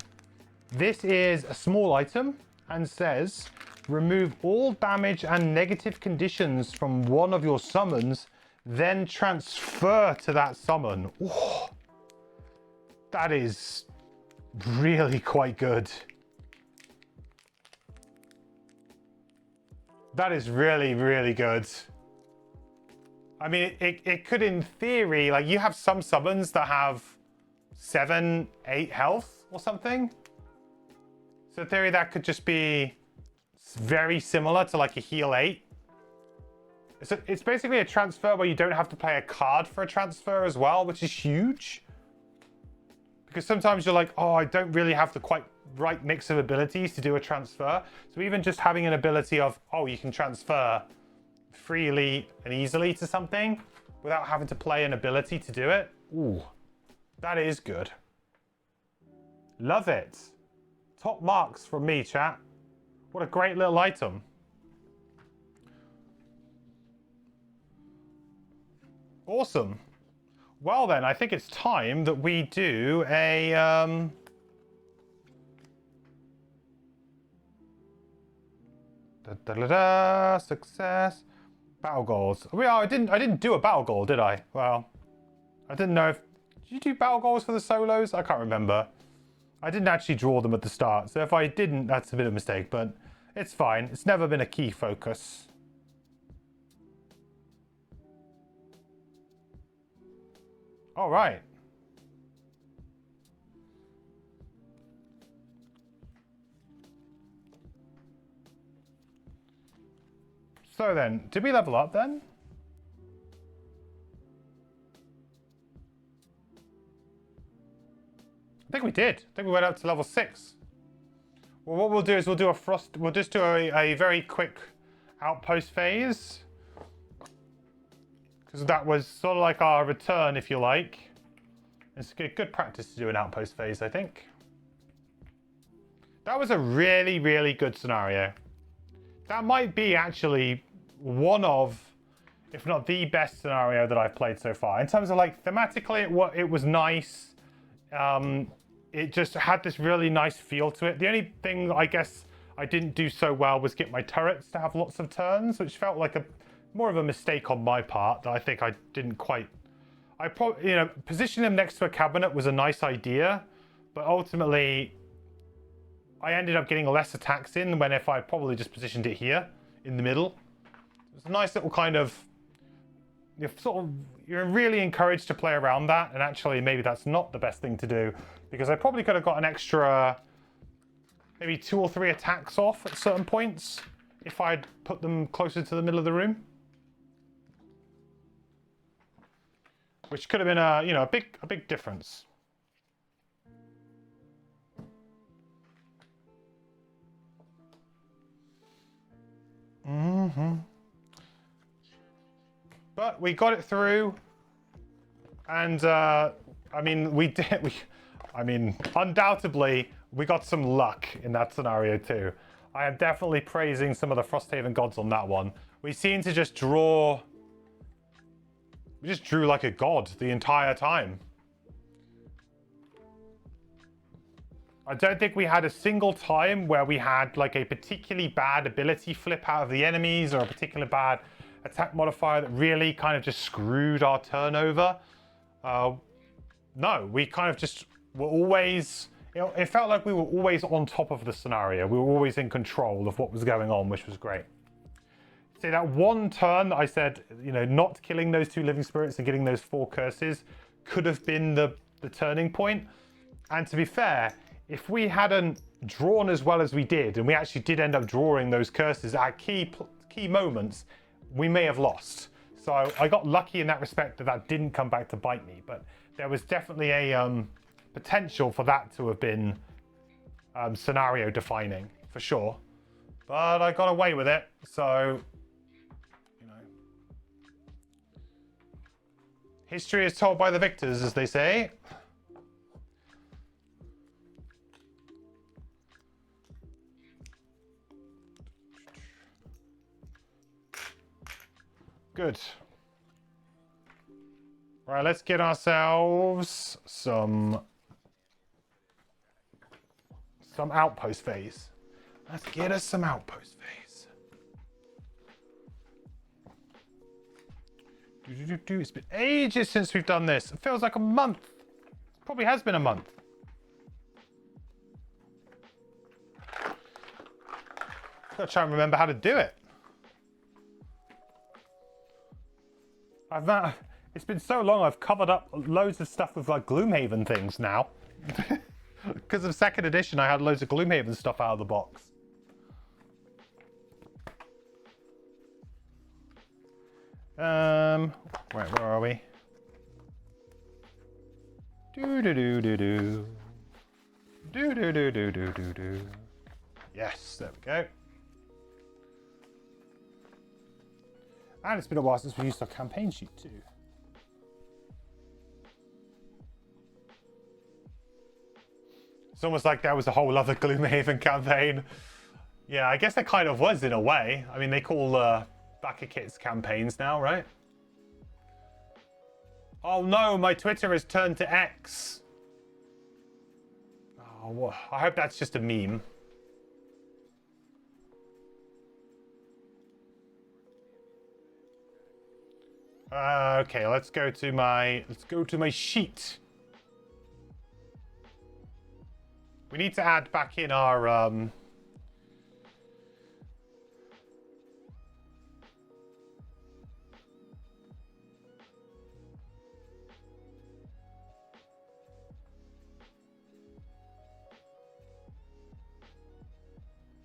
This is a small item and says, remove all damage and negative conditions from one of your summons, then transfer to that summon. Ooh. That is really quite good. That is really, really good. I mean, it could, in theory, like, you have some summons that have 7, 8 health or something. So in theory, that could just be very similar to like a heal 8. It's basically a transfer where you don't have to play a card for a transfer as well, which is huge. Because sometimes you're like, oh, I don't really have the quite right mix of abilities to do a transfer. So even just having an ability of, oh, you can transfer freely and easily to something without having to play an ability to do it. Ooh, that is good. Love it. Top marks from me, chat. What a great little item. Awesome. Well then, I think it's time that we do a success. Battle goals. I didn't do a battle goal, did I? Well, I didn't know if... Did you do battle goals for the solos? I can't remember. I didn't actually draw them at the start, so if I didn't, that's a bit of a mistake, but it's fine. It's never been a key focus. All right. So then, did we level up then? I think we did. I think we went up to level 6. Well, what we'll do is we'll just do a very quick outpost phase. Because that was sort of like our return, if you like. It's good practice to do an outpost phase, I think. That was a really, really good scenario. That might be actually one of, if not the best scenario that I've played so far. In terms of like thematically, it was nice. It just had this really nice feel to it. The only thing I guess I didn't do so well was get my turrets to have lots of turns, which felt like more of a mistake on my part that I think I didn't quite... positioning them next to a cabinet was a nice idea, but ultimately I ended up getting less attacks in when if I probably just positioned it here in the middle. It's a nice little kind of... You're really encouraged to play around that, and actually maybe that's not the best thing to do, because I probably could have got an extra maybe 2 or 3 attacks off at certain points if I'd put them closer to the middle of the room. Which could have been a big difference. But we got it through, and I mean, undoubtedly we got some luck in that scenario too. I am definitely praising some of the Frosthaven gods on that one. We seemed to just draw... We just drew like a god the entire time. I don't think we had a single time where we had like a particularly bad ability flip out of the enemies or a particularly bad attack modifier that really kind of just screwed our turnover. No, we kind of just were always... It felt like we were always on top of the scenario. We were always in control of what was going on, which was great. See, that one turn that I said, not killing those 2 living spirits and getting those 4 curses could have been the turning point. And to be fair, if we hadn't drawn as well as we did, and we actually did end up drawing those curses at key moments, we may have lost. So I got lucky in that respect that didn't come back to bite me. But there was definitely a potential for that to have been scenario defining, for sure. But I got away with it, so... History is told by the victors, as they say. Good. Right, let's get ourselves some outpost phase. Let's get us some outpost phase. It's been ages since we've done this. It feels like a month. It probably has been a month. Gotta try and remember how to do it. It's been so long, I've covered up loads of stuff with like Gloomhaven things now. Because of second edition, I had loads of Gloomhaven stuff out of the box. Right, where are we? Do. Do. Yes, there we go. And it's been a while since we used our campaign sheet too. It's almost like there was a whole other Gloomhaven campaign. Yeah, I guess there kind of was in a way. I mean, they call backer kits campaigns now, right? Oh no, my Twitter has turned to X. Oh, I hope that's just a meme. Okay, let's go to my sheet. We need to add back in our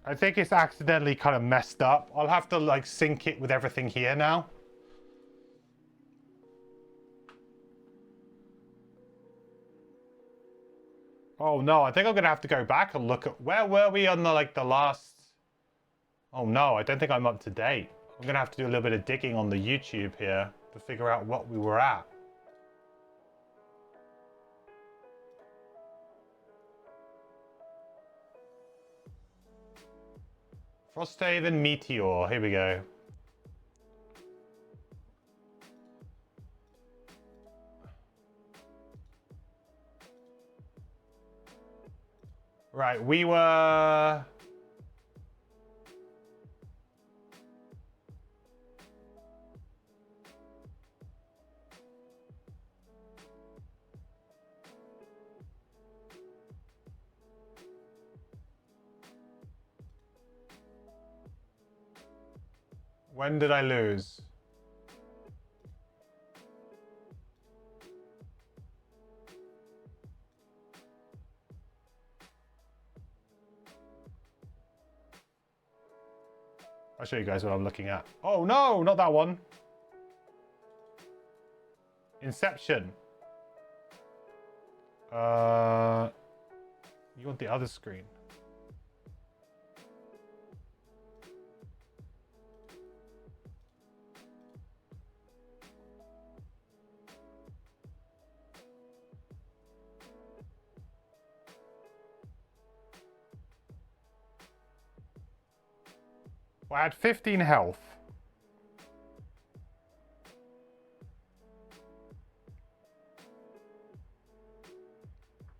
I think it's accidentally kind of messed up. I'll have to like sync it with everything here now. Oh no, I think I'm gonna have to go back and look at where were we on the last. Oh no, I don't think I'm up to date. I'm gonna have to do a little bit of digging on the YouTube here to figure out what we were at. Frosthaven Meteor, here we go. Right, we were... When did I lose? I'll show you guys what I'm looking at. Oh no, not that one. Inception. You want the other screen. Well, I had 15 health.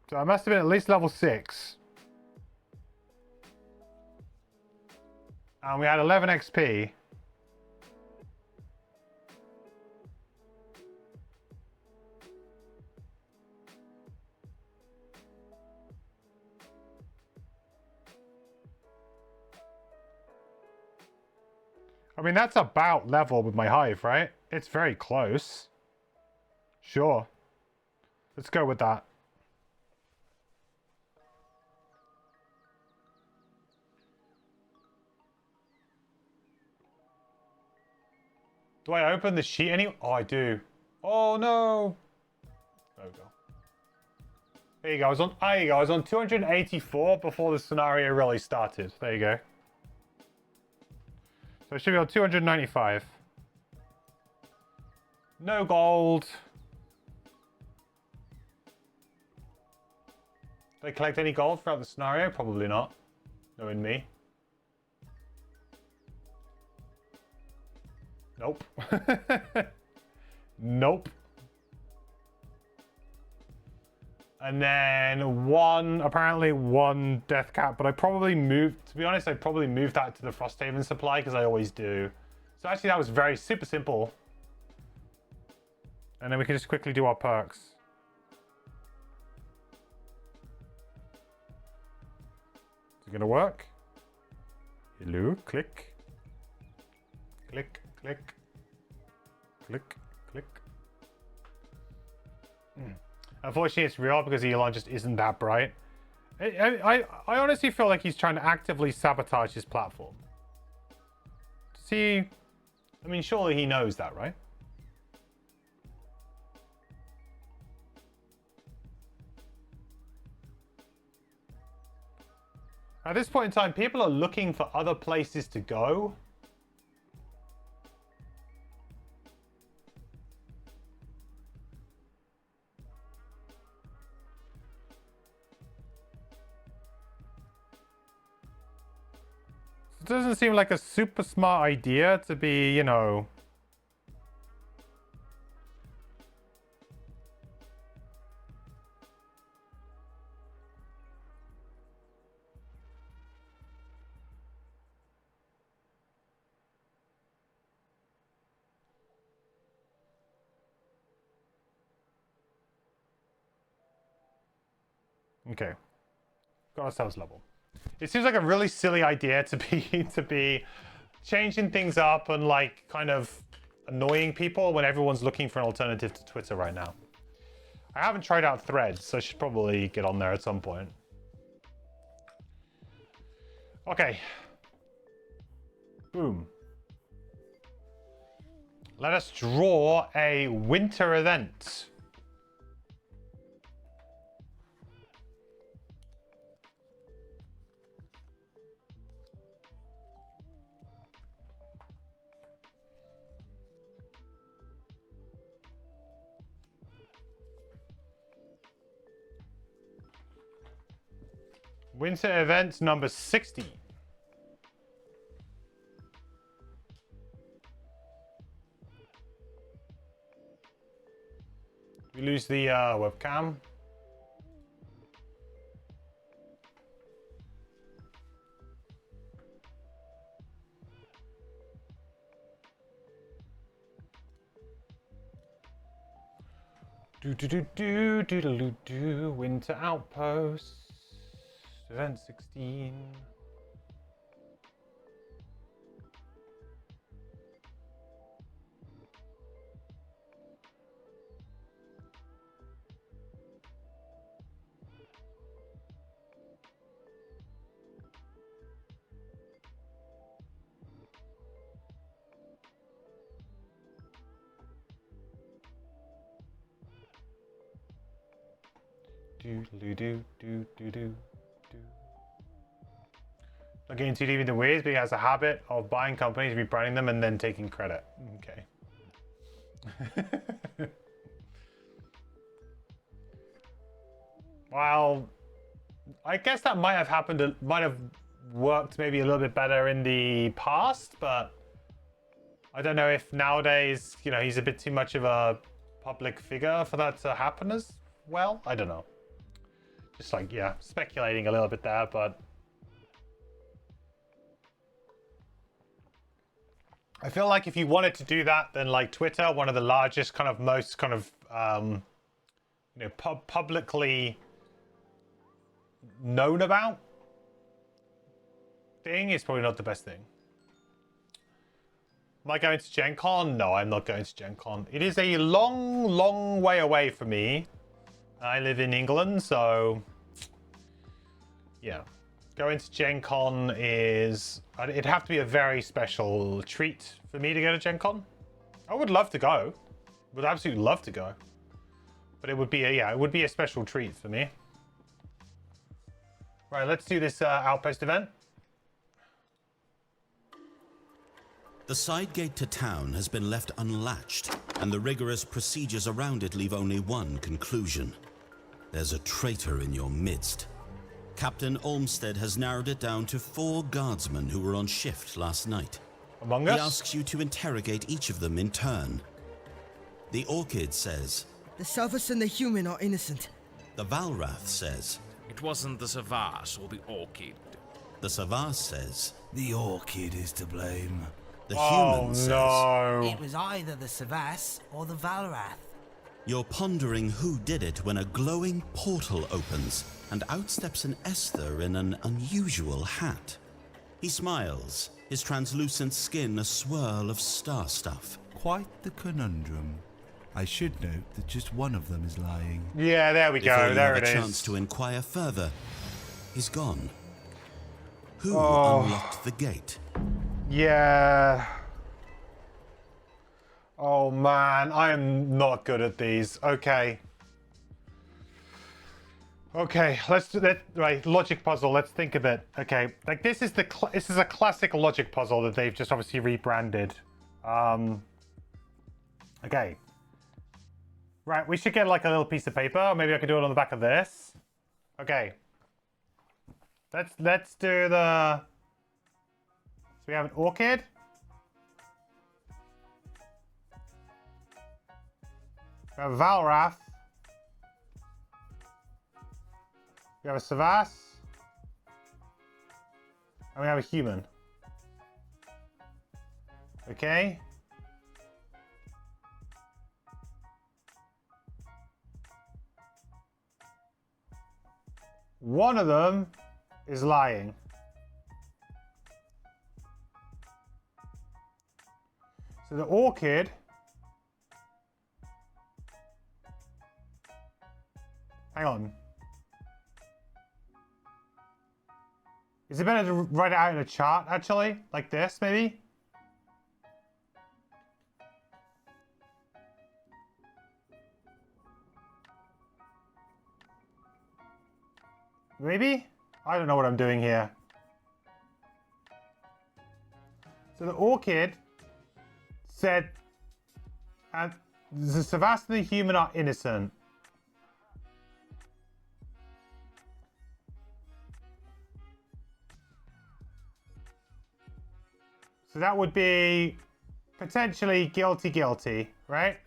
So I must have been at least level 6. And we had 11 XP. I mean, that's about level with my hive, right? It's very close. Sure. Let's go with that. Do I open the sheet any? Oh, I do. Oh, no. There we go. There you go. I was on 284 before the scenario really started. There you go. So it should be on 295. No gold. Did I collect any gold throughout the scenario? Probably not. Knowing me. Nope. Nope. And then apparently one death cap, but I probably moved, to be honest, I probably moved that to the Frosthaven supply because I always do. So actually that was super simple. And then we can just quickly do our perks. Is it gonna work? Hello, click. Click, click, click, Click. Unfortunately, it's real because Elon just isn't that bright. I honestly feel like he's trying to actively sabotage his platform. See, I mean, surely he knows that, right? At this point in time, people are looking for other places to go. It doesn't seem like a super smart idea to be, you know... Okay. Got ourselves level. It seems like a really silly idea to be changing things up and like kind of annoying people when everyone's looking for an alternative to Twitter right now. I haven't tried out Threads, so I should probably get on there at some point. Okay. Boom. Let us draw a winter event. Winter event number 60. We lose the webcam. Do Winter Outpost. Event 16. Do. Not getting too deep into weirds, but he has a habit of buying companies, rebranding them, and then taking credit. Okay. Well, I guess that might have happened, might have worked maybe a little bit better in the past, but I don't know if nowadays, you know, he's a bit too much of a public figure for that to happen as well. I don't know. Just like, yeah, speculating a little bit there, but I feel like if you wanted to do that, then like Twitter, one of the largest, kind of most kind of, you know, publicly known about thing is probably not the best thing. Am I going to Gen Con? No, I'm not going to Gen Con. It is a long, long way away from me. I live in England, so yeah. Going to Gen Con is... It'd have to be a very special treat for me to go to Gen Con. I would love to go. Would absolutely love to go. But it would be it would be a special treat for me. Right, let's do this Outpost event. The side gate to town has been left unlatched, and the rigorous procedures around it leave only one conclusion. There's a traitor in your midst. Captain Olmsted has narrowed it down to 4 guardsmen who were on shift last night. Among us? He asks you to interrogate each of them in turn. The Orchid says, the Salvus and the human are innocent. the Valrath says, it wasn't the Savage or the Orchid. the Savage says, The Orchid is to blame. the Human says. No. It was either the Savas or the Valrath. You're pondering who did it when a glowing portal opens and out steps an Esther in an unusual hat. He smiles, his translucent skin a swirl of star stuff. Quite the conundrum. I should note that just one of them is lying. Yeah, there we Before go. you There have it a is. chance to inquire further, he's gone. Who Oh. unlocked the gate? Yeah. Oh man, I am not good at these. Okay. Okay, let's do that. Right, logic puzzle. Let's think of it. Okay, like this is this is a classic logic puzzle that they've just obviously rebranded. Okay. Right, we should get like a little piece of paper. Or maybe I could do it on the back of this. Okay. Let's do the. So we have an orchid. We have a Valrath. We have a Savas. And we have a human. Okay. One of them is lying. So the orchid hang on. Is it better to write it out in a chart, actually? Like this, maybe? Maybe? I don't know what I'm doing here. So the orchid said, and the Savas and the human are innocent. So that would be potentially guilty, right?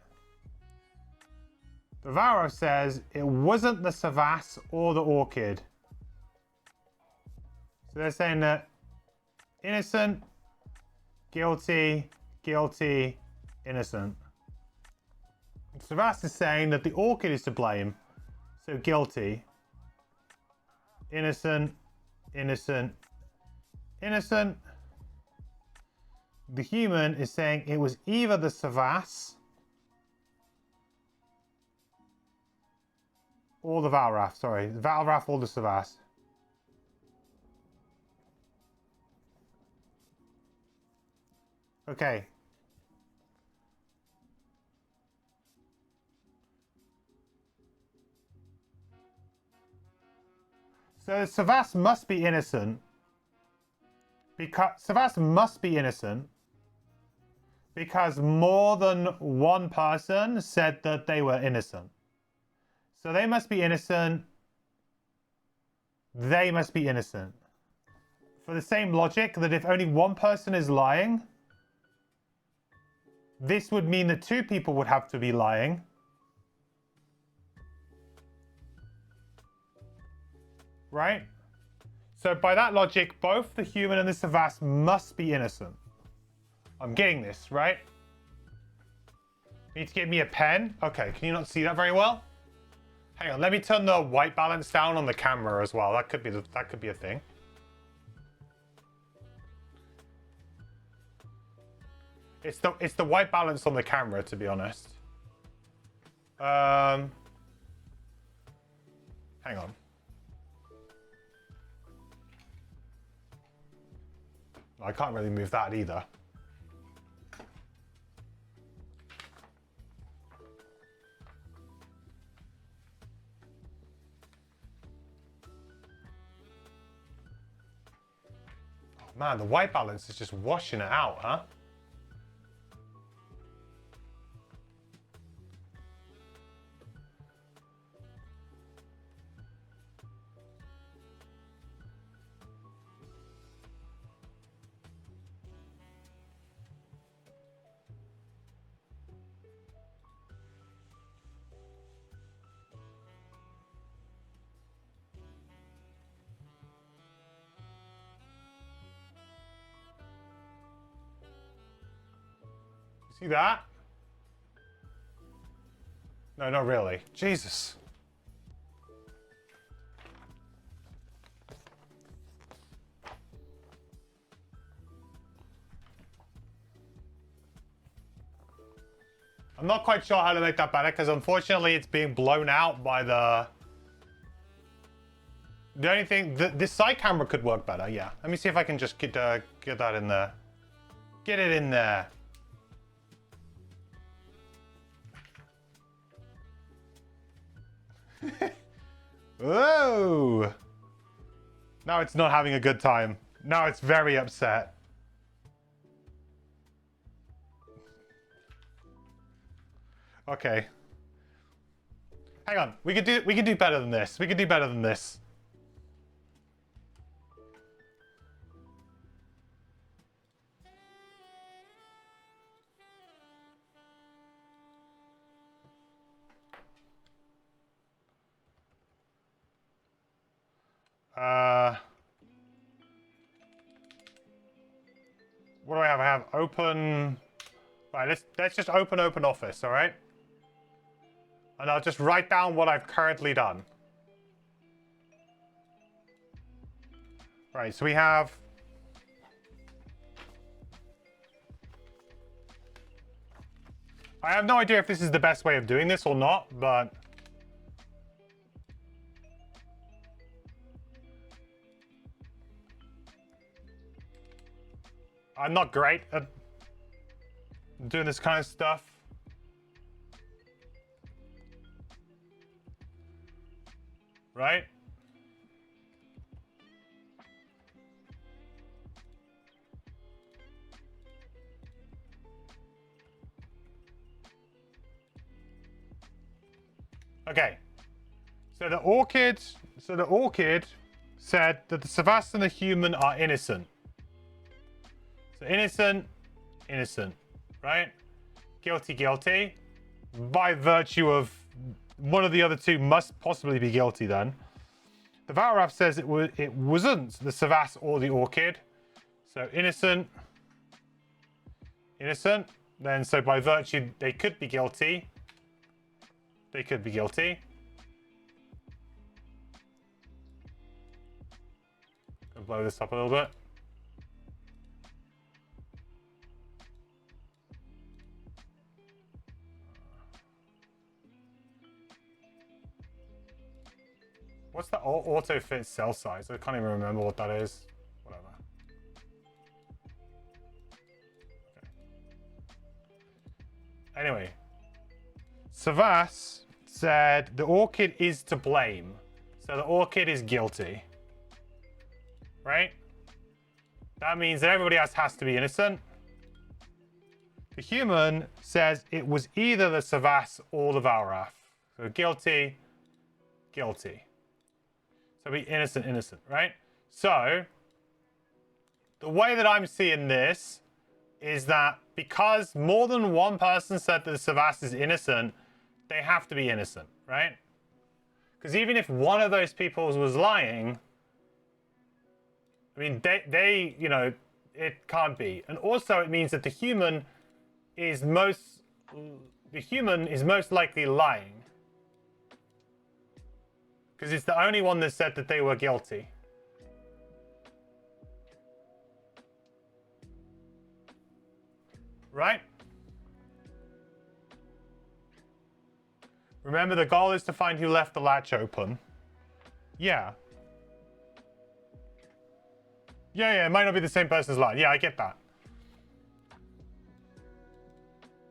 The Varro says it wasn't the Savas or the orchid. So they're saying that innocent, guilty, innocent. Savas is saying that the orchid is to blame. So guilty, innocent. The human is saying it was either the Savas or the Valrath. Sorry, the Valrath or the Savas. Okay. So Savas must be innocent. Because Savas must be innocent. Because more than one person said that they were innocent. So they must be innocent. They must be innocent. For the same logic that if only one person is lying, this would mean that two people would have to be lying. Right? So by that logic, both the human and the Savas must be innocent. I'm getting this, right? You need to give me a pen. Okay, can you not see that very well? Hang on, let me turn the white balance down on the camera as well. That could be a thing. It's the white balance on the camera, to be honest. Hang on. I can't really move that either. Oh man, the white balance is just washing it out, huh? See that? No, not really. Jesus. I'm not quite sure how to make that better because unfortunately it's being blown out by the only thing, this side camera could work better, yeah. Let me see if I can just get that in there. Get it in there. Whoa! Now it's not having a good time. Now it's very upset. Okay. Hang on. We could do better than this. We could do better than this. What do I have? I have open. Right, let's just open office, all right? And I'll just write down what I've currently done. Right, so we have I have no idea if this is the best way of doing this or not, but I'm not great at doing this kind of stuff. Right? Okay. So the orchid said that the Savas and the human are innocent. So innocent, innocent, right? Guilty, guilty. By virtue of one of the other two must possibly be guilty then. The Valrath says it wasn't the Savas or the orchid. So innocent, innocent. Then so by virtue they could be guilty. They could be guilty. Gonna blow this up a little bit. What's the auto fit cell size? I can't even remember what that is. Whatever. Okay. Anyway, Savas said the orchid is to blame. So the orchid is guilty. Right? That means that everybody else has to be innocent. The human says it was either the Savas or the Valrath. So guilty, guilty. So be innocent, innocent, right? So the way that I'm seeing this is that because more than one person said that the Savas is innocent, they have to be innocent, right? Because even if one of those people was lying, I mean, they, you know, it can't be. And also it means that the human is most likely lying. Because it's the only one that said that they were guilty. Right? Remember, the goal is to find who left the latch open. Yeah. Yeah, it might not be the same person's line. Yeah, I get that.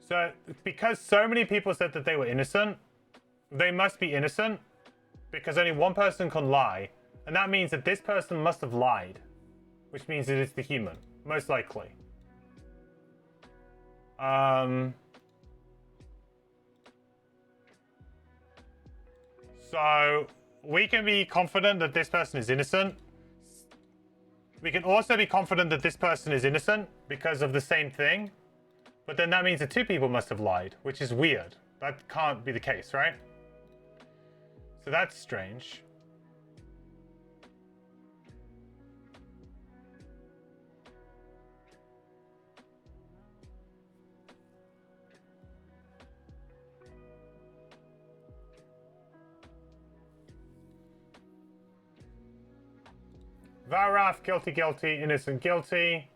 So, because so many people said that they were innocent, they must be innocent. Because only one person can lie. And that means that this person must have lied. Which means it is the human. Most likely. So, we can be confident that this person is innocent. We can also be confident that this person is innocent because of the same thing. But then that means that two people must have lied, which is weird. That can't be the case, right? So that's strange. Valrath, guilty, guilty, innocent, guilty.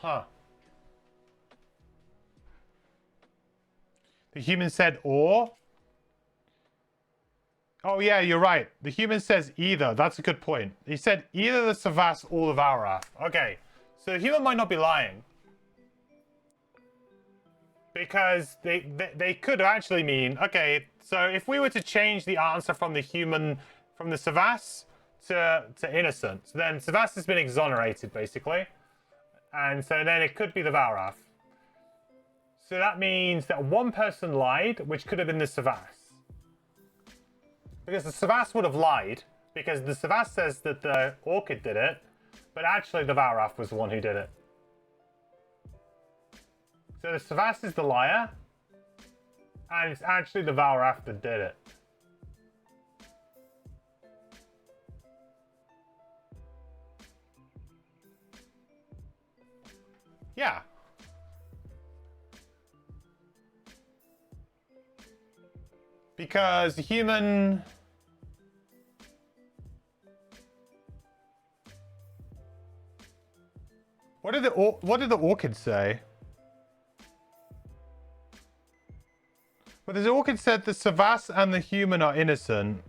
Huh. The human said or? Oh yeah, you're right. The human says either. That's a good point. He said either the Savas or the Valrath. Okay. So the human might not be lying. Because they could actually mean, okay, so if we were to change the answer from the human, from the Savas to innocent, then Savas has been exonerated, basically. And so then it could be the Valrath. So that means that one person lied, which could have been the Savas. Because the Savas would have lied, because the Savas says that the Orchid did it, but actually the Valrath was the one who did it. So the Savas is the liar, and it's actually the Valrath that did it. Yeah. Because the human... What did the Orchid say? Well, the Orchid said the Savas and the human are innocent.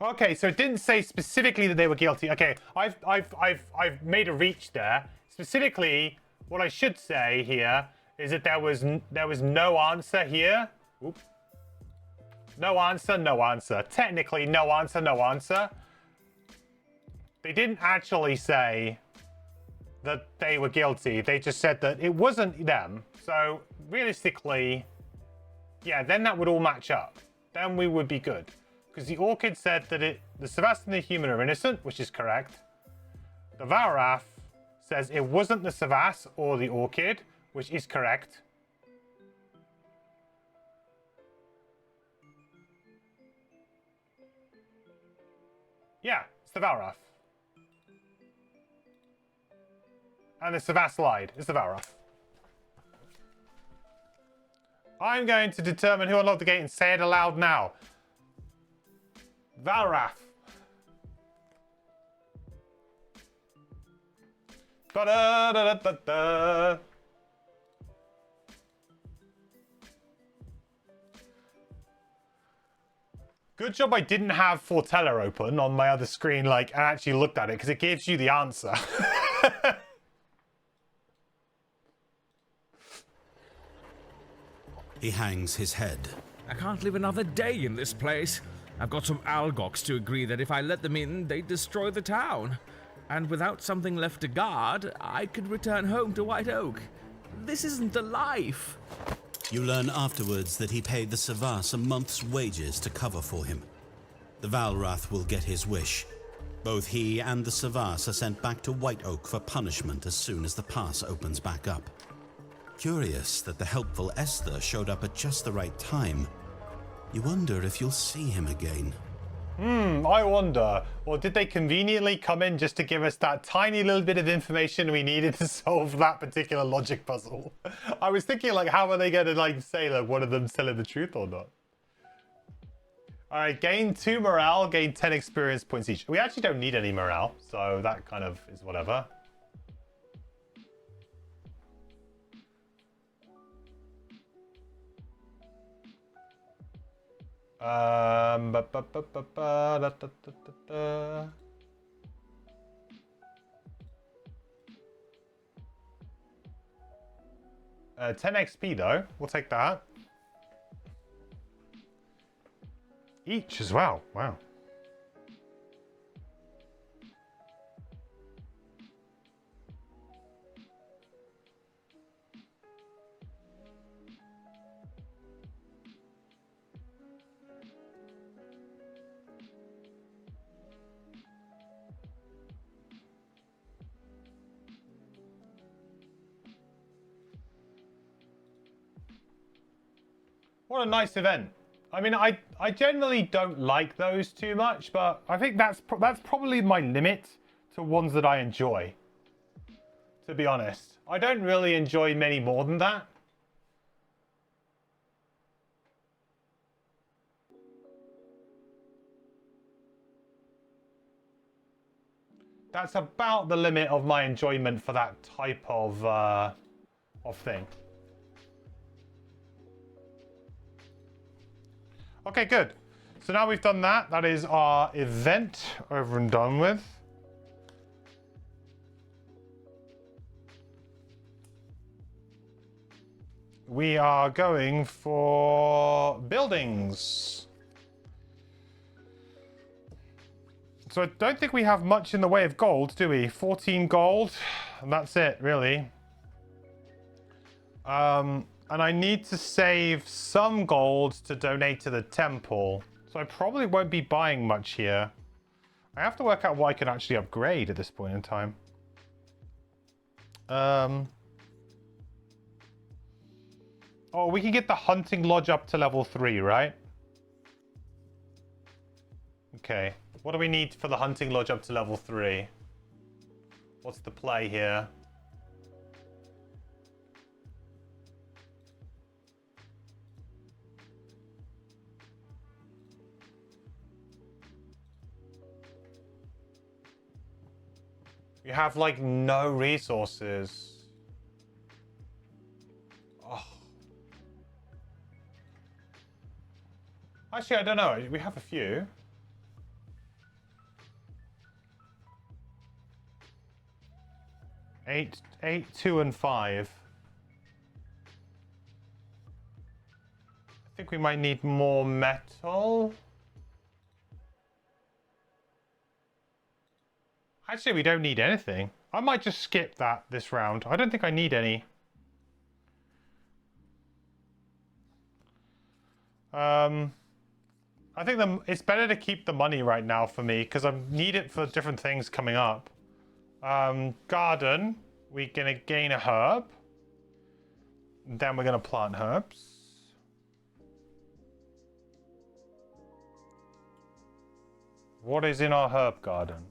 Okay, so it didn't say specifically that they were guilty. Okay, I've made a reach there. Specifically, what I should say here is that there was no answer here. Oop. No answer, no answer. Technically, no answer, no answer. They didn't actually say that they were guilty. They just said that it wasn't them. So realistically, yeah, then that would all match up. Then we would be good. Because the Orchid said that the Savas and the human are innocent, which is correct. The Valrath says it wasn't the Savas or the Orchid, which is correct. Yeah, it's the Valrath. And the Savas lied. It's the Valrath. I'm going to determine who unlocked the gate and say it aloud now. Valrath. Da-da-da-da-da-da. Good job I didn't have Fortella open on my other screen, like, and actually looked at it, because it gives you the answer. He hangs his head. I can't live another day in this place. I've got some Algox to agree that if I let them in, they'd destroy the town. And without something left to guard, I could return home to White Oak. This isn't a life. You learn afterwards that he paid the Savas a month's wages to cover for him. The Valrath will get his wish. Both he and the Savas are sent back to White Oak for punishment as soon as the pass opens back up. Curious that the helpful Esther showed up at just the right time. You wonder if you'll see him again. I wonder. Or did they conveniently come in just to give us that tiny little bit of information we needed to solve that particular logic puzzle? I was thinking, like, how are they going to, like, say, like, one of them telling the truth or not? All right, gain 2 morale, gain 10 experience points each. We actually don't need any morale, so that kind of is whatever. Ba, ba, ba, ba, ba, da, da, da, da, da. 10 XP though, we'll take that. Each as well, wow. What a nice event. I mean, I generally don't like those too much, but I think that's probably my limit to ones that I enjoy, to be honest. I don't really enjoy many more than that. That's about the limit of my enjoyment for that type of thing. Okay, good. So now we've done that. That is our event over and done with. We are going for buildings. So I don't think we have much in the way of gold, do we? 14 gold, and that's it, really. And I need to save some gold to donate to the temple. So I probably won't be buying much here. I have to work out what I can actually upgrade at this point in time. Oh, we can get the hunting lodge up to level 3, right? Okay. What do we need for the hunting lodge up to level 3? What's the play here? You have like no resources. Oh. Actually, I don't know. We have a few. 8, 2, and 5. I think we might need more metal. Actually, we don't need anything. I might just skip that this round. I don't think I need any. I think it's better to keep the money right now for me because I need it for different things coming up. Garden, we're gonna gain a herb. Then we're gonna plant herbs. What is in our herb garden?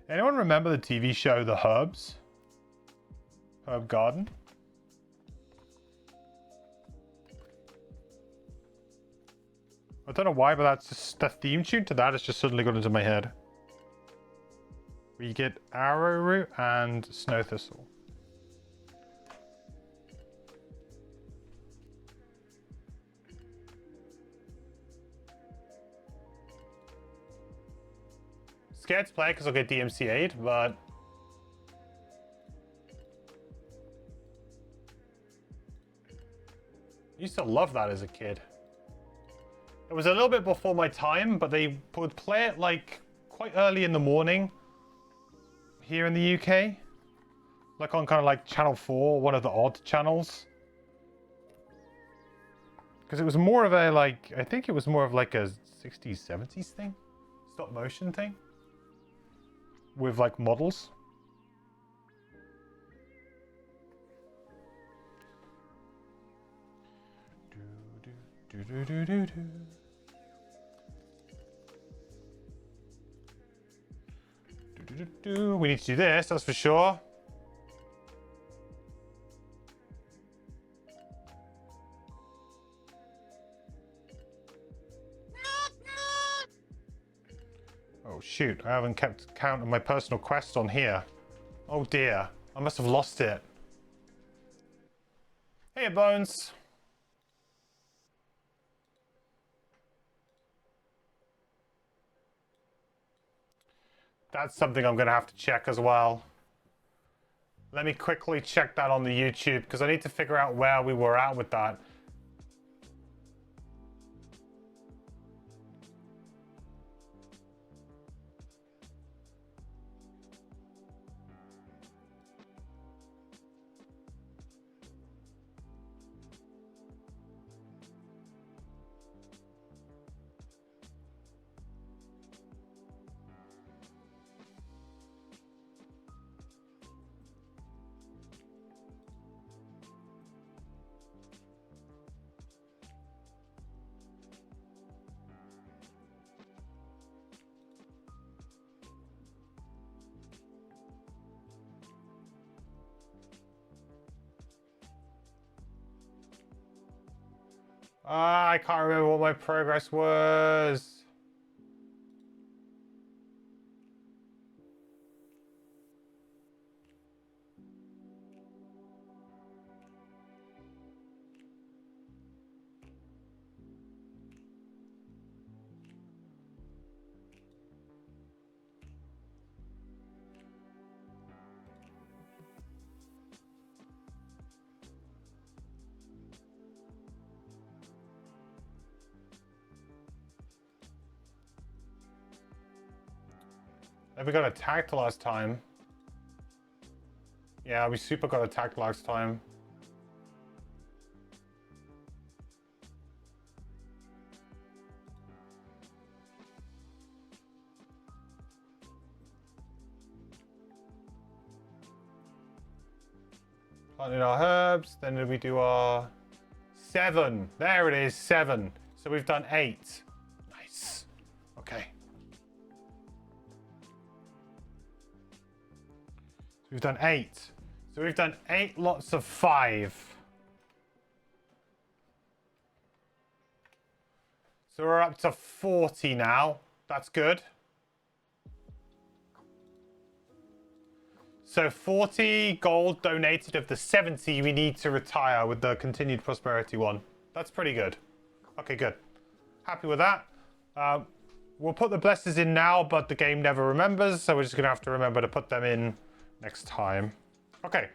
Anyone remember the TV show The Herbs? Herb Garden? I don't know why, but that's just the theme tune to that has just suddenly got into my head. We get arrowroot and snow thistle. Scared to play because I'll get DMCA'd, but I used to love that as a kid. It was a little bit before my time, but they would play it like quite early in the morning here in the UK. Like on kind of like Channel 4, one of the odd channels. Because it was more of a like, I think it was more of like a 60s, 70s thing. Stop motion thing. With like models. We need to do this, that's for sure. Oh shoot, I haven't kept count of my personal quest on here. Oh dear, I must have lost it. Hey Bones. That's something I'm going to have to check as well. Let me quickly check that on the YouTube because I need to figure out where we were at with that. I can't remember what my progress was. We got attacked last time. Yeah, we super got attacked last time. Planted our herbs, then did we do our 7? There it is, 7. So we've done 8. Nice. Okay. We've done 8. So we've done 8 lots of 5. So we're up to 40 now. That's good. So 40 gold donated of the 70 we need to retire with the continued prosperity one. That's pretty good. Okay, good. Happy with that. We'll put the blessers in now, but the game never remembers. So we're just going to have to remember to put them in next time. Okay.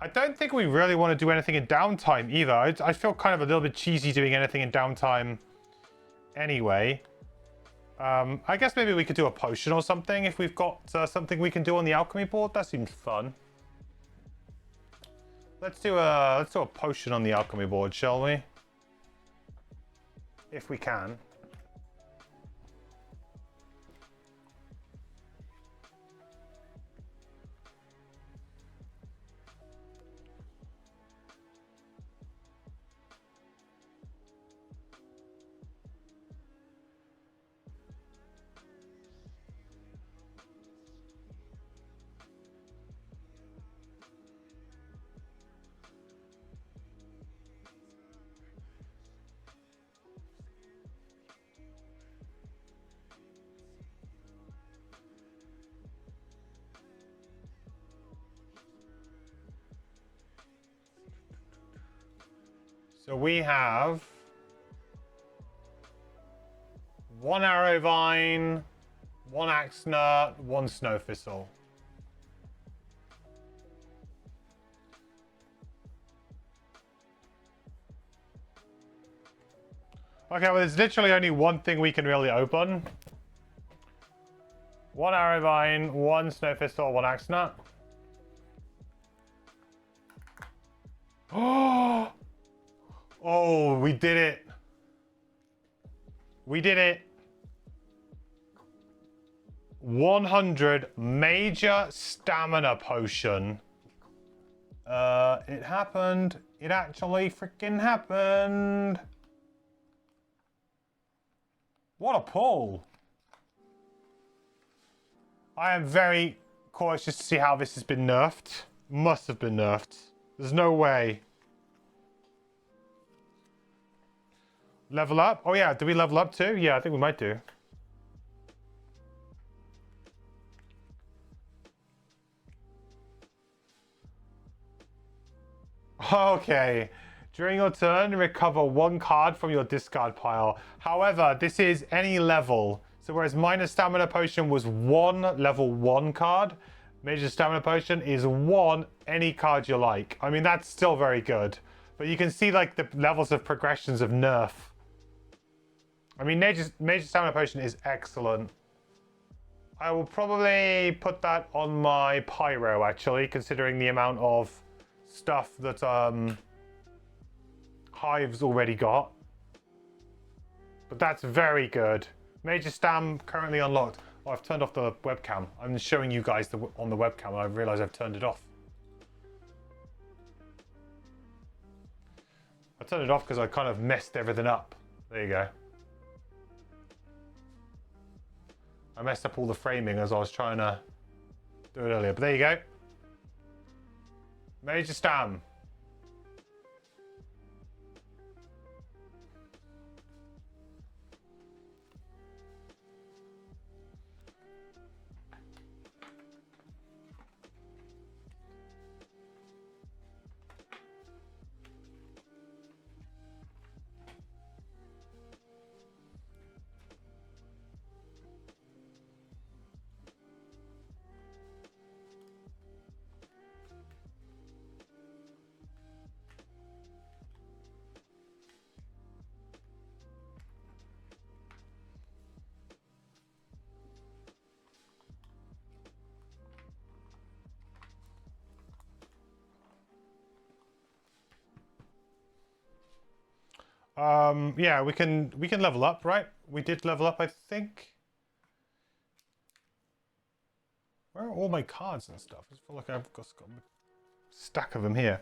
I don't think we really want to do anything in downtime either. I feel kind of a little bit cheesy doing anything in downtime anyway. I guess maybe we could do a potion or something if we've got something we can do on the alchemy board. That seems fun. Let's do a potion on the alchemy board, shall we? If we can. So we have 1 arrow vine, 1 axe nut, 1 snow thistle. Okay, well, there's literally only one thing we can really open. 1 arrow vine, 1 snow thistle, 1 axe nut. Oh, we did it. We did it. 100 major stamina potion. It happened. It actually freaking happened. What a pull. I am very cautious to see how this has been nerfed. Must have been nerfed. There's no way. Level up? Oh yeah, do we level up too? Yeah, I think we might do. Okay. During your turn, recover 1 card from your discard pile. However, this is any level. So whereas minor stamina potion was 1 level 1 card, major stamina potion is 1 any card you like. I mean, that's still very good. But you can see like the levels of progressions of nerf. I mean, major stamina potion is excellent. I will probably put that on my pyro, actually, considering the amount of stuff that Hive's already got. But that's very good. Major stam currently unlocked. Oh, I've turned off the webcam. I'm showing you guys on the webcam, and I realize I've turned it off. I turned it off because I kind of messed everything up. There you go. I messed up all the framing as I was trying to do it earlier. But there you go. Major stam. Yeah, we can level up, right? We did level up, I think. Where are all my cards and stuff? I feel like I've got a stack of them here.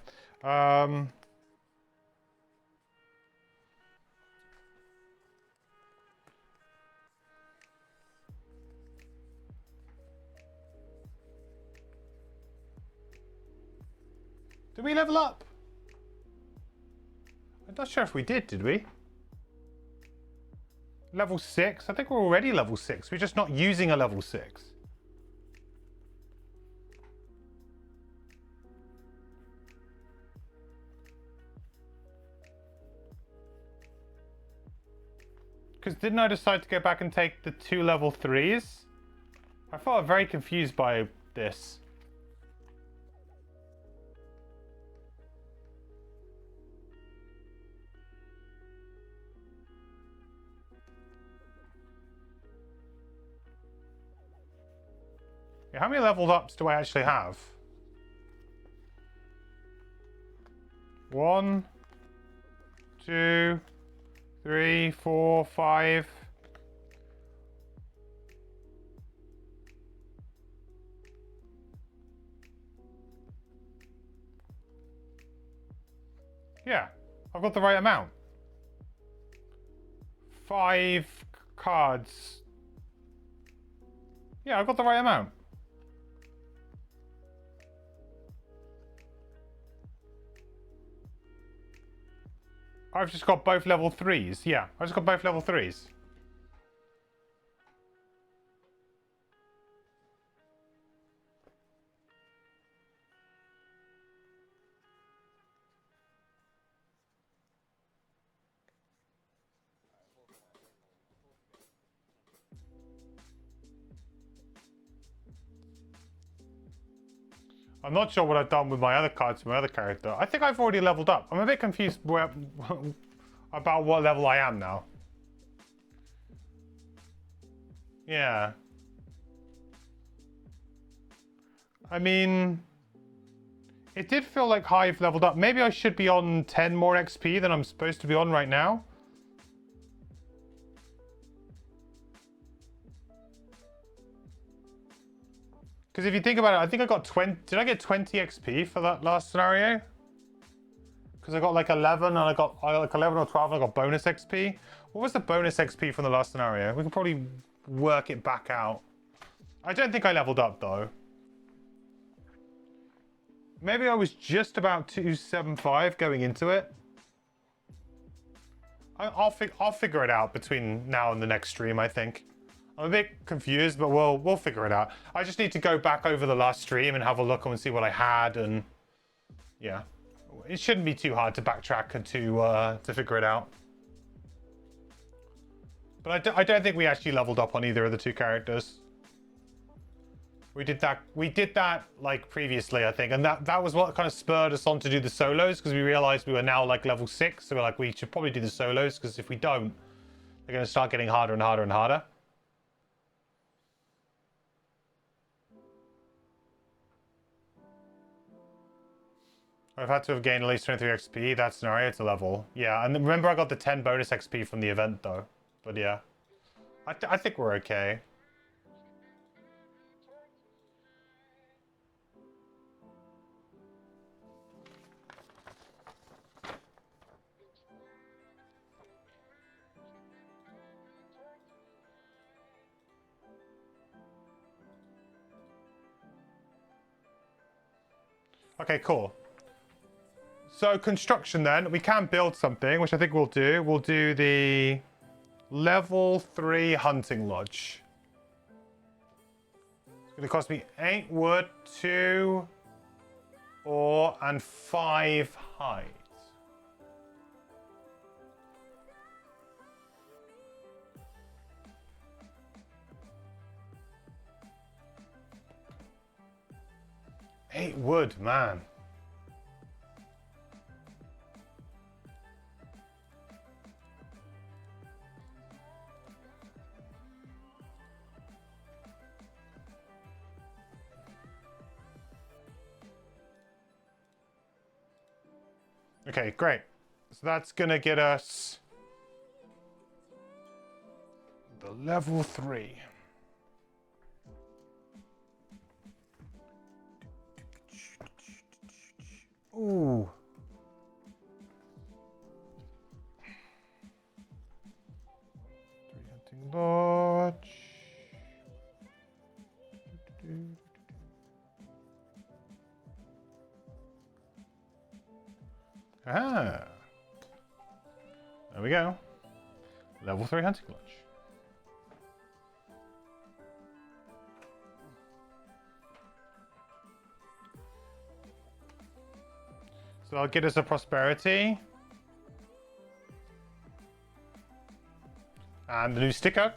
Did we level up? I'm not sure if we did we? Level 6? I think we're already level 6. We're just not using a level 6. Because didn't I decide to go back and take the 2 level 3s? I felt very confused by this. Yeah, how many leveled ups do I actually have? 1, 2, 3, 4, 5. Yeah, I've got the right amount. 5 cards. Yeah, I've got the right amount. I've just got both level 3s. Yeah, I've just got both level 3s. I'm not sure what I've done with my other cards for my other character. I think I've already leveled up. I'm a bit confused about what level I am now. Yeah. I mean, it did feel like I've leveled up. Maybe I should be on 10 more XP than I'm supposed to be on right now. Because if you think about it, I think I got 20. Did I get 20 XP for that last scenario? Because I got like 11 and I got like 11 or 12 and I got bonus XP. What was the bonus XP from the last scenario? We can probably work it back out. I don't think I leveled up though. Maybe I was just about 275 going into it. I'll figure it out between now and the next stream, I think. I'm a bit confused, but we'll figure it out. I just need to go back over the last stream and have a look and see what I had, and yeah, it shouldn't be too hard to backtrack and to figure it out. But I don't think we actually leveled up on either of the 2 characters. We did that like previously, I think, and that was what kind of spurred us on to do the solos, because we realized we were now like level 6, so we're like, we should probably do the solos, because if we don't, they're going to start getting harder and harder and harder. I've had to have gained at least 23 XP. That scenario to level. Yeah, and remember I got the 10 bonus XP from the event though. But yeah, I think we're okay. Okay, cool. So construction then, we can build something, which I think we'll do. We'll do the level 3 hunting lodge. It's going to cost me 8 wood, 2 ore, and 5 hide. Eight wood, man. Okay, great. So that's gonna get us the level 3. Ooh. Hunting Lodge. Ah. There we go. Level 3 Hunting Lodge. So I'll get us a prosperity. And the new sticker.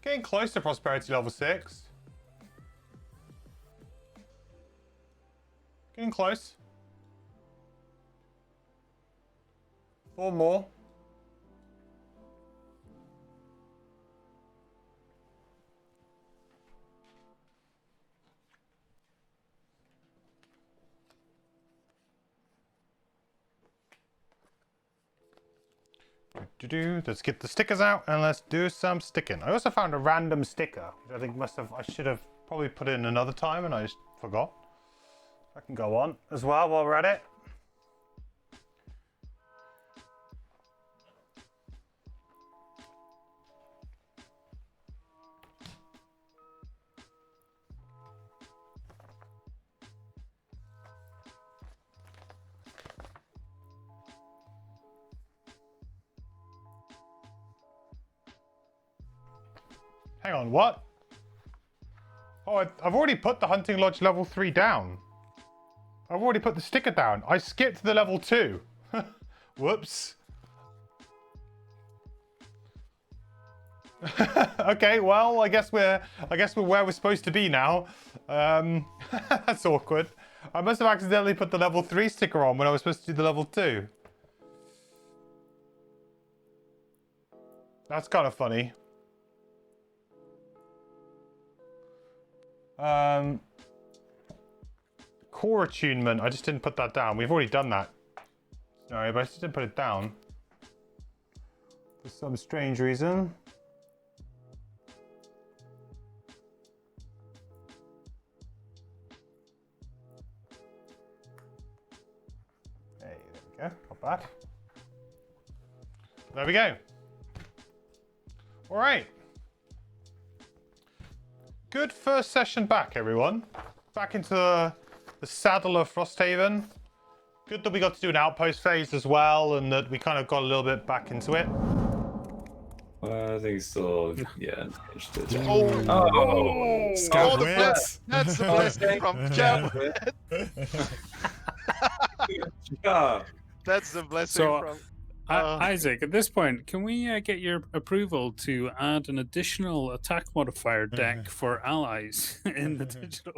Getting close to prosperity level 6. Getting close. 4 more. Let's get the stickers out and let's do some sticking. I also found a random sticker, which I think I should have probably put in another time and I just forgot. I can go on as well while we're at it. Hang on, what? Oh, I've already put the Hunting Lodge level 3 down. I've already put the sticker down. I skipped the level 2. Whoops. Okay, well, I guess we're where we're supposed to be now. That's awkward. I must have accidentally put the level 3 sticker on when I was supposed to do the level 2. That's kind of funny. Core attunement, I just didn't put that down. We've already done that. Sorry, but I just didn't put it down. For some strange reason. Hey, there we go. Not bad. There we go. All right. Good first session back, everyone. Back into the saddle of Frosthaven. Good that we got to do an outpost phase as well, and that we kind of got a little bit back into it. I think it's still, yeah. Oh, Scout that's the blessing from Jam. Yeah. That's the blessing from. Isaac, at this point, can we get your approval to add an additional attack modifier deck for allies in the digital